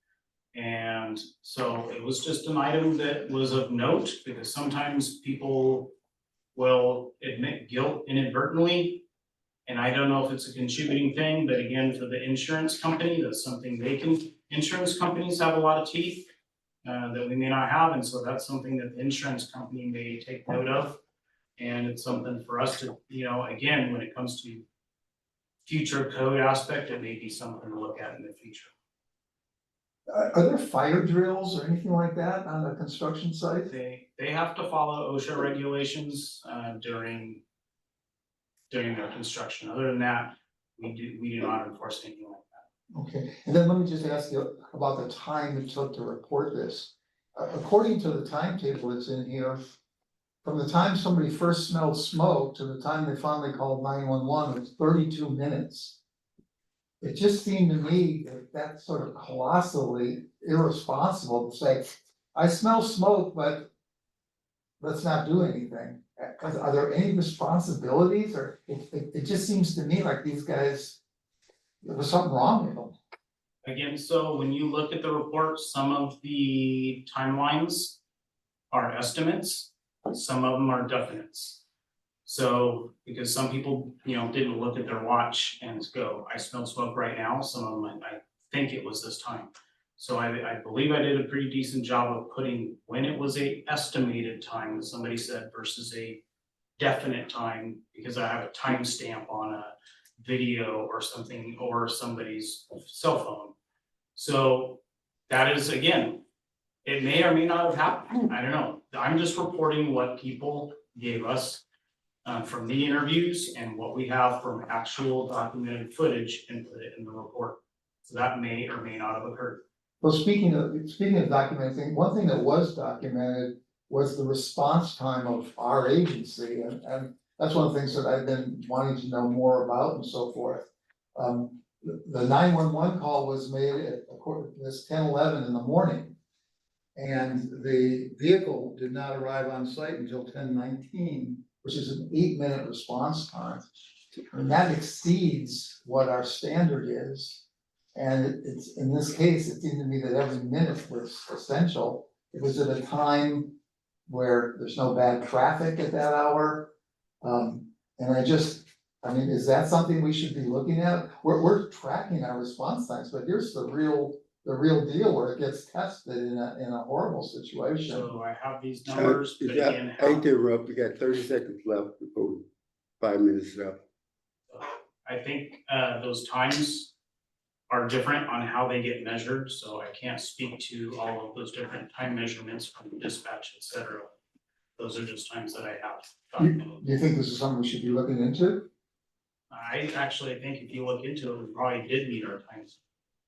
K: And so it was just an item that was of note, because sometimes people will admit guilt inadvertently. And I don't know if it's a contributing thing, but again, for the insurance company, that's something insurance companies have a lot of teeth that we may not have. And so that's something that the insurance company may take note of. And it's something for us to, again, when it comes to future code aspect, it may be something to look at in the future.
H: Are there fire drills or anything like that on a construction site?
K: They have to follow OSHA regulations during their construction. Other than that, we do not enforce anything like that.
H: Okay, and then let me just ask you about the time it took to report this. According to the timetable that's in here, from the time somebody first smelled smoke to the time they finally called 911, it was 32 minutes. It just seemed to me that that's sort of colossally irresponsible to say, I smell smoke, but let's not do anything. Are there any responsibilities, or it just seems to me like these guys, there was something wrong with them.
K: Again, so when you look at the report, some of the timelines are estimates, some of them are definites. So, because some people, didn't look at their watch and go, I smell smoke right now, some of them, I think it was this time. So I believe I did a pretty decent job of putting when it was a estimated time, somebody said, versus a definite time, because I have a timestamp on a video or something, or somebody's cell phone. So that is, again, it may or may not have happened, I don't know. I'm just reporting what people gave us from the interviews and what we have from actual documented footage and put it in the report. So that may or may not have occurred.
H: Well, speaking of documenting, one thing that was documented was the response time of our agency, and that's one of the things that I've been wanting to know more about and so forth. The 911 call was made at, according to this, 10:11 in the morning. And the vehicle did not arrive on site until 10:19, which is an 8-minute response time. And that exceeds what our standard is. And it's, in this case, it seemed to me that every minute was essential. It was at a time where there's no bad traffic at that hour. And is that something we should be looking at? We're tracking our response times, but here's the real deal where it gets tested in a horrible situation.
K: So I have these numbers, but again,
A: I hate to interrupt, we got 30 seconds left before 5 minutes left.
K: I think those times are different on how they get measured, so I can't speak to all of those different time measurements from dispatch, et cetera. Those are just times that I have documented.
H: Do you think this is something we should be looking into?
K: I actually think if you look into it, we probably did meet our times.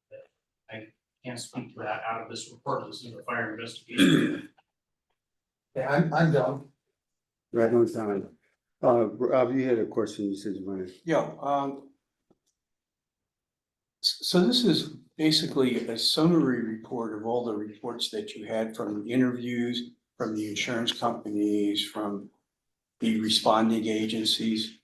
K: But I can't speak to that out of this report. This is a fire investigation.
H: Yeah, I'm done.
A: Right on time. Rob, you had a question, you said you wanted.
J: Yeah, so this is basically a summary report of all the reports that you had from the interviews, from the insurance companies, from the responding agencies.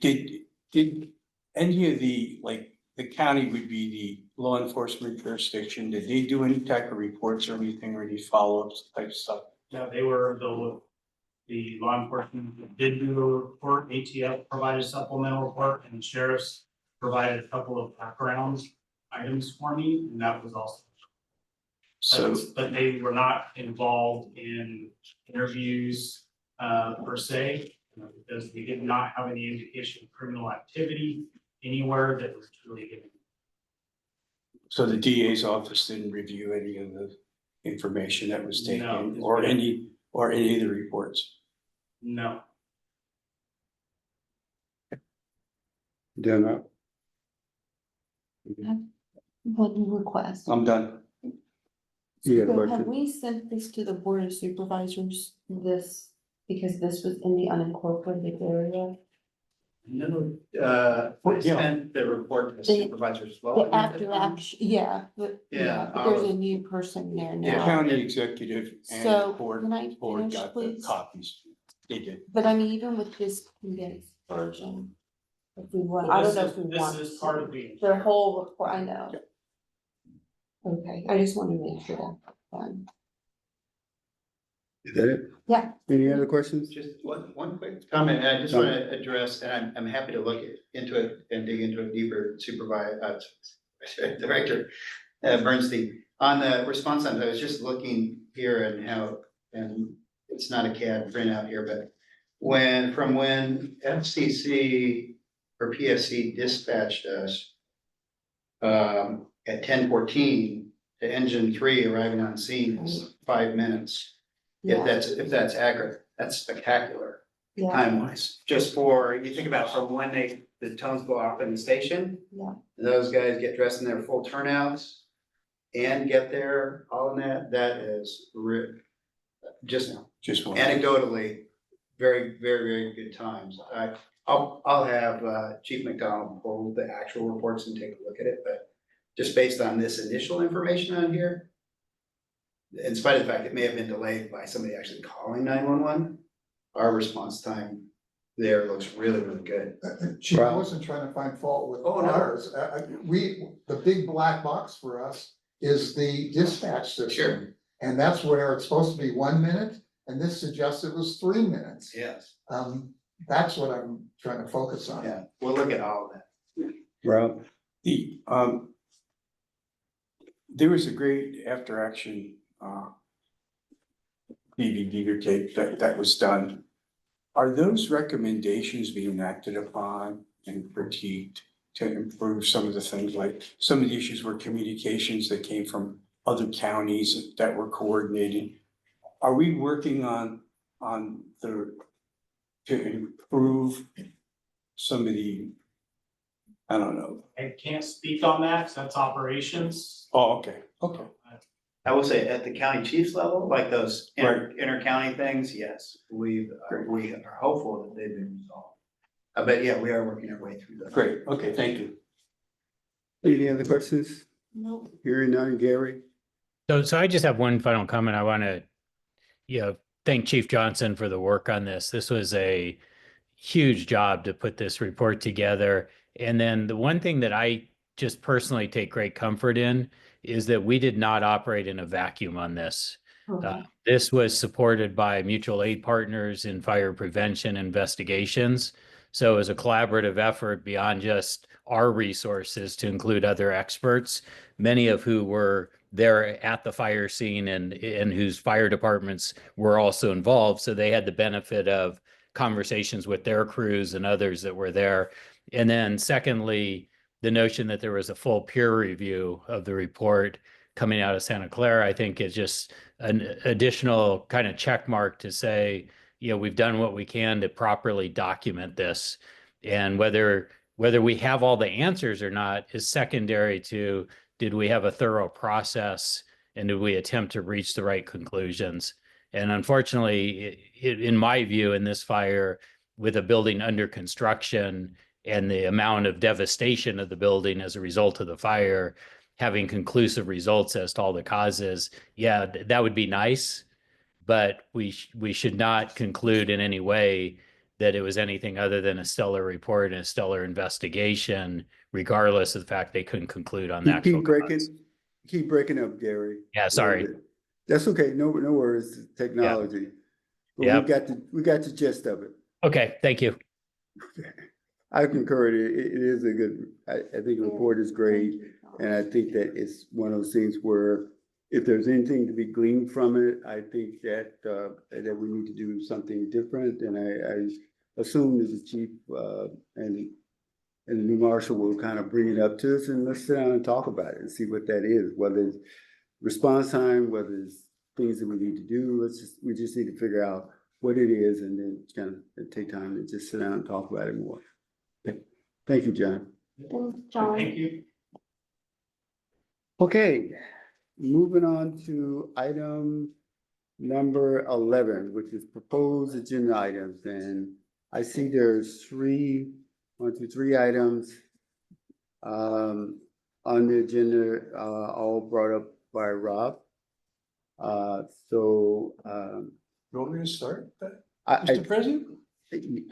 J: Did any of the, like, the county would be the law enforcement jurisdiction, did they do any type of reports or anything, or any follow-ups type stuff?
K: Yeah, they were the law enforcement did do a report, ATF provided a supplemental report, and sheriffs provided a couple of background items for me, and that was also.
J: So,
K: But they were not involved in interviews per se, because we did not have any indication of criminal activity anywhere that was truly given.
J: so the DA's office didn't review any of the information that was taken,
K: No.
J: or any of the reports?
K: No.
A: Done up.
I: One request.
J: I'm done.
A: You got a
I: So have
A: question?
I: we sent this to the board of supervisors, because this was in the unincorporated area?
E: No,
J: Yeah.
E: sent the report to the
I: The-
E: supervisors as well.
I: The after action, yeah, but there's a new person there
J: The
I: now.
J: county executive and
I: So
J: board,
I: can I
J: board
I: finish,
J: got the
I: please?
J: copies. They did.
I: But I mean, even with this condensed version, if we want, I don't know if we want.
K: This is part of the.
I: The whole report, I know. Okay, I just want to make sure that's done.
A: Is that it?
I: Yeah.
A: Any other questions?
E: Just one quick comment, and I just want to address, and I'm happy to look into it and dig into it deeper, Director Bernstein. On the response times, I was just looking here and how, and it's not a CAD printout here, but from when FCC or PSC dispatched us at 10:14 to engine 3 arriving on scene is 5 minutes. If that's accurate, that's spectacular
I: Yeah.
E: time wise. Just for, you think about from when the tones go off in the station.
I: Yeah.
E: Those guys get dressed in their full turnouts and get there, all in that is just
J: one.
E: anecdotally, very, very, very good times. I'll have Chief McDonald pull the actual reports and take a look at it, but just based on this initial information on here, in spite of the fact it may have been delayed by somebody actually calling 911, our response time there looks really, really good.
H: Chief, I wasn't trying to find fault with
E: Oh, no.
H: ours. The big black box for us is the dispatch system.
E: Sure.
H: And that's where it's supposed to be 1 minute, and this suggests it was 3 minutes.
E: Yes.
H: That's what I'm trying to focus on.
E: Yeah, we'll look at all of that.
A: Rob?
J: The, there was a great after action, DVD or tape that was done. Are those recommendations being acted upon and critiqued to improve some of the things, like some of the issues were communications that came from other counties that were coordinated? Are we working on to improve some of the, I don't know.
K: I can't speak on that, 'cause that's operations.
J: Oh, okay.
E: I will say at the county chief's level, like those
J: Right.
E: inter-county things, yes, we are hopeful that they've been resolved. But yeah, we are working our way through those.
J: Great, okay, thank you.
A: Any other questions?
I: No.
A: Hearing none, Gary?
G: So I just have one final comment. I want to, thank Chief Johnson for the work on this. This was a huge job to put this report together. And then the one thing that I just personally take great comfort in is that we did not operate in a vacuum on this. This was supported by mutual aid partners in fire prevention investigations. So it was a collaborative effort beyond just our resources to include other experts, many of who were there at the fire scene and whose fire departments were also involved. So they had the benefit of conversations with their crews and others that were there. And then secondly, the notion that there was a full peer review of the report coming out of Santa Clara, I think is just an additional kind of check mark to say, we've done what we can to properly document this. And whether we have all the answers or not is secondary to, did we have a thorough process and did we attempt to reach the right conclusions? And unfortunately, in my view, in this fire, with a building under construction and the amount of devastation of the building as a result of the fire, having conclusive results as to all the causes, that would be nice. But we should not conclude in any way that it was anything other than a stellar report and a stellar investigation, regardless of the fact they couldn't conclude on the actual cause.
A: Keep breaking up, Gary.
G: Yeah, sorry.
A: That's okay. No worries. Technology. But
G: Yep.
A: we got the gist of it.
G: Okay, thank you.
A: I concur. It is a good, I think the report is great. And I think that it's one of those things where if there's anything to be gleaned from it, I think that we need to do something different. And I assume that the chief and the new marshal will kind of bring it up to us, and let's sit down and talk about it and see what that is, whether it's response time, whether it's things that we need to do. We just need to figure out what it is and then kind of take time to just sit down and talk about it more. Thank you, John.
I: Thanks, John.
K: Thank you.
A: Okay, moving on to item number 11, which is proposed agenda items. And I see there's three items on the agenda, all brought up by Rob.
J: You want me to start,
A: I
J: Mr. President?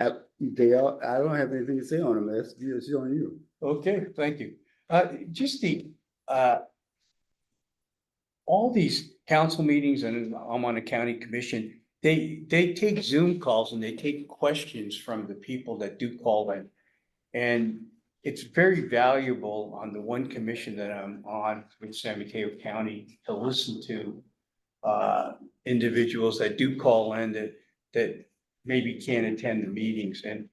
A: I don't have anything to say on them. It's on you.
J: Okay, thank you. Just all these council meetings, and I'm on a county commission, they take Zoom calls and they take questions from the people that do call in. And it's very valuable on the one commission that I'm on with San Mateo County to listen to individuals that do call in that maybe can't attend the meetings, and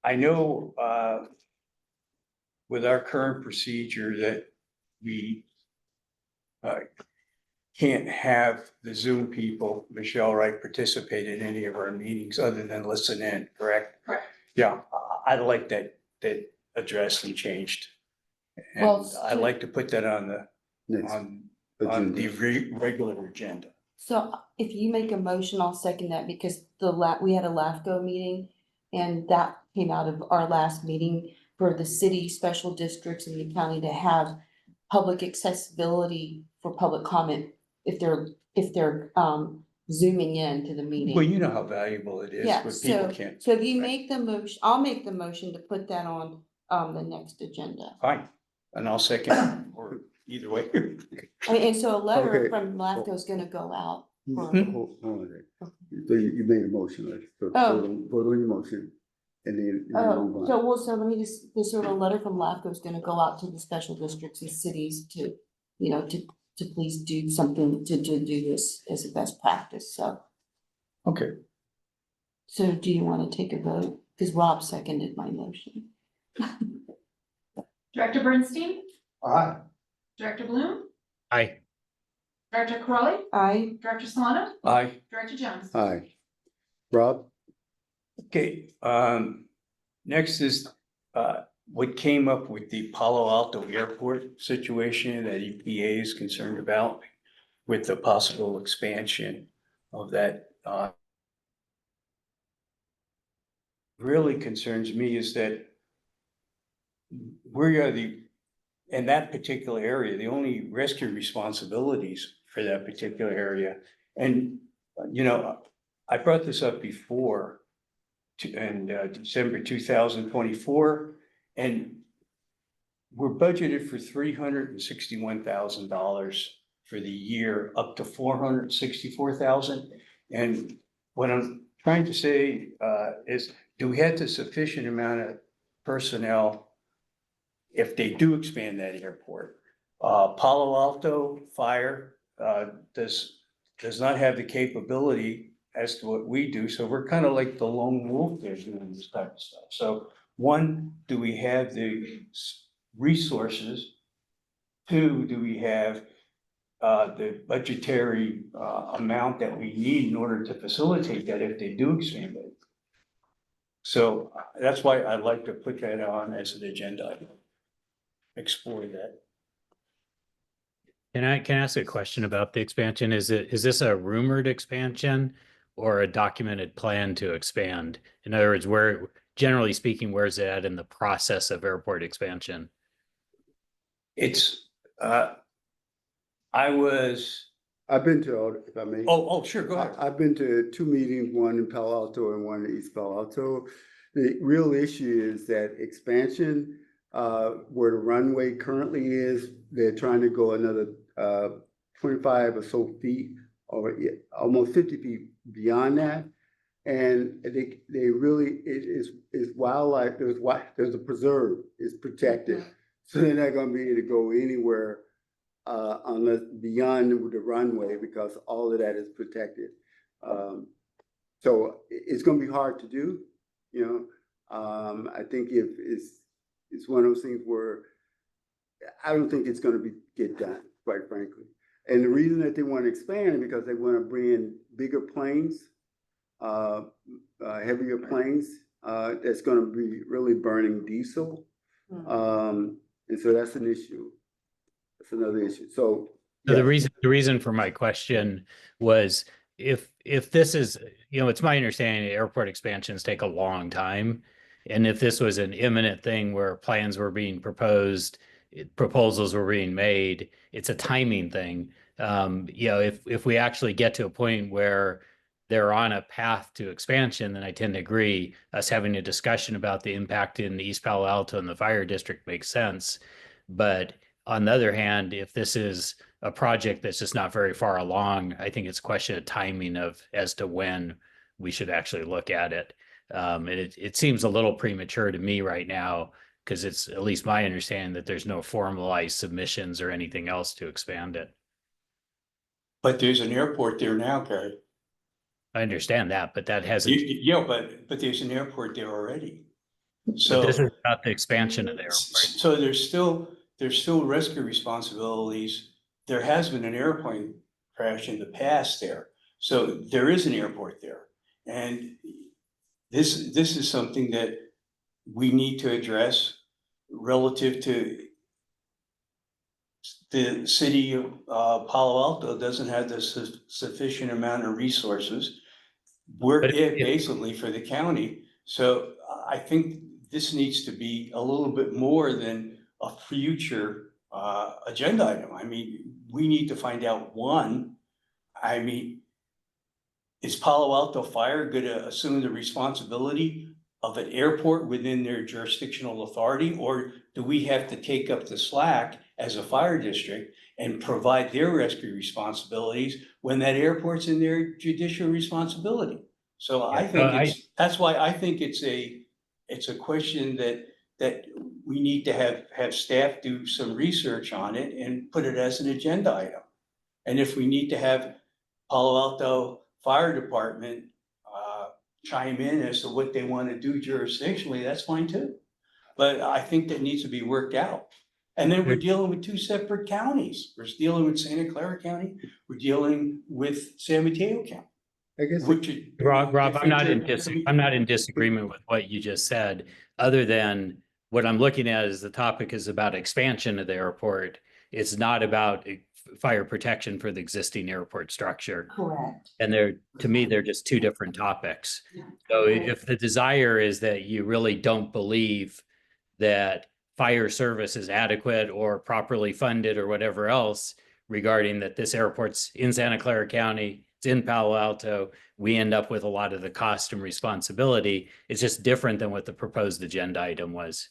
J: I know, with our current procedure that we can't have the Zoom people, Michelle, right, participate in any of our meetings other than listen in, correct?
B: Correct.
J: Yeah, I'd like that addressed and changed. And
I: Well,
J: I'd like to put that on the,
A: Next
J: on
A: agenda.
J: the regular agenda.
I: So if you make a motion, I'll second that because we had a LAFCO meeting and that came out of our last meeting for the city, special districts in the county to have public accessibility for public comment if they're zooming in to the meeting.
J: Well, you know how valuable it is
I: Yeah,
J: when people
I: so,
J: can't.
I: so if you make the motion, I'll make the motion to put that on, the next agenda.
J: Fine, and I'll second, or either way.
I: And so a letter
A: Okay.
I: from LAFCO is gonna go out.
A: Hold on a second. So you made a motion, right? So
I: Oh.
A: vote on your motion and then move on.
I: So let me just, this sort of letter from LAFCO is gonna go out to the special districts and cities to, you know, to please do something to do this as a best practice, so.
J: Okay,
I: So do you wanna take a vote? Cause Rob seconded my motion.
B: Director Bernstein,
H: Aye.
B: Director Bloom,
G: Aye.
B: Director Crowley, Director Solano,
J: aye.
B: Director Jones.
A: Aye. Rob?
J: Okay, next is, what came up with the Palo Alto Airport situation that EPA is concerned about with the possible expansion of that, really concerns me is that we are in that particular area, the only rescue responsibilities for that particular area. And, you know, I brought this up before in December 2024, and we're budgeted for $361,000 for the year, up to $464,000. And what I'm trying to say is, do we have the sufficient amount of personnel if they do expand that airport? Palo Alto Fire does not have the capability as to what we do, so we're kind of like the lone wolf there doing this type of stuff. So one, do we have the resources? Two, do we have the budgetary amount that we need in order to facilitate that if they do expand it? So that's why I'd like to put that on as an agenda item. Explore that.
G: Can I ask a question about the expansion? Is this a rumored expansion or a documented plan to expand? In other words, where, generally speaking, where's it at in the process of airport expansion?
J: It's, I've
A: been to all, if I may.
J: Oh, sure, go ahead.
A: I've been to two meetings, one in Palo Alto and one in East Palo Alto. The real issue is that expansion, where the runway currently is, they're trying to go another 25 or so feet, or almost 50 feet beyond that. And they really, it is wildlife, there's a preserve, it's protected. So they're not gonna be able to go anywhere unless beyond the runway, because all of that is protected. So it's gonna be hard to do, you know. I think if it's one of those things where I don't think it's gonna get done, quite frankly. And the reason that they want to expand is because they want to bring in bigger planes, heavier planes, that's gonna be really burning diesel. And so that's an issue. That's another issue. So
G: So the reason for my question was if this is, you know, it's my understanding that airport expansions take a long time. And if this was an imminent thing where plans were being proposed, proposals were being made, it's a timing thing. You know, if we actually get to a point where they're on a path to expansion, then I tend to agree. Us having a discussion about the impact in East Palo Alto and the fire district makes sense. But on the other hand, if this is a project that's just not very far along, I think it's a question of timing as to when we should actually look at it. And it seems a little premature to me right now, because it's at least my understanding that there's no formalized submissions or anything else to expand it.
J: But there's an airport there now, Gary.
G: I understand that, but that hasn't,
J: Yeah, but there's an airport there already.
G: but
J: So.
G: this is about the expansion of the airport.
J: So there's still rescue responsibilities. There has been an airplane crash in the past there. So there is an airport there. And this is something that we need to address relative to the city of Palo Alto doesn't have the sufficient amount of resources. We're
G: But
J: it
G: if-
J: basically for the county. So I think this needs to be a little bit more than a future agenda item. I mean, we need to find out one, I mean, is Palo Alto Fire gonna assume the responsibility of an airport within their jurisdictional authority? Or do we have to take up the slack as a fire district and provide their rescue responsibilities when that airport's in their judicial responsibility? So I
G: Yeah,
J: think that's why I think it's a question that we need to have staff do some research on it and put it as an agenda item. And if we need to have Palo Alto Fire Department chime in as to what they want to do jurisdictionally, that's fine too. But I think that needs to be worked out. And then we're dealing with two separate counties. We're dealing with Santa Clara County, we're dealing with San Mateo County.
A: I guess,
G: Rob, I'm not in disagreement with what you just said, other than what I'm looking at is the topic is about expansion of the airport. It's not about fire protection for the existing airport structure.
I: Correct.
G: And to me, they're just two different topics. So if the desire is that you really don't believe that fire service is adequate or properly funded or whatever else regarding that this airport's in Santa Clara County, it's in Palo Alto, we end up with a lot of the cost and responsibility. It's just different than what the proposed agenda item was.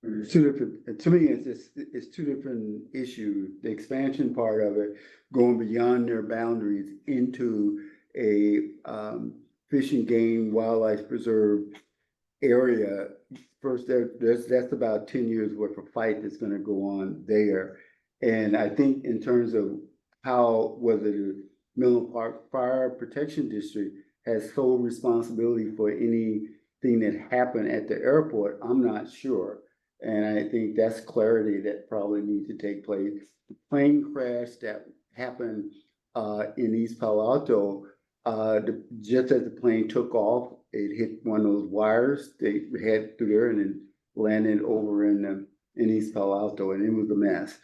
A: it's two different, to me, it's two different issues. The expansion part of it, going beyond their boundaries into a fishing game wildlife preserve area. First, that's about 10 years worth of fight that's gonna go on there. And I think in terms of whether the Millen Park Fire Protection District has sole responsibility for anything that happened at the airport, I'm not sure. And I think that's clarity that probably needs to take place. The plane crash that happened in East Palo Alto, just as the plane took off, it hit one of those wires. They had through there and then landed over in East Palo Alto, and it was a mess.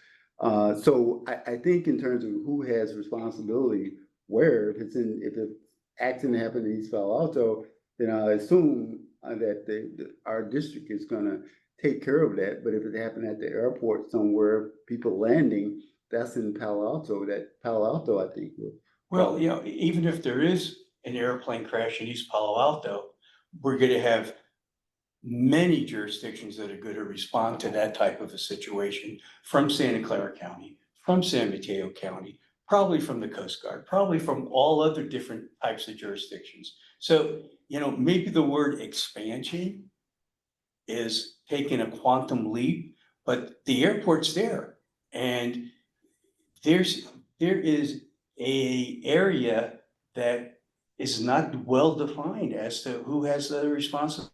A: So I think in terms of who has responsibility, where if the accident happened in East Palo Alto, then I assume that our district is gonna take care of that. But if it happened at the airport somewhere, people landing, that's in Palo Alto. That Palo Alto, I think.
J: Well, you know, even if there is an airplane crash in East Palo Alto, we're gonna have many jurisdictions that are gonna respond to that type of a situation from Santa Clara County, from San Mateo County, probably from the Coast Guard, probably from all other different types of jurisdictions. So, you know, maybe the word expansion is taking a quantum leap, but the airport's there. And there is a area that is not well defined as to who has the responsibility.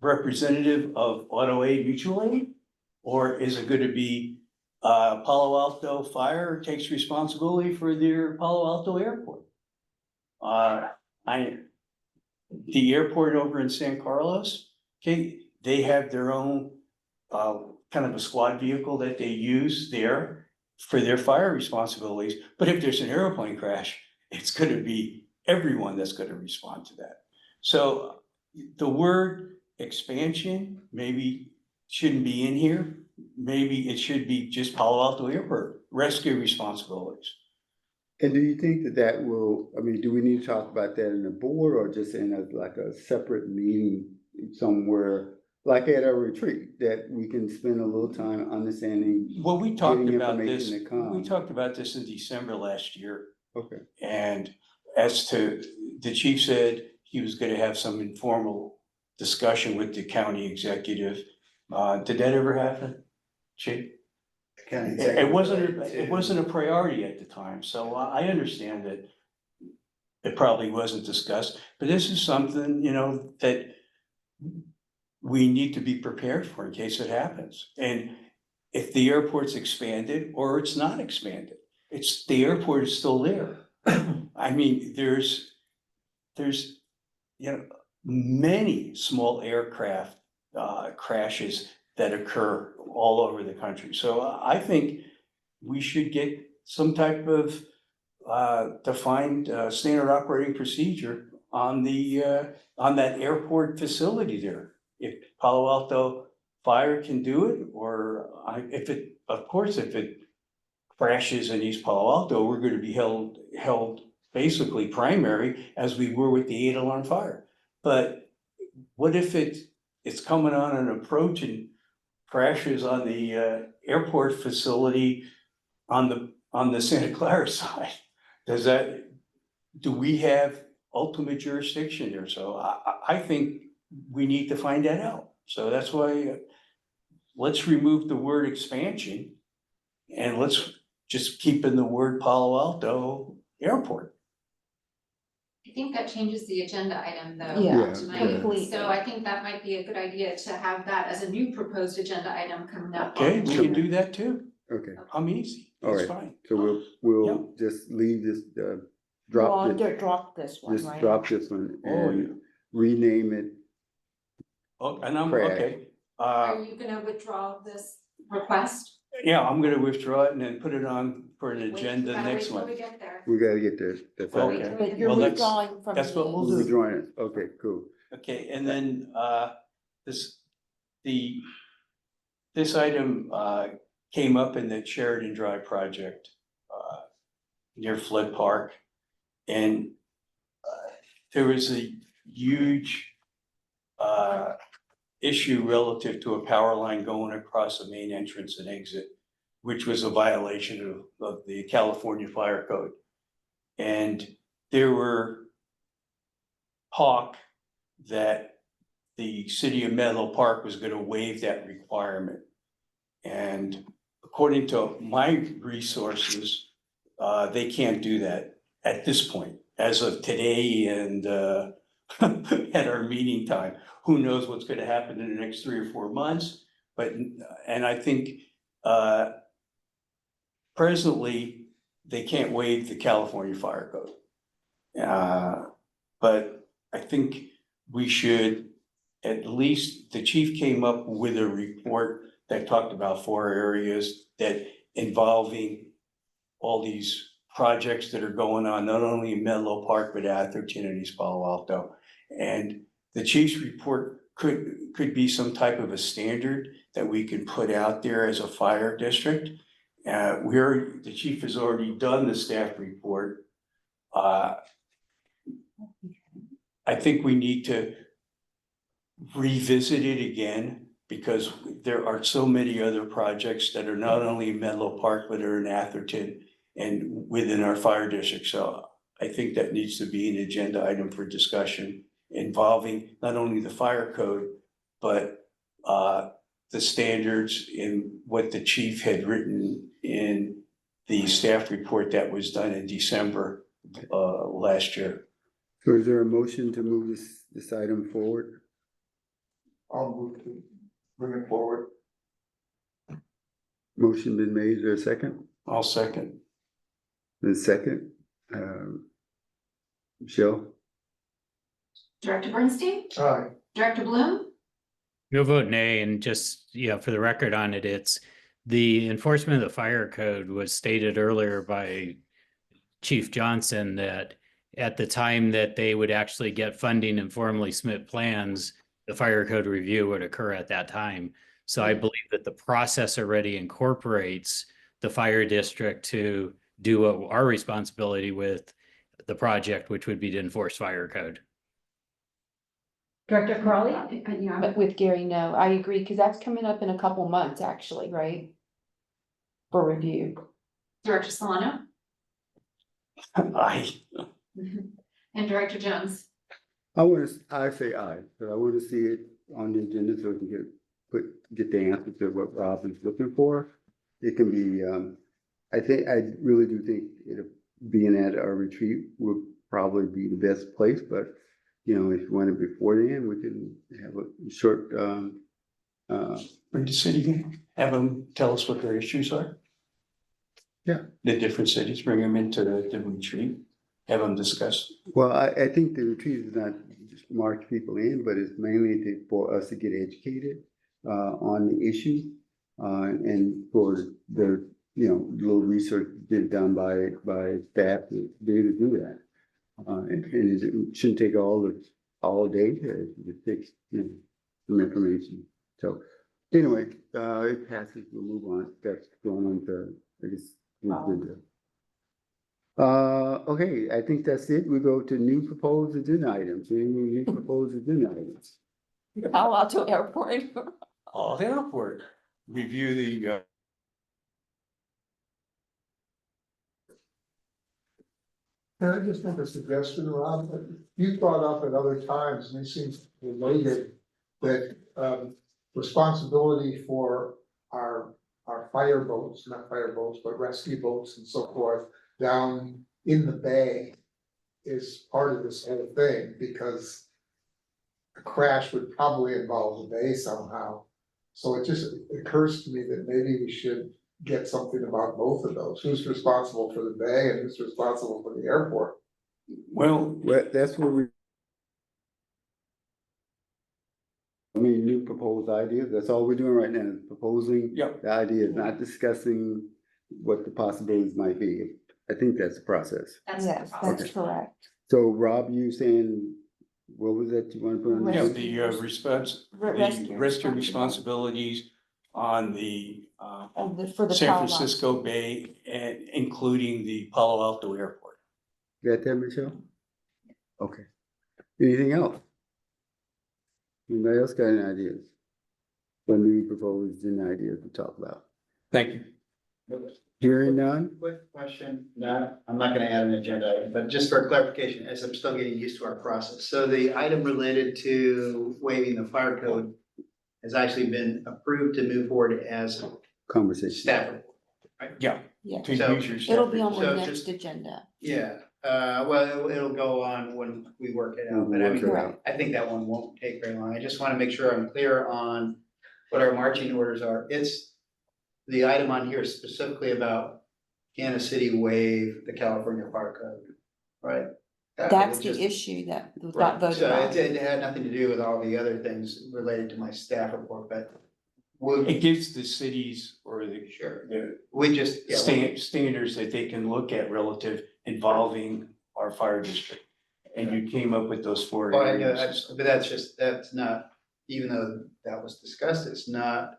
J: Representative of Auto Aid Mutual Aid? Or is it gonna be Palo Alto Fire takes responsibility for their Palo Alto Airport? The airport over in San Carlos, okay, they have their own kind of a squad vehicle that they use there for their fire responsibilities. But if there's an airplane crash, it's gonna be everyone that's gonna respond to that. So the word expansion maybe shouldn't be in here. Maybe it should be just Palo Alto Airport, rescue responsibilities.
A: And do you think that will, I mean, do we need to talk about that in the board or just in a separate meeting somewhere? Like at a retreat, that we can spend a little time understanding.
J: Well, we talked
A: getting
J: about this,
A: information that comes.
J: we talked about this in December last year.
A: Okay.
J: And as to, the chief said he was gonna have some informal discussion with the county executive. Did that ever happen, chief?
E: County
J: It
E: executive
J: wasn't a priority at the time, so I understand that it probably wasn't discussed, but this is something, you know, that we need to be prepared for in case it happens. And if the airport's expanded or it's not expanded, the airport is still there. I mean, there's, you know, many small aircraft crashes that occur all over the country. So I think we should get some type of defined standard operating procedure on that airport facility there. If Palo Alto Fire can do it, or if it crashes in East Palo Alto, we're gonna be held basically primary as we were with the 8 alarm fire. But what if it's coming on an approach and crashes on the airport facility on the Santa Clara side? Do we have ultimate jurisdiction there? So I think we need to find that out. So that's why let's remove the word expansion and let's just keep in the word Palo Alto Airport.
B: I think that changes the agenda item though.
I: Yeah,
B: tonight.
I: completely.
B: So I think that might be a good idea to have that as a new proposed agenda item coming up.
J: Okay, we can do that too.
A: Okay,
J: I'm easy.
A: all
J: That's
A: right.
J: fine.
A: So we'll just leave this, drop this,
I: Drop this one,
A: just
I: right?
A: drop this one
J: Oh,
A: and rename it.
J: Oh, and I'm,
A: Crash.
J: okay.
B: Are you gonna withdraw this request?
J: Yeah, I'm gonna withdraw it and then put it on for an agenda
B: Gotta wait
J: next
B: till we
J: month.
B: get there.
A: We gotta get there. That's all.
J: Okay.
I: But you're
J: Well, that's-
I: withdrawing from
J: that's what
I: the-
J: we'll
A: We'll be
J: do.
A: drawing it. Okay, cool.
J: Okay, and then this item came up in the Sheridan Drive project near Flood Park. And there was a huge issue relative to a power line going across the main entrance and exit, which was a violation of the California Fire Code. And there were talk that the city of Menlo Park was gonna waive that requirement. And according to my resources, they can't do that at this point, as of today and at our meeting time. Who knows what's gonna happen in the next 3 or 4 months, and I think presently, they can't waive the California Fire Code. But I think we should, at least, the chief came up with a report that talked about 4 areas that involving all these projects that are going on, not only in Menlo Park, but Atherton and East Palo Alto. And the chief's report could be some type of a standard that we can put out there as a fire district. The chief has already done the staff report. I think we need to revisit it again because there are so many other projects that are not only in Menlo Park, but are in Atherton and within our fire district. So I think that needs to be an agenda item for discussion involving not only the fire code, but the standards in what the chief had written in the staff report that was done in December last year.
A: So is there a motion to move this item forward?
H: I'll move to bring it forward.
A: Motion been made, is there a second?
J: I'll second.
A: The second, Michelle?
B: Director Bernstein?
H: Aye.
B: Director Bloom?
G: You'll vote nay, and just, for the record on it, it's the enforcement of the fire code was stated earlier by Chief Johnson that at the time that they would actually get funding and formally submit plans, the fire code review would occur at that time. So I believe that the process already incorporates the fire district to do our responsibility with the project, which would be to enforce fire code.
I: Director Crawley? But with Gary, no, I agree, because that's coming up in a couple months, actually, right? For review.
B: Director Solano?
J: Aye.
B: And Director Jones?
A: I say aye, but I want to see it on the agenda so we can get the answer to what Rob is looking for. it can be, I really do think being at our retreat would probably be the best place, but you know, if you want it before then, we can have a short,
J: Bring the city, have them tell us what their issues are.
A: Yeah.
J: The different cities, bring them into the retreat, have them discuss.
A: well, I think the retreat is not just to mark people in, but it's mainly for us to get educated on the issue. And for the, you know, little research done by staff to be able to do that. And it shouldn't take all day, it takes, you know, some information. So anyway, it passes, we'll move on. That's going on to, I guess. Okay, I think that's it. We go to new proposed agenda items. Any new proposed agenda items?
I: Palo Alto Airport.
J: Oh, the airport, review the,
H: Can I just make a suggestion, Rob? You brought up at other times, and it seems related, that responsibility for our fire boats, not fire boats, but rescue boats and so forth, down in the bay is part of this whole thing, because a crash would probably involve the bay somehow. So it just occurs to me that maybe we should get something about both of those. Who's responsible for the bay and who's responsible for the airport?
J: well,
A: That's where we. I mean, new proposed ideas, that's all we're doing right now, is proposing.
J: Yep.
A: The ideas, not discussing what the possibilities might be. I think that's the process.
B: That's
I: Yes,
B: the process.
I: that's correct.
A: So Rob, you saying, what was that you want to put on?
J: yeah,
A: the-
J: the
I: Rescue
J: the rescue responsibilities on the
I: For the
J: San
I: Palo Alto.
J: Francisco Bay, and including the Palo Alto Airport.
A: Got that, Michelle? Okay. Anything else? Anybody else got any ideas? When we propose any ideas to talk about?
J: Thank you.
A: Hearing none?
E: Quick question, I'm not gonna add an agenda item, but just for clarification, as I'm still getting used to our process. So the item related to waiving the fire code has actually been approved to move forward as a
A: Conversation.
E: staff report, right?
J: Yeah.
I: Yeah.
J: To
E: So-
J: use your
I: It'll be on
E: So
I: the next
E: just-
I: agenda.
E: Yeah, well, it'll go on when we work it out, but I mean,
I: Correct.
E: I think that one won't take very long. I just wanna make sure I'm clear on what our marching orders are. The item on here is specifically about can a city waive the California Fire Code, right?
I: That's the
E: Just-
I: issue that
E: Right,
I: got voted
E: so
I: on.
E: it had nothing to do with all the other things related to my staff report, but would,
J: It gives the cities or the
E: sure,
J: the
E: we just, yeah,
J: standards that they can look at relative involving our fire district. And you came up with those four
E: well, I know,
J: areas.
E: but that's not, even though that was discussed, it's not,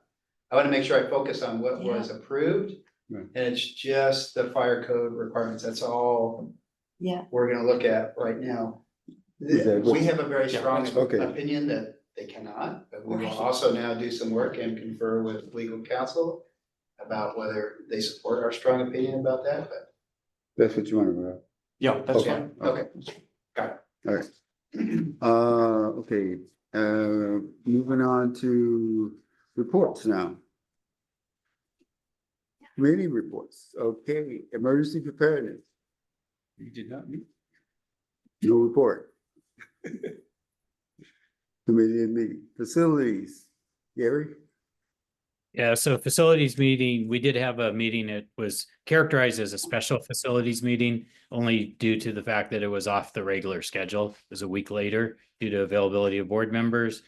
E: I wanna make sure I focus on what was approved.
A: Right.
E: And it's just the fire code requirements, that's all
I: Yeah.
E: we're gonna look at right now.
A: Is that
E: We have a very
J: Yeah,
E: strong
A: okay.
E: opinion that they cannot, but we will
I: Right.
E: also now do some work and confer with legal counsel about whether they support our strong opinion about that, but.
A: That's what you want to, Rob?
J: Yeah, that's
A: Okay.
J: fine.
E: Okay.
A: All right. Okay, moving on to reports now. Committee reports, okay, emergency preparedness,
J: You did not meet.
A: no report. Committee and meeting, facilities, Gary?
G: Yeah, so facilities meeting, we did have a meeting. It was characterized as a special facilities meeting only due to the fact that it was off the regular schedule. It was a week later due to availability of board members.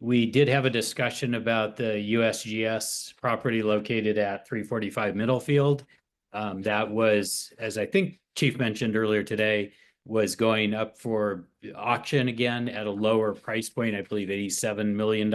G: We did have a discussion about the USGS property located at 345 Middlefield. That was, as I think Chief mentioned earlier today, was going up for auction again at a lower price point, I believe $87 million.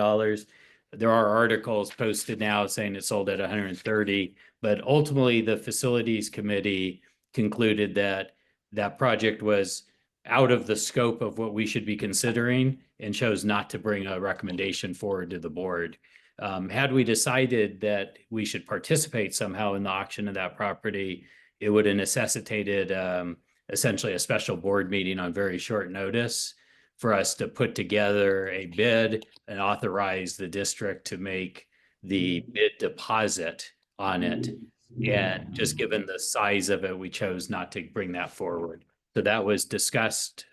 G: There are articles posted now saying it sold at 130, but ultimately the facilities committee concluded that that project was out of the scope of what we should be considering and chose not to bring a recommendation forward to the board. Had we decided that we should participate somehow in the auction of that property, it would have necessitated essentially a special board meeting on very short notice for us to put together a bid and authorize the district to make the bid deposit on it. And just given the size of it, we chose not to bring that forward. So that was discussed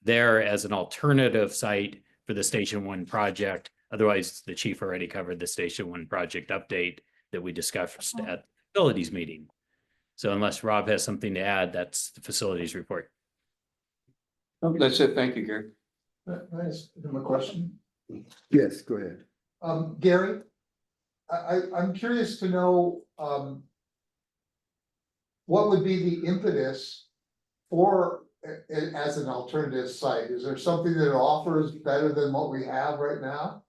G: there as an alternative site for the Station 1 project. Otherwise, the chief already covered the Station 1 project update that we discussed at the facilities meeting. So unless Rob has something to add, that's the facilities report.
J: Oh, that's it. Thank you, Gary.
H: Can I ask him a question?
A: Yes, go ahead.
H: Gary, I'm curious to know, what would be the impetus for as an alternative site? Is there something that offers better than what we have right now?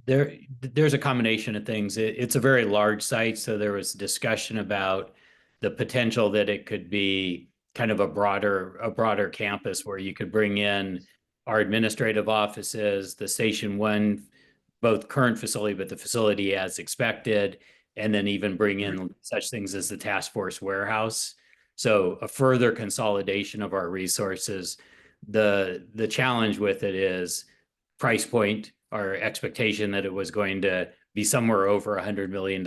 G: There's a combination of things. It's a very large site, so there was discussion about the potential that it could be kind of a broader campus where you could bring in our administrative offices, the Station 1, both current facility, but the facility as expected, and then even bring in such things as the task force warehouse. So a further consolidation of our resources. The challenge with it is price point. Our expectation that it was going to be somewhere over $100 million.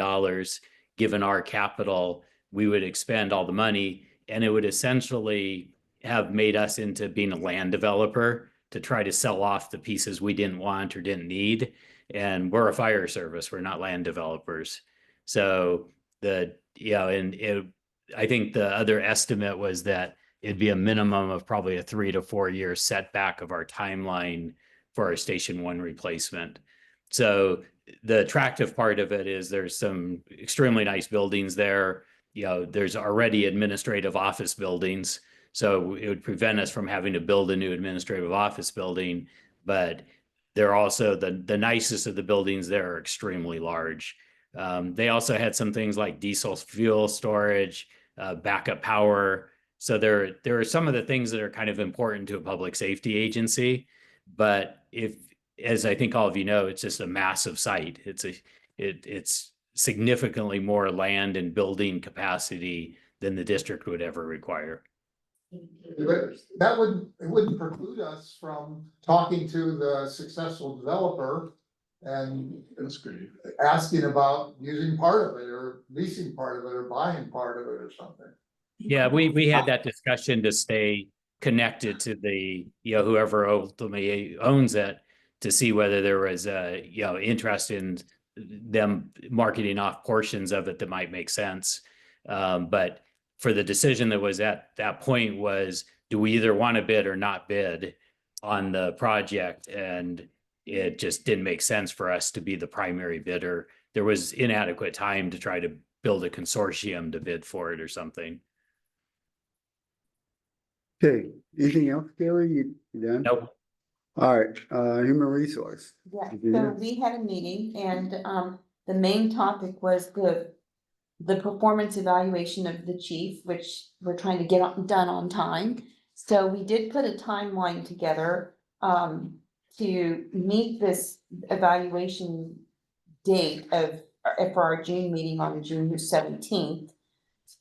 G: Given our capital, we would expend all the money, and it would essentially have made us into being a land developer to try to sell off the pieces we didn't want or didn't need. And we're a fire service, we're not land developers. So I think the other estimate was that it'd be a minimum of probably a 3 to 4 year setback of our timeline for our Station 1 replacement. So the attractive part of it is there's some extremely nice buildings there. There's already administrative office buildings. So it would prevent us from having to build a new administrative office building, but they're also the nicest of the buildings there are extremely large. They also had some things like diesel fuel storage, backup power. So there are some of the things that are kind of important to a public safety agency. But as I think all of you know, it's just a massive site. It's significantly more land and building capacity than the district would ever require.
H: But that wouldn't preclude us from talking to the successful developer and asking about using part of it or leasing part of it or buying part of it or something.
G: Yeah, we had that discussion to stay connected to the, whoever ultimately owns it, to see whether there was interest in them marketing off portions of it that might make sense. But for the decision that was at that point was, do we either want to bid or not bid on the project? And it just didn't make sense for us to be the primary bidder. There was inadequate time to try to build a consortium to bid for it or something.
A: Okay, anything else, Gary? You done?
G: Nope.
A: All right, human resource.
I: Yeah,
A: Yeah.
I: so we had a meeting and the main topic was the performance evaluation of the chief, which we're trying to get done on time. So we did put a timeline together to meet this evaluation date for our June meeting on June 17th.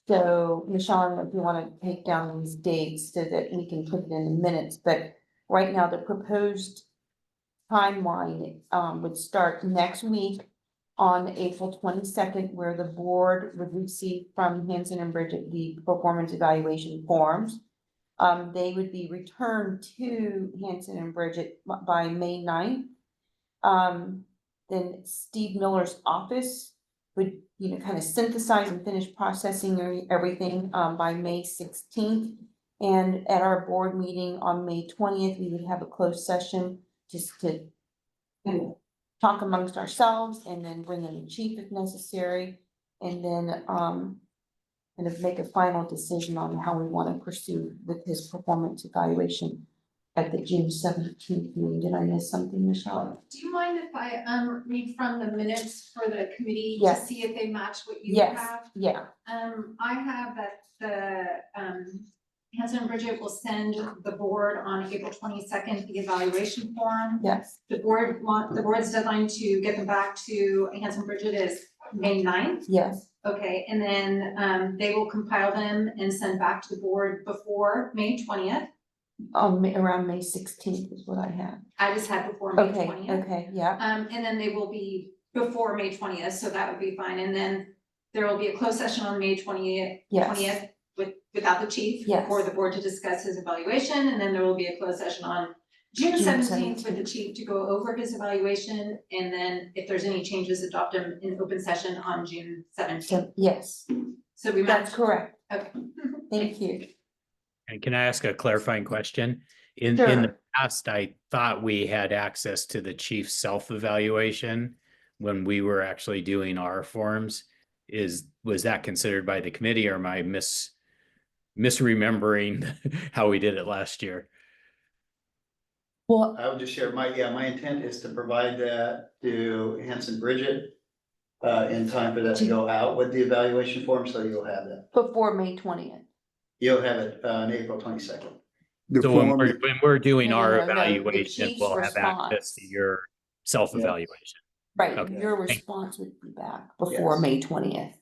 I: So Michelle, if you want to take down these dates so that we can put it in the minutes, but right now the proposed timeline would start next week on April 22nd, where the board would receive from Hanson and Bridget the performance evaluation forms. They would be returned to Hanson and Bridget by May 9th. Then Steve Miller's office would, kind of synthesize and finish processing everything by May 16th. And at our board meeting on May 20th, we would have a closed session just to talk amongst ourselves and then bring in the chief if necessary. And then kind of make a final decision on how we want to pursue with his performance evaluation at the June 17th meeting. Did I miss something, Michelle?
B: Do you mind if I read from the minutes for the committee to
I: Yes.
B: see if they match what you
I: Yes,
B: have?
I: yeah,
B: I have that the Hanson and Bridget will send the board on April 22nd the evaluation form.
I: yes,
B: The board's deadline to get them back to Hanson Bridget is May 9th.
I: yes,
B: Okay, and then they will compile them and send back to the board before May 20th.
I: Around May 16th is what I have.
B: I just had before May
I: Okay,
B: 20th.
I: okay, yeah,
B: And then they will be before May 20th, so that would be fine, and then there will be a closed session on May 20th,
I: yes,
B: without the chief.
I: Yes.
B: For the board to discuss his evaluation, and then there will be a closed session on June
I: June
B: 17th with the
I: 17th.
B: chief to go over his evaluation, and then if there's any changes, adopt them in open session on June 17th.
I: so, yes,
B: So we
I: that's
B: match,
I: correct,
B: okay.
I: thank you.
G: And can I ask a clarifying question? In
I: Sure.
G: the past, I thought we had access to the chief's self-evaluation when we were actually doing our forms. Was that considered by the committee, or am I misremembering how we did it last year?
I: Well,
E: I would just share my intent is to provide that to Hanson Bridget in time for that to go out with the evaluation form, so you'll have that.
I: before May 20th.
E: You'll have it on April 22nd.
A: The
G: So when
A: form,
G: we're doing
I: No,
G: our
I: no, no, the
G: evaluation,
I: chief's
G: we'll have access to
I: response.
G: your self-evaluation.
I: Right,
G: Okay.
I: your
G: Thank you.
I: response would be back before
E: Yes.
I: May 20th.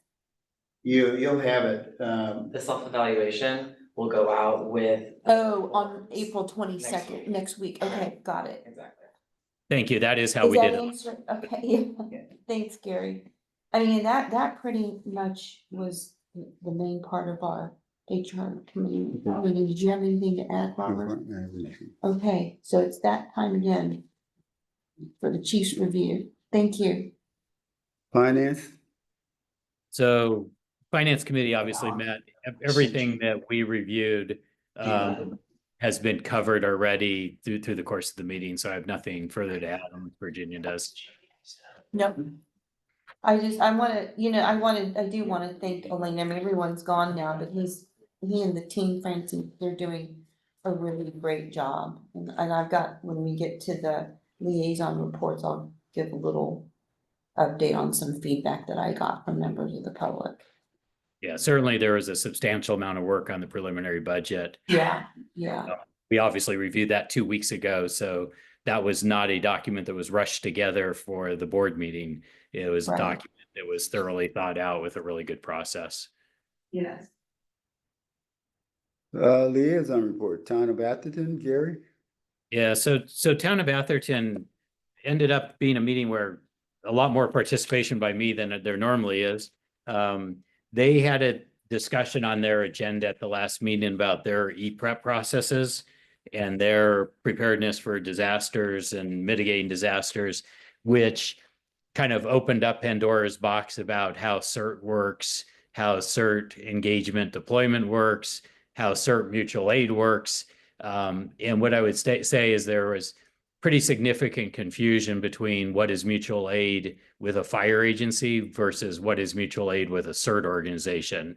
E: You'll have it,
O: The self-evaluation will go out with.
I: Oh, on April 22nd, next week, okay, got it.
O: Exactly.
G: Thank you. That is how
I: Is
G: we
I: that
G: did it.
I: answer, okay, yeah, thanks, Gary. I mean, that pretty much was the main part of our HR committee. I mean, did you have anything to add, Robert? Okay, so it's that time again for the chief's review. Thank you.
A: finance,
G: So Finance Committee obviously met, everything that we reviewed has been covered already through the course of the meeting, so I have nothing further to add on what Virginia does.
I: Yep. I do wanna thank Elaine. I mean, everyone's gone now, but he and the team, Francie, they're doing a really great job. And I've got, when we get to the liaison reports, I'll give a little update on some feedback that I got from members of the public.
G: Yeah, certainly there was a substantial amount of work on the preliminary budget.
I: Yeah.
G: We obviously reviewed that 2 weeks ago, so that was not a document that was rushed together for the board meeting. It was a
I: Right.
G: document that was thoroughly thought out with a really good process.
I: Yes.
A: liaison report, Town of Atherton, Gary?
G: Yeah, so Town of Atherton ended up being a meeting where a lot more participation by me than there normally is. They had a discussion on their agenda at the last meeting about their e-prep processes and their preparedness for disasters and mitigating disasters, which kind of opened up Pandora's box about how CERT works, how CERT engagement deployment works, how CERT mutual aid works. And what I would say is there was pretty significant confusion between what is mutual aid with a fire agency versus what is mutual aid with a CERT organization.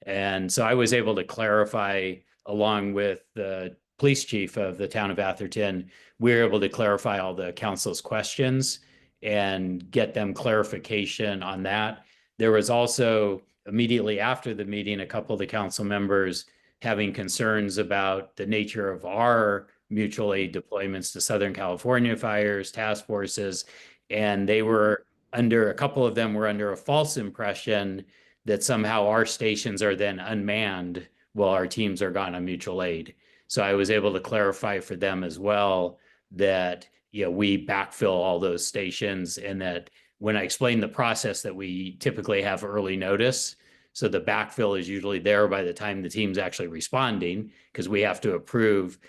G: And so I was able to clarify, along with the police chief of the town of Atherton, we were able to clarify all the council's questions and get them clarification on that. There was also, immediately after the meeting, a couple of the council members having concerns about the nature of our mutual aid deployments to Southern California fires, task forces, and a couple of them were under a false impression that somehow our stations are then unmanned while our teams are gone on mutual aid. So I was able to clarify for them as well that, we backfill all those stations, and that when I explain the process that we typically have early notice, so the backfill is usually there by the time the team's actually responding, because we have to approve.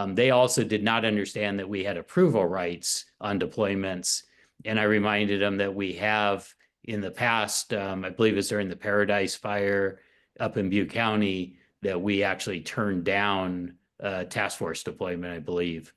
G: They also did not understand that we had approval rights on deployments. And I reminded them that we have in the past, I believe it's during the Paradise Fire up in Butte County, that we actually turned down task force deployment, I believe,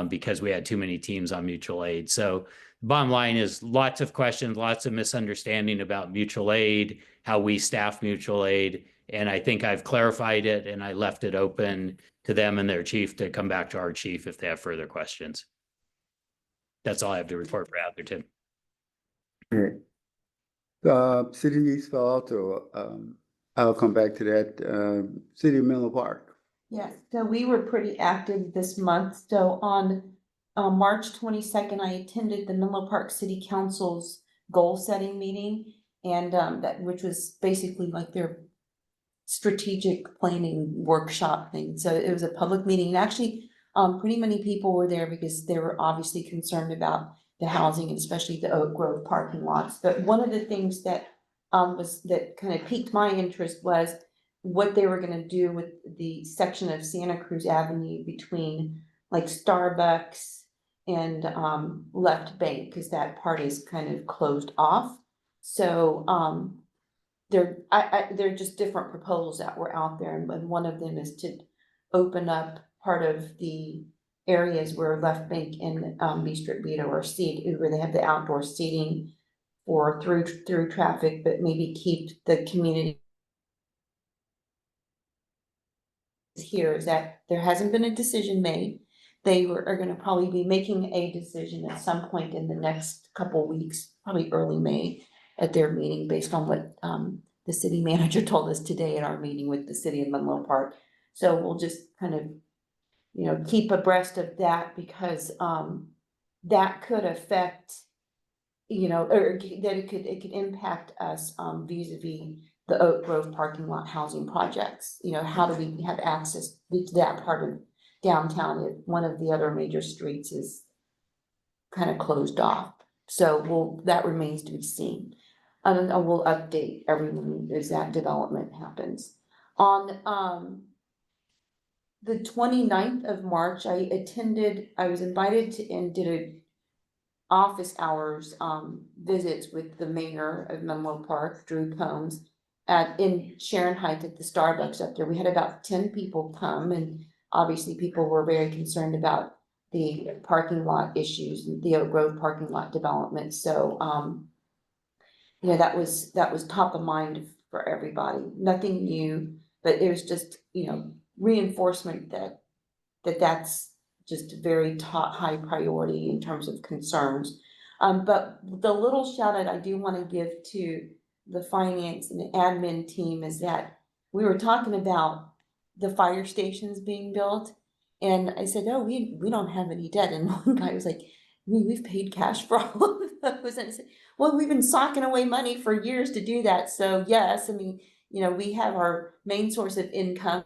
G: because we had too many teams on mutual aid. So bottom line is lots of questions, lots of misunderstanding about mutual aid, how we staff mutual aid. And I think I've clarified it, and I left it open to them and their chief to come back to our chief if they have further questions. That's all I have to report for Atherton.
A: Okay. City of East Palo Alto, I'll come back to that, City of Menlo Park.
I: Yes, so we were pretty active this month. So on March 22nd, I attended the Menlo Park City Council's goal setting meeting, and which was basically like their strategic planning workshop thing. So it was a public meeting, and actually, pretty many people were there because they were obviously concerned about the housing and especially the Oak Grove parking lots. But one of the things that that kind of piqued my interest was what they were gonna do with the section of Santa Cruz Avenue between like Starbucks and Left Bank, because that part is kind of closed off. So they're just different proposals that were out there, and one of them is to open up part of the areas where Left Bank and Bistro Vito are seated, where they have the outdoor seating for through traffic, but maybe keep the community. Here is that there hasn't been a decision made. Are gonna probably be making a decision at some point in the next couple weeks, probably early May, at their meeting, based on what the city manager told us today at our meeting with the city of Menlo Park. So we'll just kind of, keep abreast of that, because that could affect, or that it could impact us vis-a-vis the Oak Grove parking lot housing projects. How do we have access to that part of downtown if one of the other major streets is kind of closed off? So that remains to be seen. And we'll update everyone as that development happens. On the 29th of March, I was invited to and did a office hours visits with the mayor of Menlo Park, Drew Combs, in Sharon Heights at the Starbucks up there. We had about 10 people come, and obviously people were very concerned about the parking lot issues, the Oak Grove parking lot development. So that was top of mind for everybody. Nothing new, but it was just, reinforcement that's just very high priority in terms of concerns. But the little shout out I do want to give to the finance and admin team is that we were talking about the fire stations being built. And I said, oh, we don't have any debt. And one guy was like, we've paid cash for all of those. And I said, well, we've been socking away money for years to do that. So yes, I mean, we have our main source of income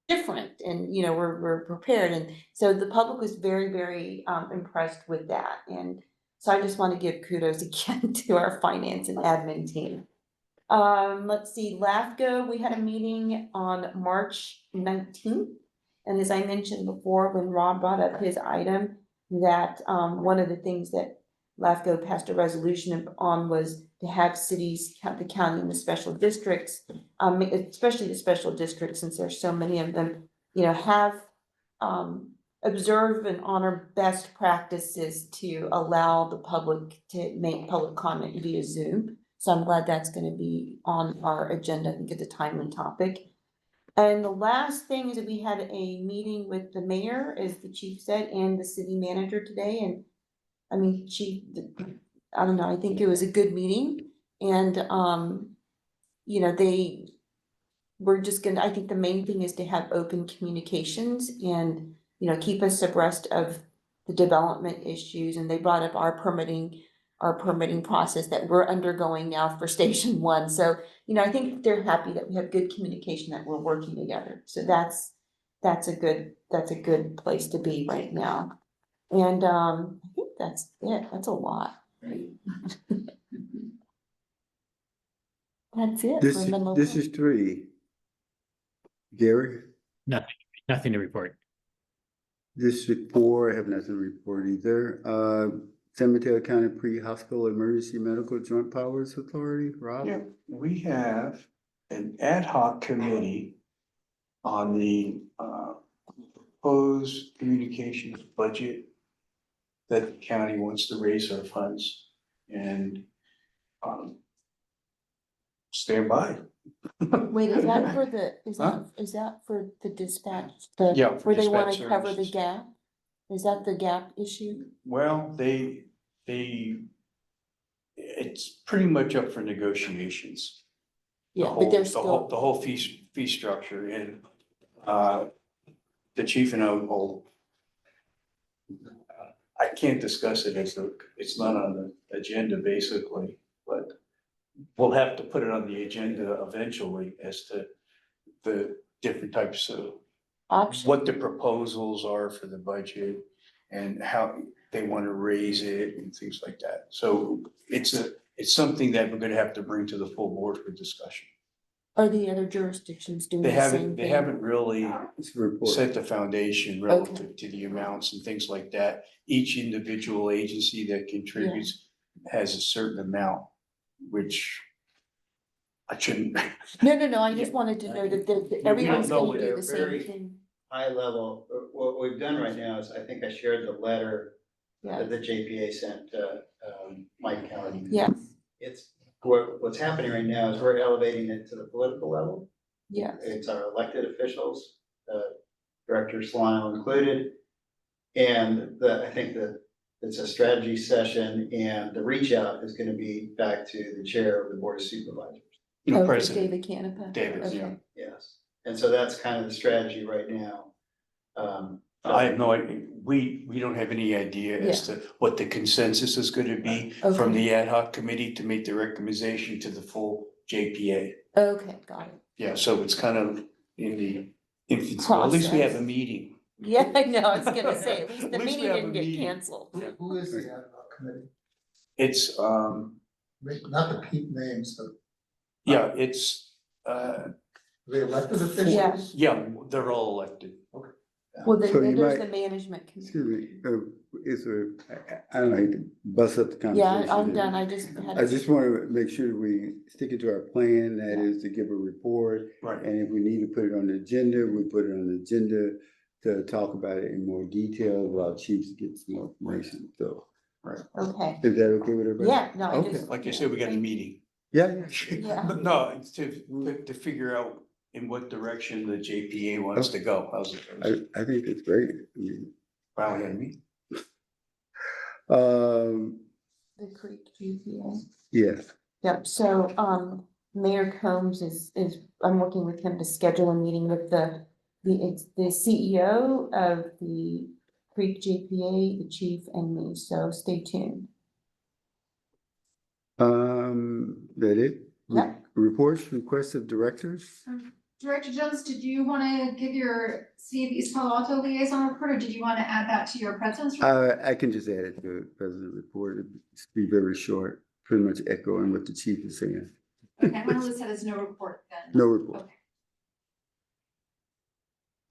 I: different, and we're prepared. And so the public was very, very impressed with that. And so I just want to give kudos again to our finance and admin team. Let's see, LAFCO, we had a meeting on March 19th. And as I mentioned before, when Rob brought up his item, that one of the things that LAFCO passed a resolution on was to have cities, the county and the special districts, especially the special districts, since there's so many of them, have observe and honor best practices to allow the public to make public comment via Zoom. So I'm glad that's going to be on our agenda. I think it's a timely topic. And the last thing is that we had a meeting with the mayor, as the chief said, and the city manager today. And I mean, I don't know, I think it was a good meeting. And, they were just gonna, I think the main thing is to have open communications and, keep us abreast of the development issues. And they brought up our permitting process that we're undergoing now for Station 1. So, I think they're happy that we have good communication, that we're working together. So that's a good place to be right now. And I think that's it. That's a lot. That's it.
A: This,
I: for Menlo
A: this
I: Park.
A: is 3. Gary?
G: Nothing to report.
A: District 4, I have nothing to report either. San Mateo County Pre-Hospital Emergency Medical Joint Powers Authority, Rob?
J: Yeah, we have an ad hoc committee on the proposed communications budget that the county wants to raise our funds, and stand by.
I: Wait, is that for the, is that for the dispatch?
J: Yeah, for
I: where they wanna
J: dispatch
I: cover the
J: services.
I: gap? Is that the gap issue?
J: Well, it's pretty much up for negotiations.
I: Yeah, but there's
J: The
I: still,
J: whole fee structure, and the chief and I will, I can't discuss it it's not on the agenda basically, but we'll have to put it on the agenda eventually as to the different types of
I: Option.
J: what the proposals are for the budget and how they want to raise it and things like that. So it's something that we're gonna have to bring to the full board for discussion.
I: Are the other jurisdictions doing the same
J: They
I: thing?
J: haven't really
A: It's a report.
J: set the foundation relative to the amounts and things like that. Each individual agency that contributes has a certain amount, which I shouldn't.
I: No, I just wanted to know that everyone's
J: know
I: gonna
J: what
I: do
E: they're
I: the same
E: very-
I: thing.
E: High level, what we've done right now is, I think I shared the letter
I: Yeah,
E: that the JPA sent to Mike Kelly.
I: yes,
E: It's, what's happening right now is we're elevating it to the political level.
I: yes.
E: It's our elected officials, Director Solano included. And I think that it's a strategy session, and the reach out is gonna be back to the chair of the Board of Supervisors.
I: Okay,
J: President
I: David Canepa.
J: David,
I: Okay.
J: yeah.
E: Yes, and so that's kind of the strategy right now.
J: I have no idea, we don't have any idea as to what the consensus is gonna be from
I: Okay.
J: the ad hoc committee to make the recommendation to the full JPA.
I: Okay, got it.
J: Yeah, so it's kind of in the infancy, well, at least we have a meeting.
I: Yeah, I know, I was gonna say, at least
J: At
I: the
J: least we
I: meeting
J: have a
I: didn't get
J: meeting.
I: canceled.
H: Who is the ad hoc committee?
J: It's,
H: Not the peak names, but
J: yeah, it's,
H: the elected officials?
I: Yeah.
J: yeah, they're all elected.
I: Well, then
A: So you
I: there's
A: might-
I: the management committee.
A: Excuse me, is there, I don't like to bust up the conversation.
I: Yeah, I'm
A: here.
I: done, I just had.
A: I just want to make sure we stick to our plan, that is to give a report.
J: Right.
A: And if we need to put it on the agenda, we put it on the agenda to talk about it in more detail, allow chiefs to get some more information, so.
I: Okay,
A: Is that okay with everybody?
I: yeah, no, I
A: Okay.
I: just.
J: Like I said, we got a meeting.
A: Yeah,
I: Yeah.
J: But no, it's to figure out in what direction the JPA wants to go. How's it?
A: I think it's great. I mean,
J: Wow, we got a meeting.
I: The Creek GPA.
A: yes,
I: Yep, so, Mayor Combs is, I'm working with him to schedule a meeting with the CEO of the Creek JPA, the chief and me, so stay tuned.
A: that it?
I: Yeah.
A: Reports, requests of directors?
B: Director Jones, did you want to give your City of East Palo Alto liaison report, or did you want to add that to your president's report?
A: I can just add it to the president report, it'd be very short, pretty much echoing what the chief is saying.
B: Okay, I'm gonna list that as no report then.
A: No report.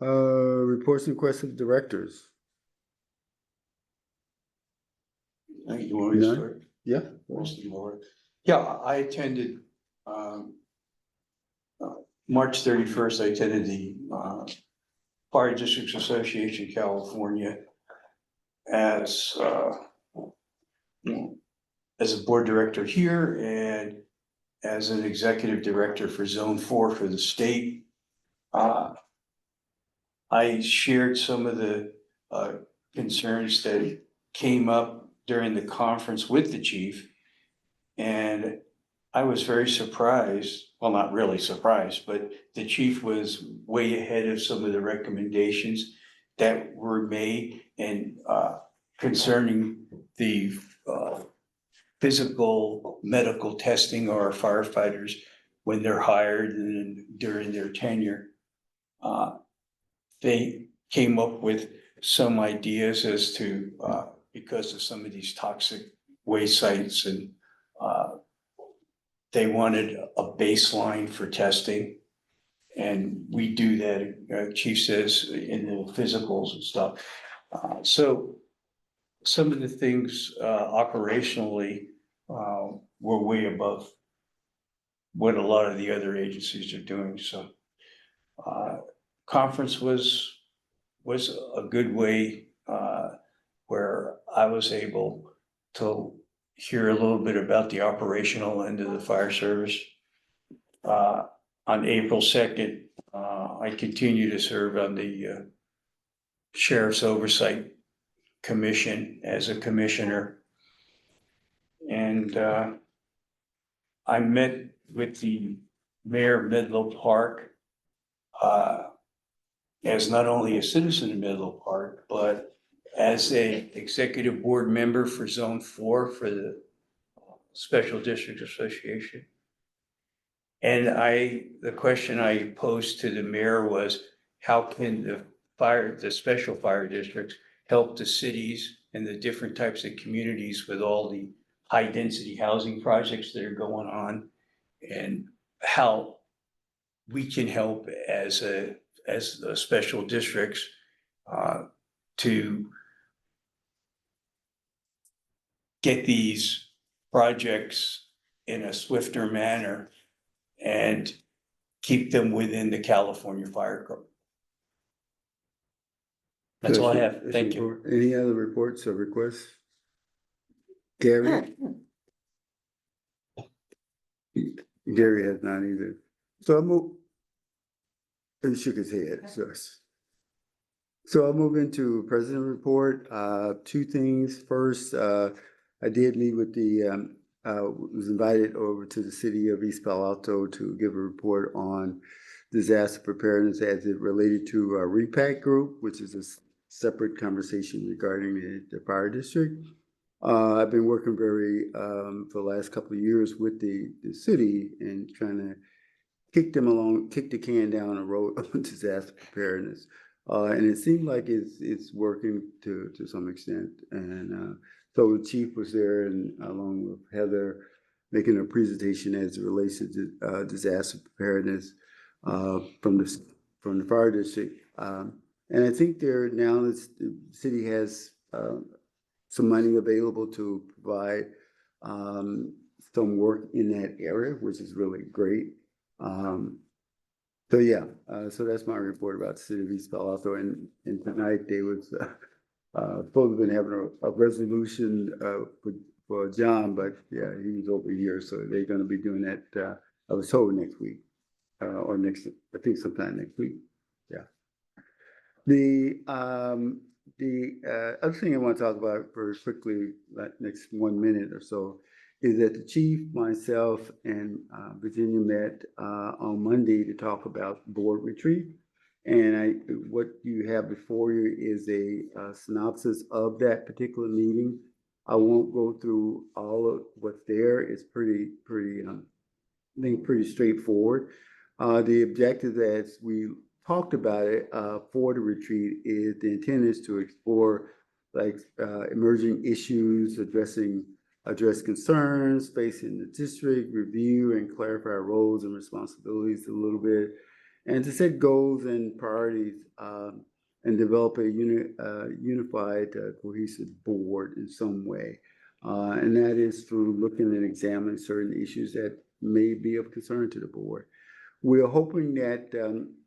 B: Okay.
A: Reports and requests of directors?
J: You want me to
A: None?
J: start?
A: Yeah.
J: Most of them are. Yeah, I attended, March 31st, I attended the, Fire Districts Association California as, as a board director here and as an executive director for Zone 4 for the state. I shared some of the, concerns that came up during the conference with the chief. And I was very surprised, well, not really surprised, but the chief was way ahead of some of the recommendations that were made and concerning the physical medical testing of our firefighters when they're hired and during their tenure. They came up with some ideas as to, because of some of these toxic waste sites and they wanted a baseline for testing. And we do that, chief says, in the physicals and stuff. So some of the things operationally were way above what a lot of the other agencies are doing, so. Conference was a good way where I was able to hear a little bit about the operational end of the fire service. On April 2nd, I continue to serve on the Sheriff's Oversight Commission as a commissioner. And I met with the mayor of Menlo Park as not only a citizen of Menlo Park, but as a executive board member for Zone 4 for the Special District Association. And the question I posed to the mayor was, how can the special fire districts help the cities and the different types of communities with all the high density housing projects that are going on? And how we can help as the special districts to get these projects in a swifter manner and keep them within the California Fire Code. That's all I have. Thank you.
A: Any other reports or requests? Gary? Gary has not either. So I'll move. He shook his head, so I'll move into president report. Two things. First, I did meet with was invited over to the city of East Palo Alto to give a report on disaster preparedness as it related to a REPAC group, which is a separate conversation regarding the fire district. I've been working for the last couple of years with the city and trying to kick the can down the road on disaster preparedness. And it seemed like it's working to some extent. And so the chief was there, and along with Heather, making a presentation as it relates to disaster preparedness from the fire district. And I think now the city has some money available to provide some work in that area, which is really great. So yeah, so that's my report about the city of East Palo Alto. And tonight they was supposed to be having a resolution for John, but yeah, he was over here, so they're going to be doing that. I was told next week or I think sometime next week. Yeah. The other thing I want to talk about very quickly, like next 1 minute or so, is that the chief, myself, and Virginia met on Monday to talk about board retreat. And what you have before you is a synopsis of that particular meeting. I won't go through all of what's there. It's pretty straightforward. The objective, as we talked about it for the retreat, is the intent is to explore emerging issues, address concerns facing the district, review and clarify roles and responsibilities a little bit, and to set goals and priorities and develop a unified, cohesive board in some way. And that is through looking and examining certain issues that may be of concern to the board. We're hoping that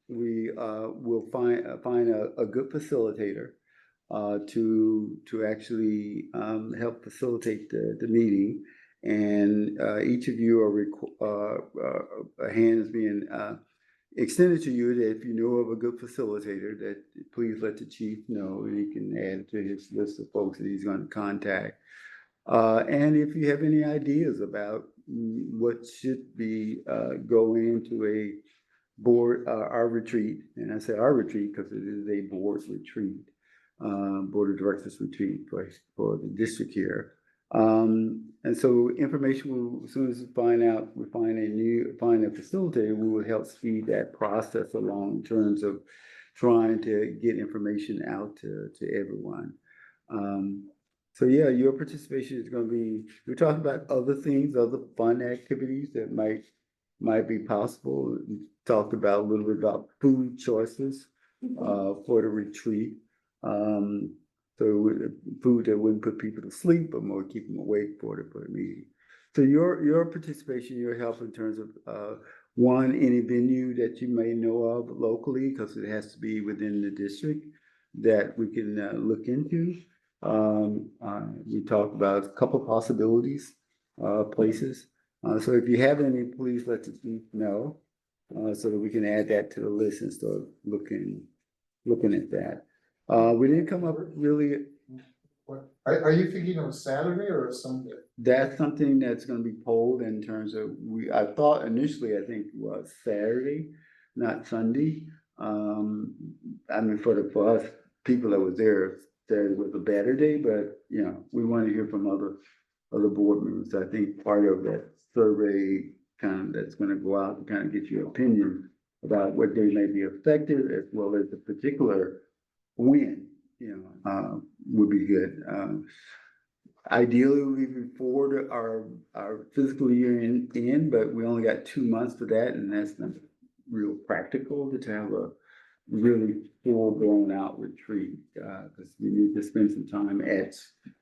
A: we will find a good facilitator to actually help facilitate the meeting. And each of you a hand is being extended to you, that if you know of a good facilitator, that please let the chief know, and he can add to his list of folks that he's going to contact. And if you have any ideas about what should be going into a board, our retreat, and I say our retreat because it is a board retreat, board of directors retreat for the district here. And so information will, as soon as we find a facilitator, we will help speed that process along in terms of trying to get information out to everyone. So yeah, your participation is going to be, we're talking about other things, other fun activities that might be possible. We talked about a little bit about food choices for the retreat. So food that wouldn't put people to sleep, but more keep them awake for the meeting. So your participation, your help in terms of one, any venue that you may know of locally, because it has to be within the district that we can look into. We talked about a couple possibilities, places. So if you have any, please let the chief know so that we can add that to the list and start looking at that. We didn't come up really.
H: Are you thinking of a Saturday or a Sunday?
A: That's something that's going to be polled in terms of I thought initially, I think it was Saturday, not Sunday. I mean, for us people that was there, Saturday was a better day, but we want to hear from other board members. I think part of that survey that's gonna go out to kind of get your opinion about what day may be effective as well as the particular when, would be good. Ideally, we before our fiscal year in, but we only got 2 months for that, and that's not real practical to have a really full blown out retreat, because we need to spend some time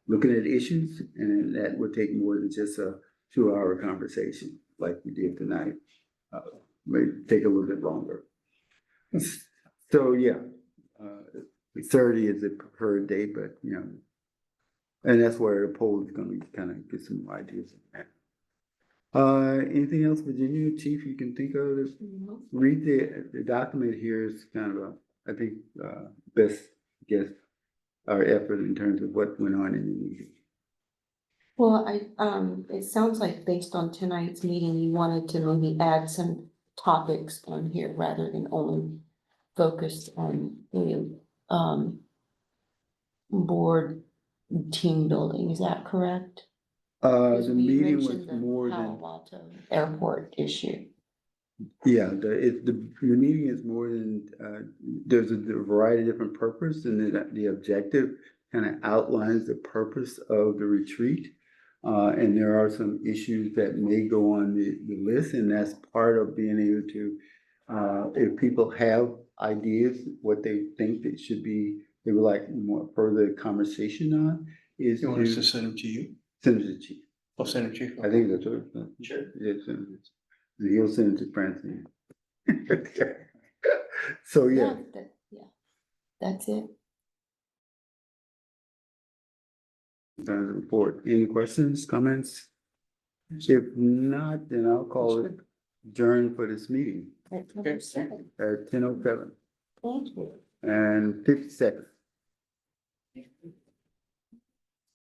A: looking at issues, and that would take more than just a 2-hour conversation like we did tonight. May take a little bit longer. So, yeah, 30 is the preferred date, but, and that's where the poll is gonna kind of get some ideas. Anything else, Virginia, Chief, you can think of? Read the document here is kind of I think, best guess our effort in terms of what went on in the meeting.
I: Well, it sounds like based on tonight's meeting, you wanted to maybe add some topics on here rather than only focused on the, board team building, is that correct? Because
A: The
I: we
A: meeting was
I: mentioned the
A: more
I: Palo
A: than,
I: Alto Airport issue.
A: yeah, the meeting is more than, there's a variety of different purpose, and the objective kind of outlines the purpose of the retreat. And there are some issues that may go on the list, and that's part of being able to, if people have ideas, what they think that should be, they would like more further conversation on, is
J: You want us to
A: to
J: send them to you?
A: send it to Chief.
J: I'll send them to you.
A: I think that's what.
C: Sure.
A: Yeah, send it. He'll send it to Francine. So, yeah.
I: Yeah, that's it.
A: Done the report. Any questions, comments? If not, then I'll call it adjourned for this meeting
I: At 10:07.
A: at 10:07
I: Thank you.
A: and 50 seconds.